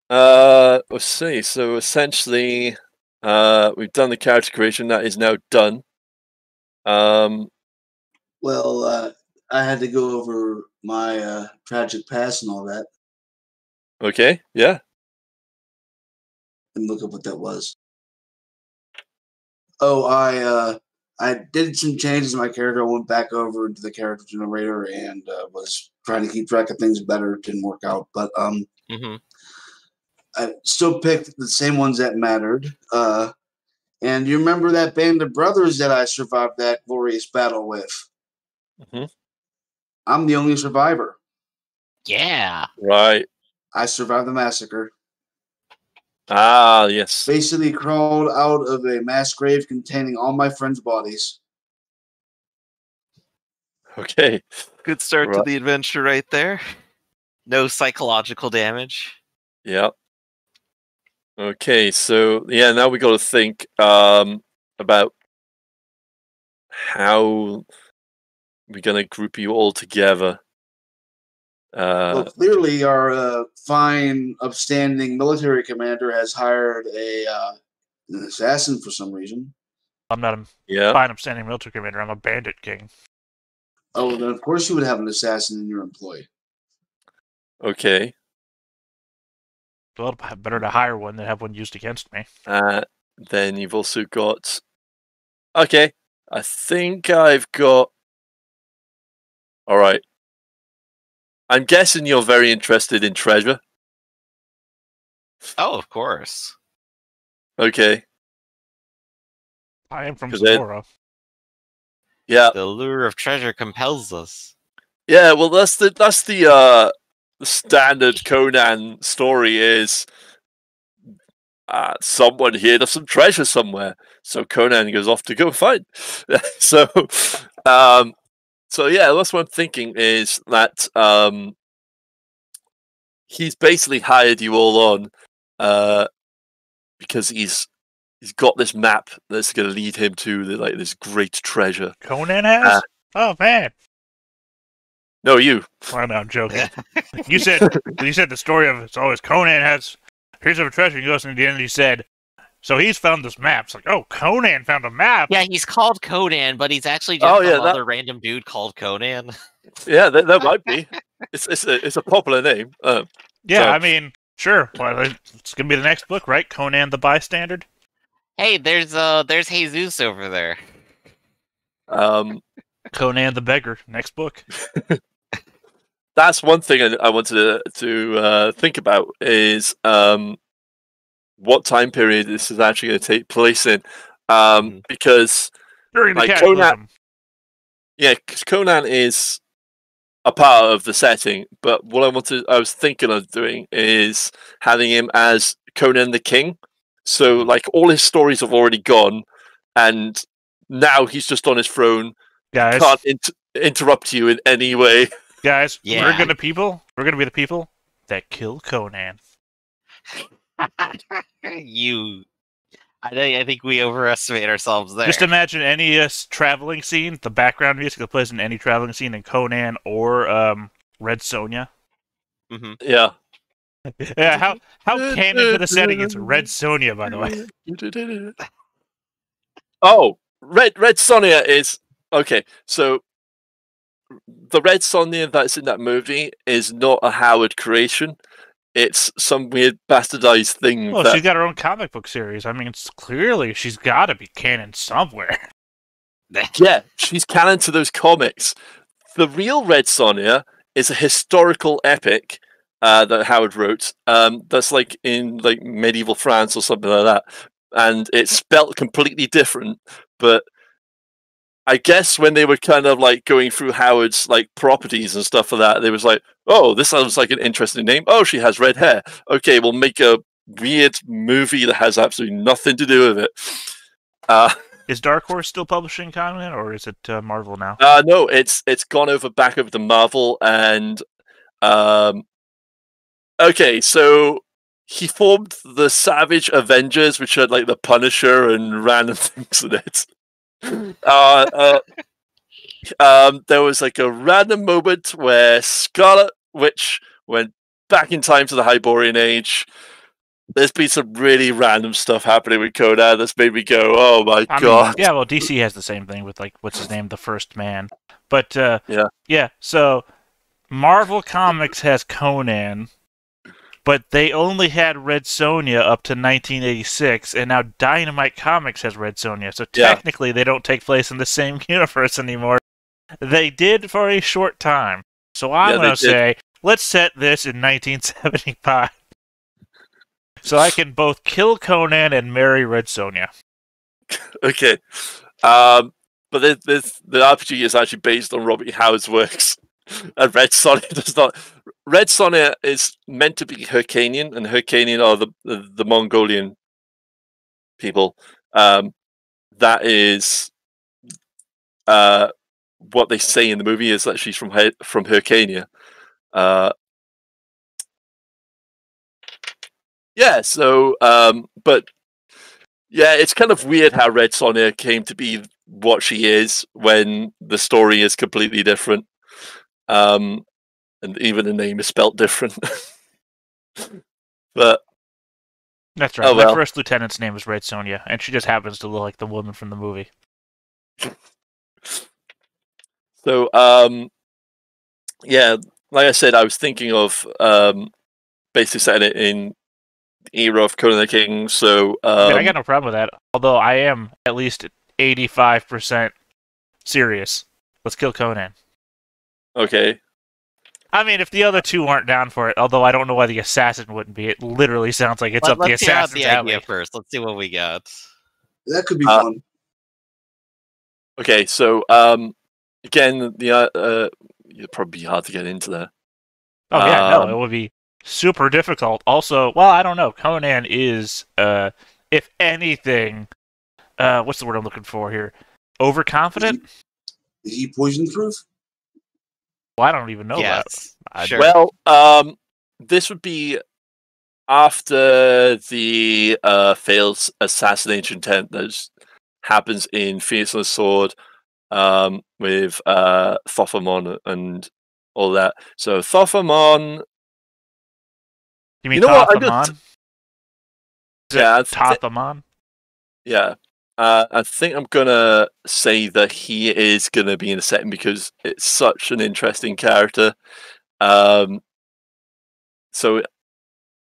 Let's see. So essentially, we've done the character creation. That is now done. Well, I had to go over my tragic past and all that, Okay, yeah. and look up what that was. Oh, I did some changes in my character. I went back over into the character generator and was trying to keep track of things better. It didn't work out, but I still picked the same ones that mattered. And you remember that band of brothers that I survived that glorious battle with? I'm the only survivor. Yeah. Right. I survived the massacre. Ah, yes. Basically crawled out of a mass grave containing all my friends' bodies. Okay. Good start to the adventure right there. No psychological damage. Yep. Okay, so yeah, now we got to think about how we're going to group you all together. Well, clearly, our fine, upstanding military commander has hired an assassin for some reason. I'm not a fine, upstanding military commander. I'm a bandit king. Oh, then of course you would have an assassin in your employ. Okay. Well, better to hire one than have one used against me. Then you've also got... Okay, I think I've got... Alright. I'm guessing you're very interested in treasure. Oh, of course. Okay. I am from 'Cause then- Zamora. Yeah. The lure of treasure compels us. Yeah, well, that's the standard Conan story is someone hid of some treasure somewhere, so Conan goes off to go find. so, so yeah, that's what I'm thinking is that he's basically hired you all on because he's got this map that's going to lead him to this great treasure. Conan has? Oh man. No, you. Well, no, I'm joking. You said the story of it's always Conan has here's a treasure. And he goes and at the end he said, so he's found this map. It's like, oh, Conan found a map. Yeah, he's called Conan, but he's actually just another random dude called Conan. Yeah, that might be. It's a popular name. Yeah, so. I mean, sure. Well, it's gonna be the next book, right? Conan the Bystander. Hey, there's Jesus over there. Conan the Beggar. Next book. That's one thing I wanted to think about is what time period this is actually going to take place in, because during the Conan, because Conan is a part of the setting, but what I was thinking of doing is having him as Conan the King. So like all his stories have already gone, and now he's just on his throne. Guys, can't interrupt you in any way. Guys, Yeah. we're gonna be the people that kill Conan. I think we overestimate ourselves there. Just imagine any traveling scene, the background music that plays in any traveling scene in Conan or Red Sonja. Mm-hmm. Yeah. Yeah, how canon for the setting is Red Sonja, by the way. Oh, Red Sonja is okay. So the Red Sonja that's in that movie is not a Howard creation. It's some weird bastardized thing. Well, she's got her own comic book series. I mean, it's clearly she's got to be canon somewhere. Yeah, she's canon to those comics. The real Red Sonja is a historical epic that Howard wrote. That's like in like medieval France or something like that, and it's spelt completely different. But I guess when they were kind of like going through Howard's like properties and stuff like that, they was like, "Oh, this sounds like an interesting name. Oh, she has red hair. Okay, we'll make a weird movie that has absolutely nothing to do with it." Is Dark Horse still publishing Conan, or is it Marvel now? No, it's gone back over to Marvel, and okay, so he formed the Savage Avengers, which had like the Punisher and random things in it. There was like a random moment where Scarlet Witch went back in time to the Hiborian Age. There's been some really random stuff happening with Conan that's made me go, "Oh my god!" Yeah, well, DC has the same thing with like what's his name, the First Man. But yeah. So Marvel Comics has Conan, but they only had Red Sonja up to 1986, and now Dynamite Comics has Red Sonja. So technically, they don't take place in the same universe anymore. They did for a short time. So I'm going to say, let's set this in 1975. So I can both kill Conan and marry Red Sonja. Okay. But the RPG is actually based on Robert Howard's works. And Red Sonja does not. Red Sonja is meant to be Hyrcanian, and Hyrcanian are the Mongolian people. That is what they say in the movie is that she's from Hyrcania. Yeah, so, but, yeah, it's kind of weird how Red Sonja came to be what she is when the story is completely different. And even the name is spelt different. But... That's right. My first lieutenant's name is Red Sonja, and she just happens to look like the woman from the movie. So, yeah, like I said, I was thinking of basically setting it in the era of Conan the King, so... I got no problem with that, although I am at least 85% serious. Let's kill Conan. Okay. I mean, if the other two aren't down for it, although I don't know why the assassin wouldn't be. It literally sounds like it's up the Let's hear out assassin's the alley. idea first. Let's see what we got. That could be fun. Okay, so again, it'd probably be hard to get into there. Oh yeah, no, it would be super difficult. Also, well, I don't know. Conan is, if anything, what's the word I'm looking for here? Overconfident? Is he poison proof? Well, I don't even know that. Sure. Well, this would be after the failed assassination attempt that happens in Phoenix on the Sword with Thophamon and all that. So Thophamon... You mean know what? Tathamon? Yeah, Tathamon? Yeah. I think I'm gonna say that he is gonna be in the setting because it's such an interesting character. So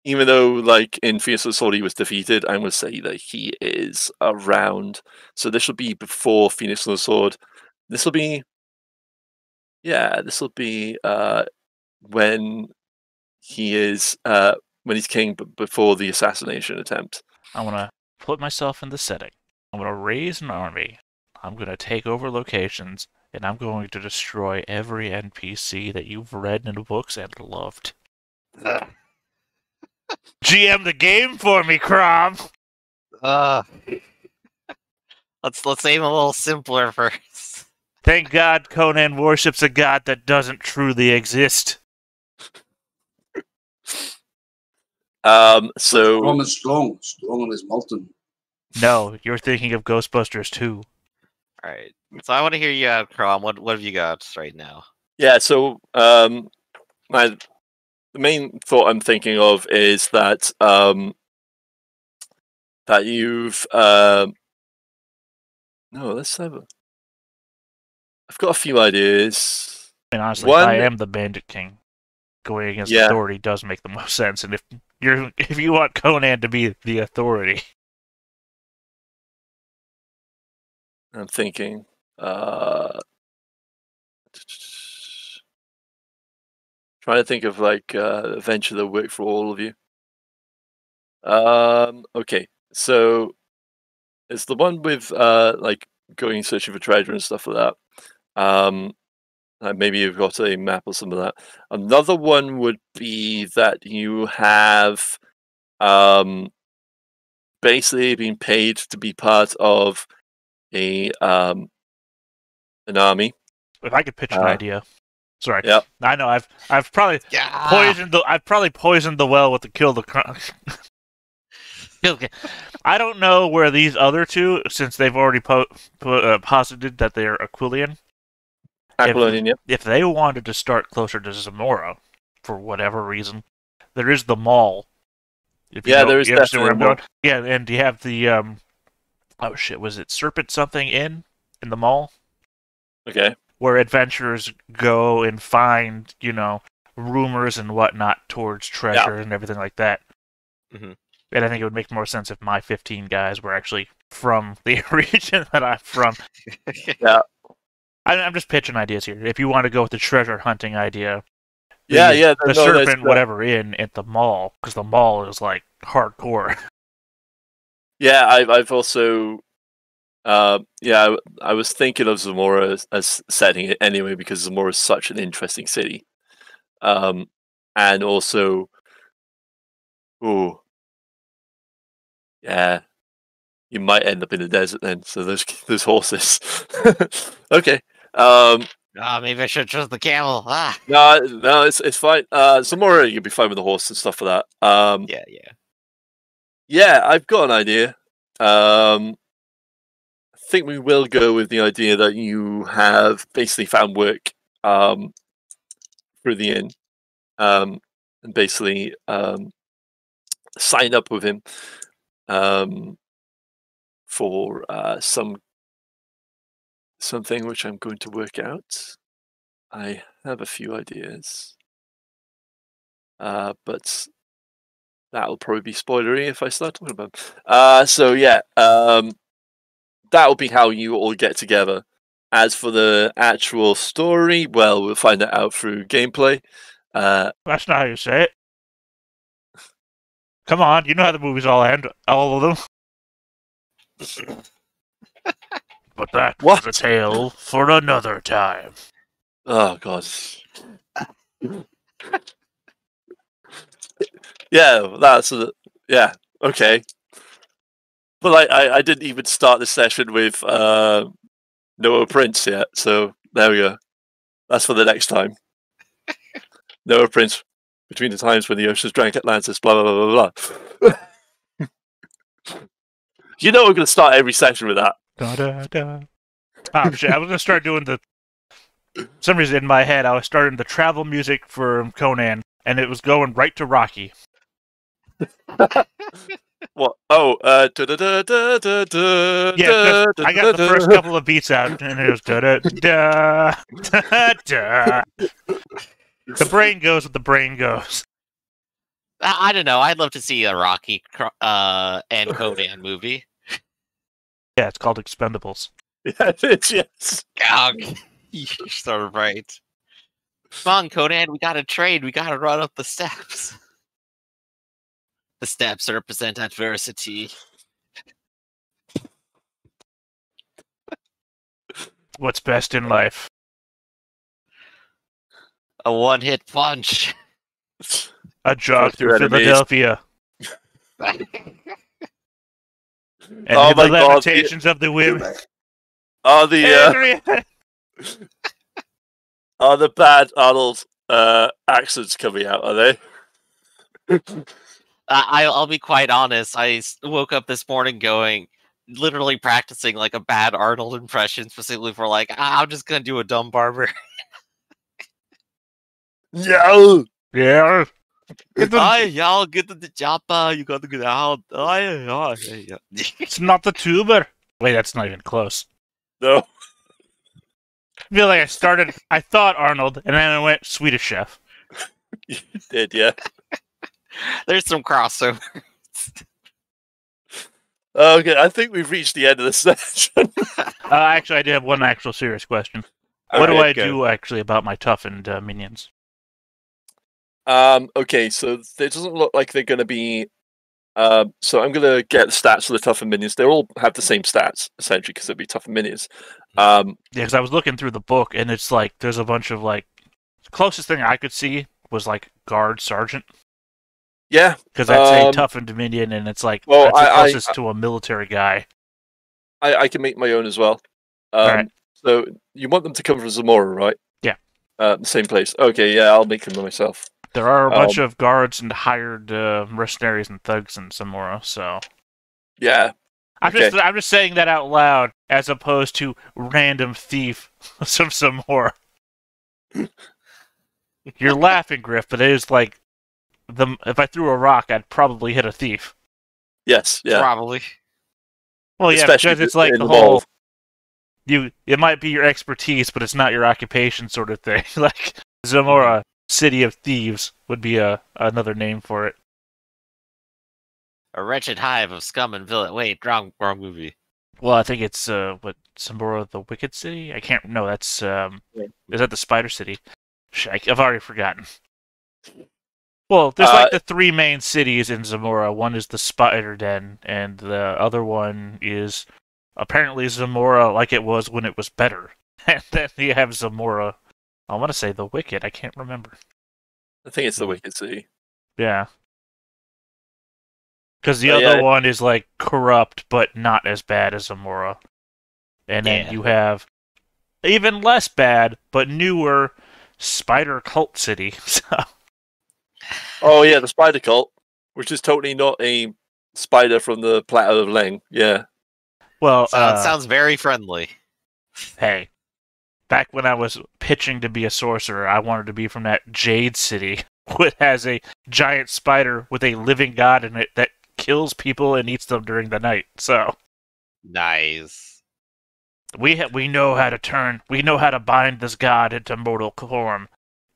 even though, like in Phoenix on the Sword, he was defeated, I'm gonna say that he is around. So this will be before Phoenix on the Sword. This will be, when he is when he's king, but before the assassination attempt. I want to put myself in the setting. I'm going to raise an army. I'm going to take over locations, and I'm going to destroy every NPC that you've read in the books and loved. GM the game for me, Crom! Let's aim a little simpler first. Thank God Conan worships a god that doesn't truly exist. So Crom is strong as molten. No, you're thinking of Ghostbusters 2. All right. So I want to hear you out, Crom. What have you got right now? yeah, so the main thought I'm thinking of is that that you've no, let's have a. I've got a few ideas. I mean, honestly, if I am the Bandit King, going against authority does make the most sense. And if you want Conan to be the authority, I'm thinking. Trying to think of like a venture that worked for all of you. Okay, so it's the one with like going searching for treasure and stuff like that. Maybe you've got a map or some of that. Another one would be that you have basically been paid to be part of a an army. if I could pitch an idea. Sorry. Yeah. I know I've probably poisoned the well with the kill the Okay. I don't know where these other two, since they've already posited that they're Aquilian. Aquilian, yeah. If they wanted to start closer to Zamora, for whatever reason, there is the mall. There is definitely where I'm a mall. going. Yeah, and you have the oh shit, was it Serpent something in the mall? Okay. Where adventurers go and find, rumors and whatnot towards treasure and everything like that. Mm-hmm. And I think it would make more sense if my 15 guys were actually from the region that I'm from. Yeah. I'm just pitching ideas here. If you want to go with the treasure hunting idea, the serpent, whatever, at the mall, because the mall is like hardcore. Yeah, I've also, I was thinking of Zamora as setting it anyway because Zamora is such an interesting city, and also, yeah, you might end up in the desert then. So there's horses. Okay. Maybe I should trust the camel. No, it's fine. Zamora, you'll be fine with the horse and stuff for that. Yeah, I've got an idea. I think we will go with the idea that you have basically found work through the inn, and basically signed up with him for something which I'm going to work out. I have a few ideas, but that'll probably be spoilery if I start talking about that'll be how you all get together. As for the actual story, well, we'll find that out through gameplay. That's not how you say it. Come on, you know how the movies all end. All of them. But that was a tale for another time. Oh, God. Yeah, yeah, okay. But I didn't even start the session with Noah Prince yet, so there we go. That's for the next time. Noah Prince, between the times when the oceans drank Atlantis, blah, blah, blah, blah, blah. You know we're going to start every session with that. Da, da, da. Oh, shit, I was going to start doing for some reason in my head, I was starting the travel music for Conan, and it was going right to Rocky. What? Oh, yeah, I got the first couple of beats out, and it was da da da da da. The brain goes what the brain goes. I don't know. I'd love to see a Rocky and Conan movie. Yeah, it's called Expendables. Yeah, it's yes. You're sort of right. Come on, Conan, we gotta trade. We gotta run up the steps. The steps represent adversity. What's best in life? A one-hit punch. A jog through Philadelphia. And Oh the my God, limitations of the women. Are the are the bad Arnold accents coming out? Are they? I'll be quite honest. I woke up this morning literally practicing like a bad Arnold impression, specifically for like, I'm just gonna do a dumb barber. No. Yeah. Y'all get to the chopper. You got to get out. It's not the tuber. Wait, that's not even close. No. I feel like I thought Arnold, and then I went Swedish Chef. You did, yeah. There's some crossover. Okay, I think we've reached the end of the session. Actually, I do have one actual serious question. What do I do actually about my toughened minions? Okay, so it doesn't look like they're going to be. So I'm going to get the stats for the toughened minions. They all have the same stats essentially because they'll be toughened minions. Yeah, because I was looking through the book and it's like there's a bunch of like the closest thing I could see was like guard sergeant. Yeah, because that's a toughened minion and it's like that's the closest to a military guy. I can make my own as well. Right. So you want them to come from Zamora, right? Yeah. The same place. Okay, yeah, I'll make them myself. There are a bunch of guards and hired mercenaries and thugs in Zamora, so yeah. I'm just saying that out loud as opposed to random thief from Zamora. You're laughing, Griff, but it is like if I threw a rock, I'd probably hit a thief. Yes, yeah, probably. Well, yeah, especially because it's like the whole it might be your expertise, but it's not your occupation sort of thing. Like Zamora, City of Thieves would be another name for it. A wretched hive of scum and villain. Wait, wrong movie. Well, I think it's Zamora, the Wicked City. I can't. No, that's is that the Spider City? I've already forgotten. Well, there's like the three main cities in Zamora. One is the Spider Den, and the other one is apparently Zamora like it was when it was better. And then you have Zamora. I want to say the Wicked. I can't remember. I think it's the Wicked City. Yeah. Because the other one is like corrupt, but not as bad as Zamora. And then you have even less bad, but newer Spider Cult City. So. Oh yeah, the Spider Cult, which is totally not a spider from the Plateau of Leng. Yeah. Well, it sounds very friendly. Hey, back when I was pitching to be a sorcerer, I wanted to be from that Jade City, which has a giant spider with a living god in it that kills people and eats them during the night. So nice. We know how to bind this god into mortal form,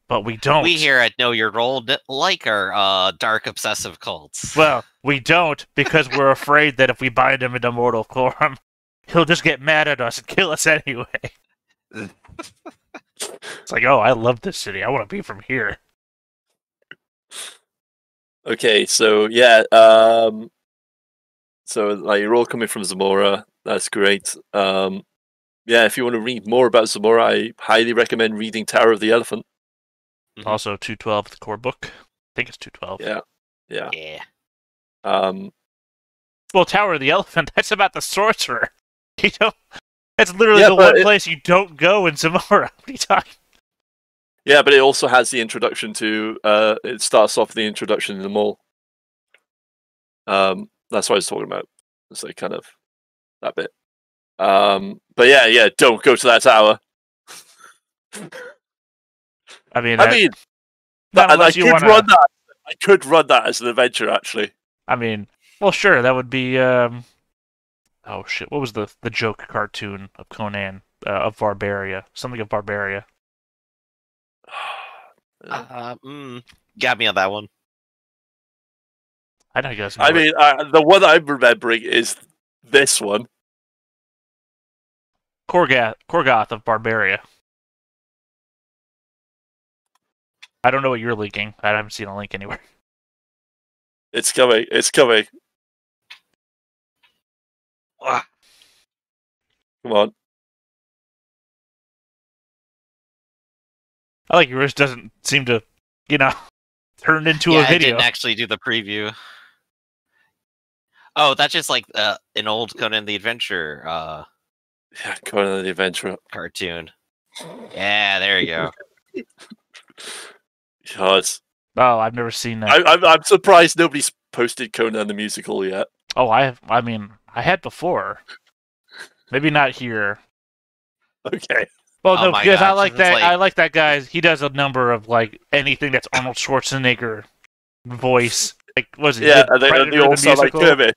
but we don't. We here at Know Your Role like our dark obsessive cults. Well, we don't because we're afraid that if we bind him into mortal form, he'll just get mad at us and kill us anyway. It's like, oh, I love this city. I want to be from here. Okay, so yeah, so like you're all coming from Zamora. That's great. Yeah, if you want to read more about Zamora, I highly recommend reading Tower of the Elephant. Also, 212, the core book. I think it's 212. Yeah. Yeah. Well, Tower of the Elephant, that's about the sorcerer. You know, that's literally Yeah, the but one place you don't go in Zamora. What are you talking? Yeah, but it also has the introduction to. It starts off the introduction in the mall. That's what I was talking about. It's like kind of that bit. But yeah, don't go to that tower. I mean, I mean, not and I unless you could want run that. I could run that as an adventure, actually. I mean, well, sure, that would be. Oh shit! What was the joke cartoon of Conan of Barbaria? Something of Barbaria. Got me on that one. I know you guys know I it. mean, the one I'm remembering is this one. Korgoth of Barbaria. I don't know what you're linking. I haven't seen a link anywhere. It's coming. It's coming. Ah. Come on. I like yours doesn't seem to, turn into Yeah, a video. I didn't actually do the preview. Oh, that's just like an old Conan the Adventure Yeah, Conan the Adventurer cartoon. Yeah, there you go. God. Oh, I've never seen that. I'm surprised nobody's posted Conan the Musical yet. Oh, I had before. Maybe not here. Okay. Well, Oh no, my because I gosh, like it's that. like- I like that guy. He does a number of like anything that's Arnold Schwarzenegger voice. Like, was it? Yeah, and they all sound like Kermit.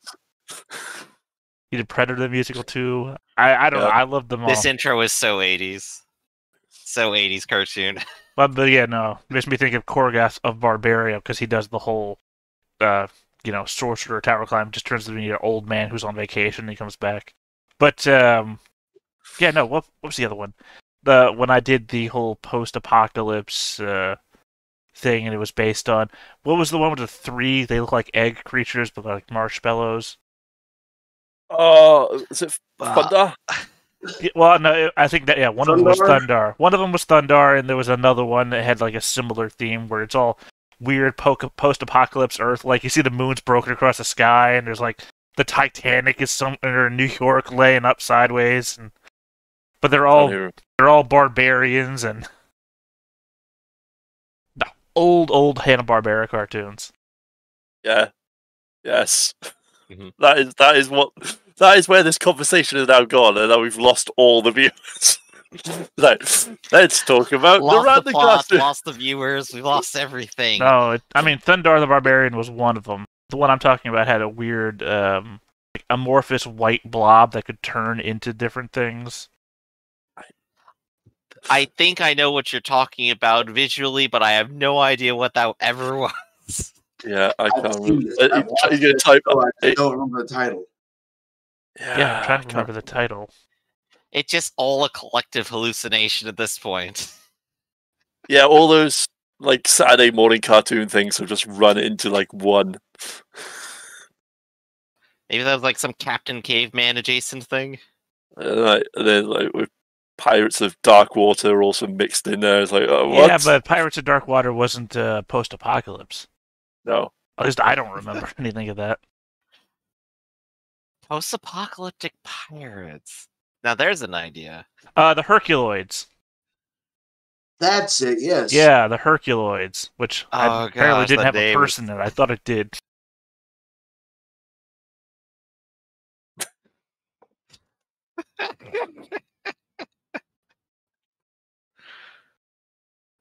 He did Predator the musical too. I don't know. I love them all. This intro is so 80s. So 80s cartoon. But yeah, no. It makes me think of Korgoth of Barbaria because he does the whole, sorcerer tower climb. Just turns to be an old man who's on vacation and he comes back. But yeah, no. What was the other one? When I did the whole post-apocalypse thing, and it was based on what was the one with the three? They look like egg creatures, but they're like marshmallows. Oh, is it Thunder? Yeah, well, no, I think that one of them was Thundar. One of them was Thundar, and there was another one that had like a similar theme where it's all weird post-apocalypse Earth. Like you see the moon's broken across the sky, and there's like the Titanic is somewhere in New York laying up sideways, but they're all barbarians and no, old Hanna-Barbera cartoons. Yeah. Yes. Mm-hmm. That is where this conversation has now gone, and now we've lost all the viewers. Let's talk about Lost the random the plot, cartoon. lost the viewers, we lost everything. No, Thundar the Barbarian was one of them. The one I'm talking about had a weird, amorphous white blob that could turn into different things. I think I know what you're talking about visually, but I have no idea what that ever was. Yeah, I can't remember. I don't remember the title. Yeah, I'm trying to remember the title. It's just all a collective hallucination at this point. Yeah, all those like Saturday morning cartoon things have just run into like one. Maybe that was like some Captain Caveman adjacent thing. And then like with Pirates of Dark Water also mixed in there. It's like, oh, what? Yeah, but Pirates of Dark Water wasn't post-apocalypse. No. At least I don't remember anything of that. Post-apocalyptic pirates. Now there's an idea. The Herculoids. That's it, yes. Yeah, the Herculoids, which apparently didn't have a name person in it. I thought it did.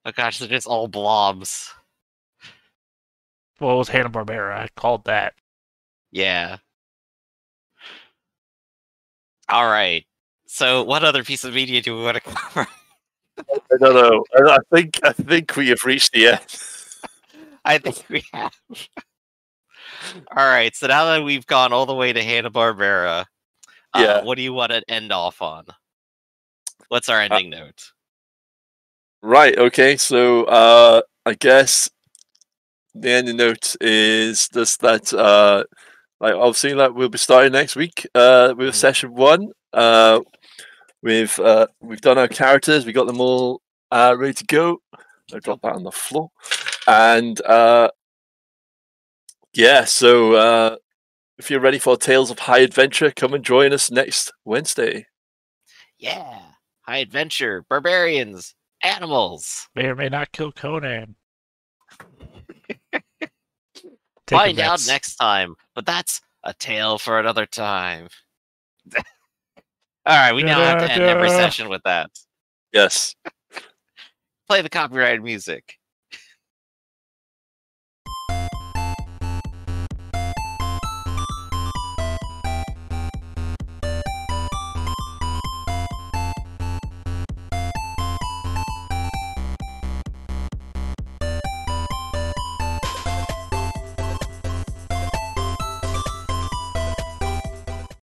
Oh gosh, they're just all blobs. Well, it was Hanna-Barbera. I called that. Yeah. All right. So, what other piece of media do we want to cover? I don't know. I think we have reached the end. I think we have. All right. So now that we've gone all the way to Hanna-Barbera, what do you want to end off on? What's our ending note? Right. Okay. So I guess the ending note is just that, like obviously, like we'll be starting next week with session 1. We've done our characters. We got them all ready to go. I dropped that on the floor, and yeah. So if you're ready for Tales of High Adventure, come and join us next Wednesday. Yeah, high adventure, barbarians, animals. May or may not kill Conan. Find out next time, but that's a tale for another time. All right, we now have to end every session with that. Yes. Play the copyrighted music.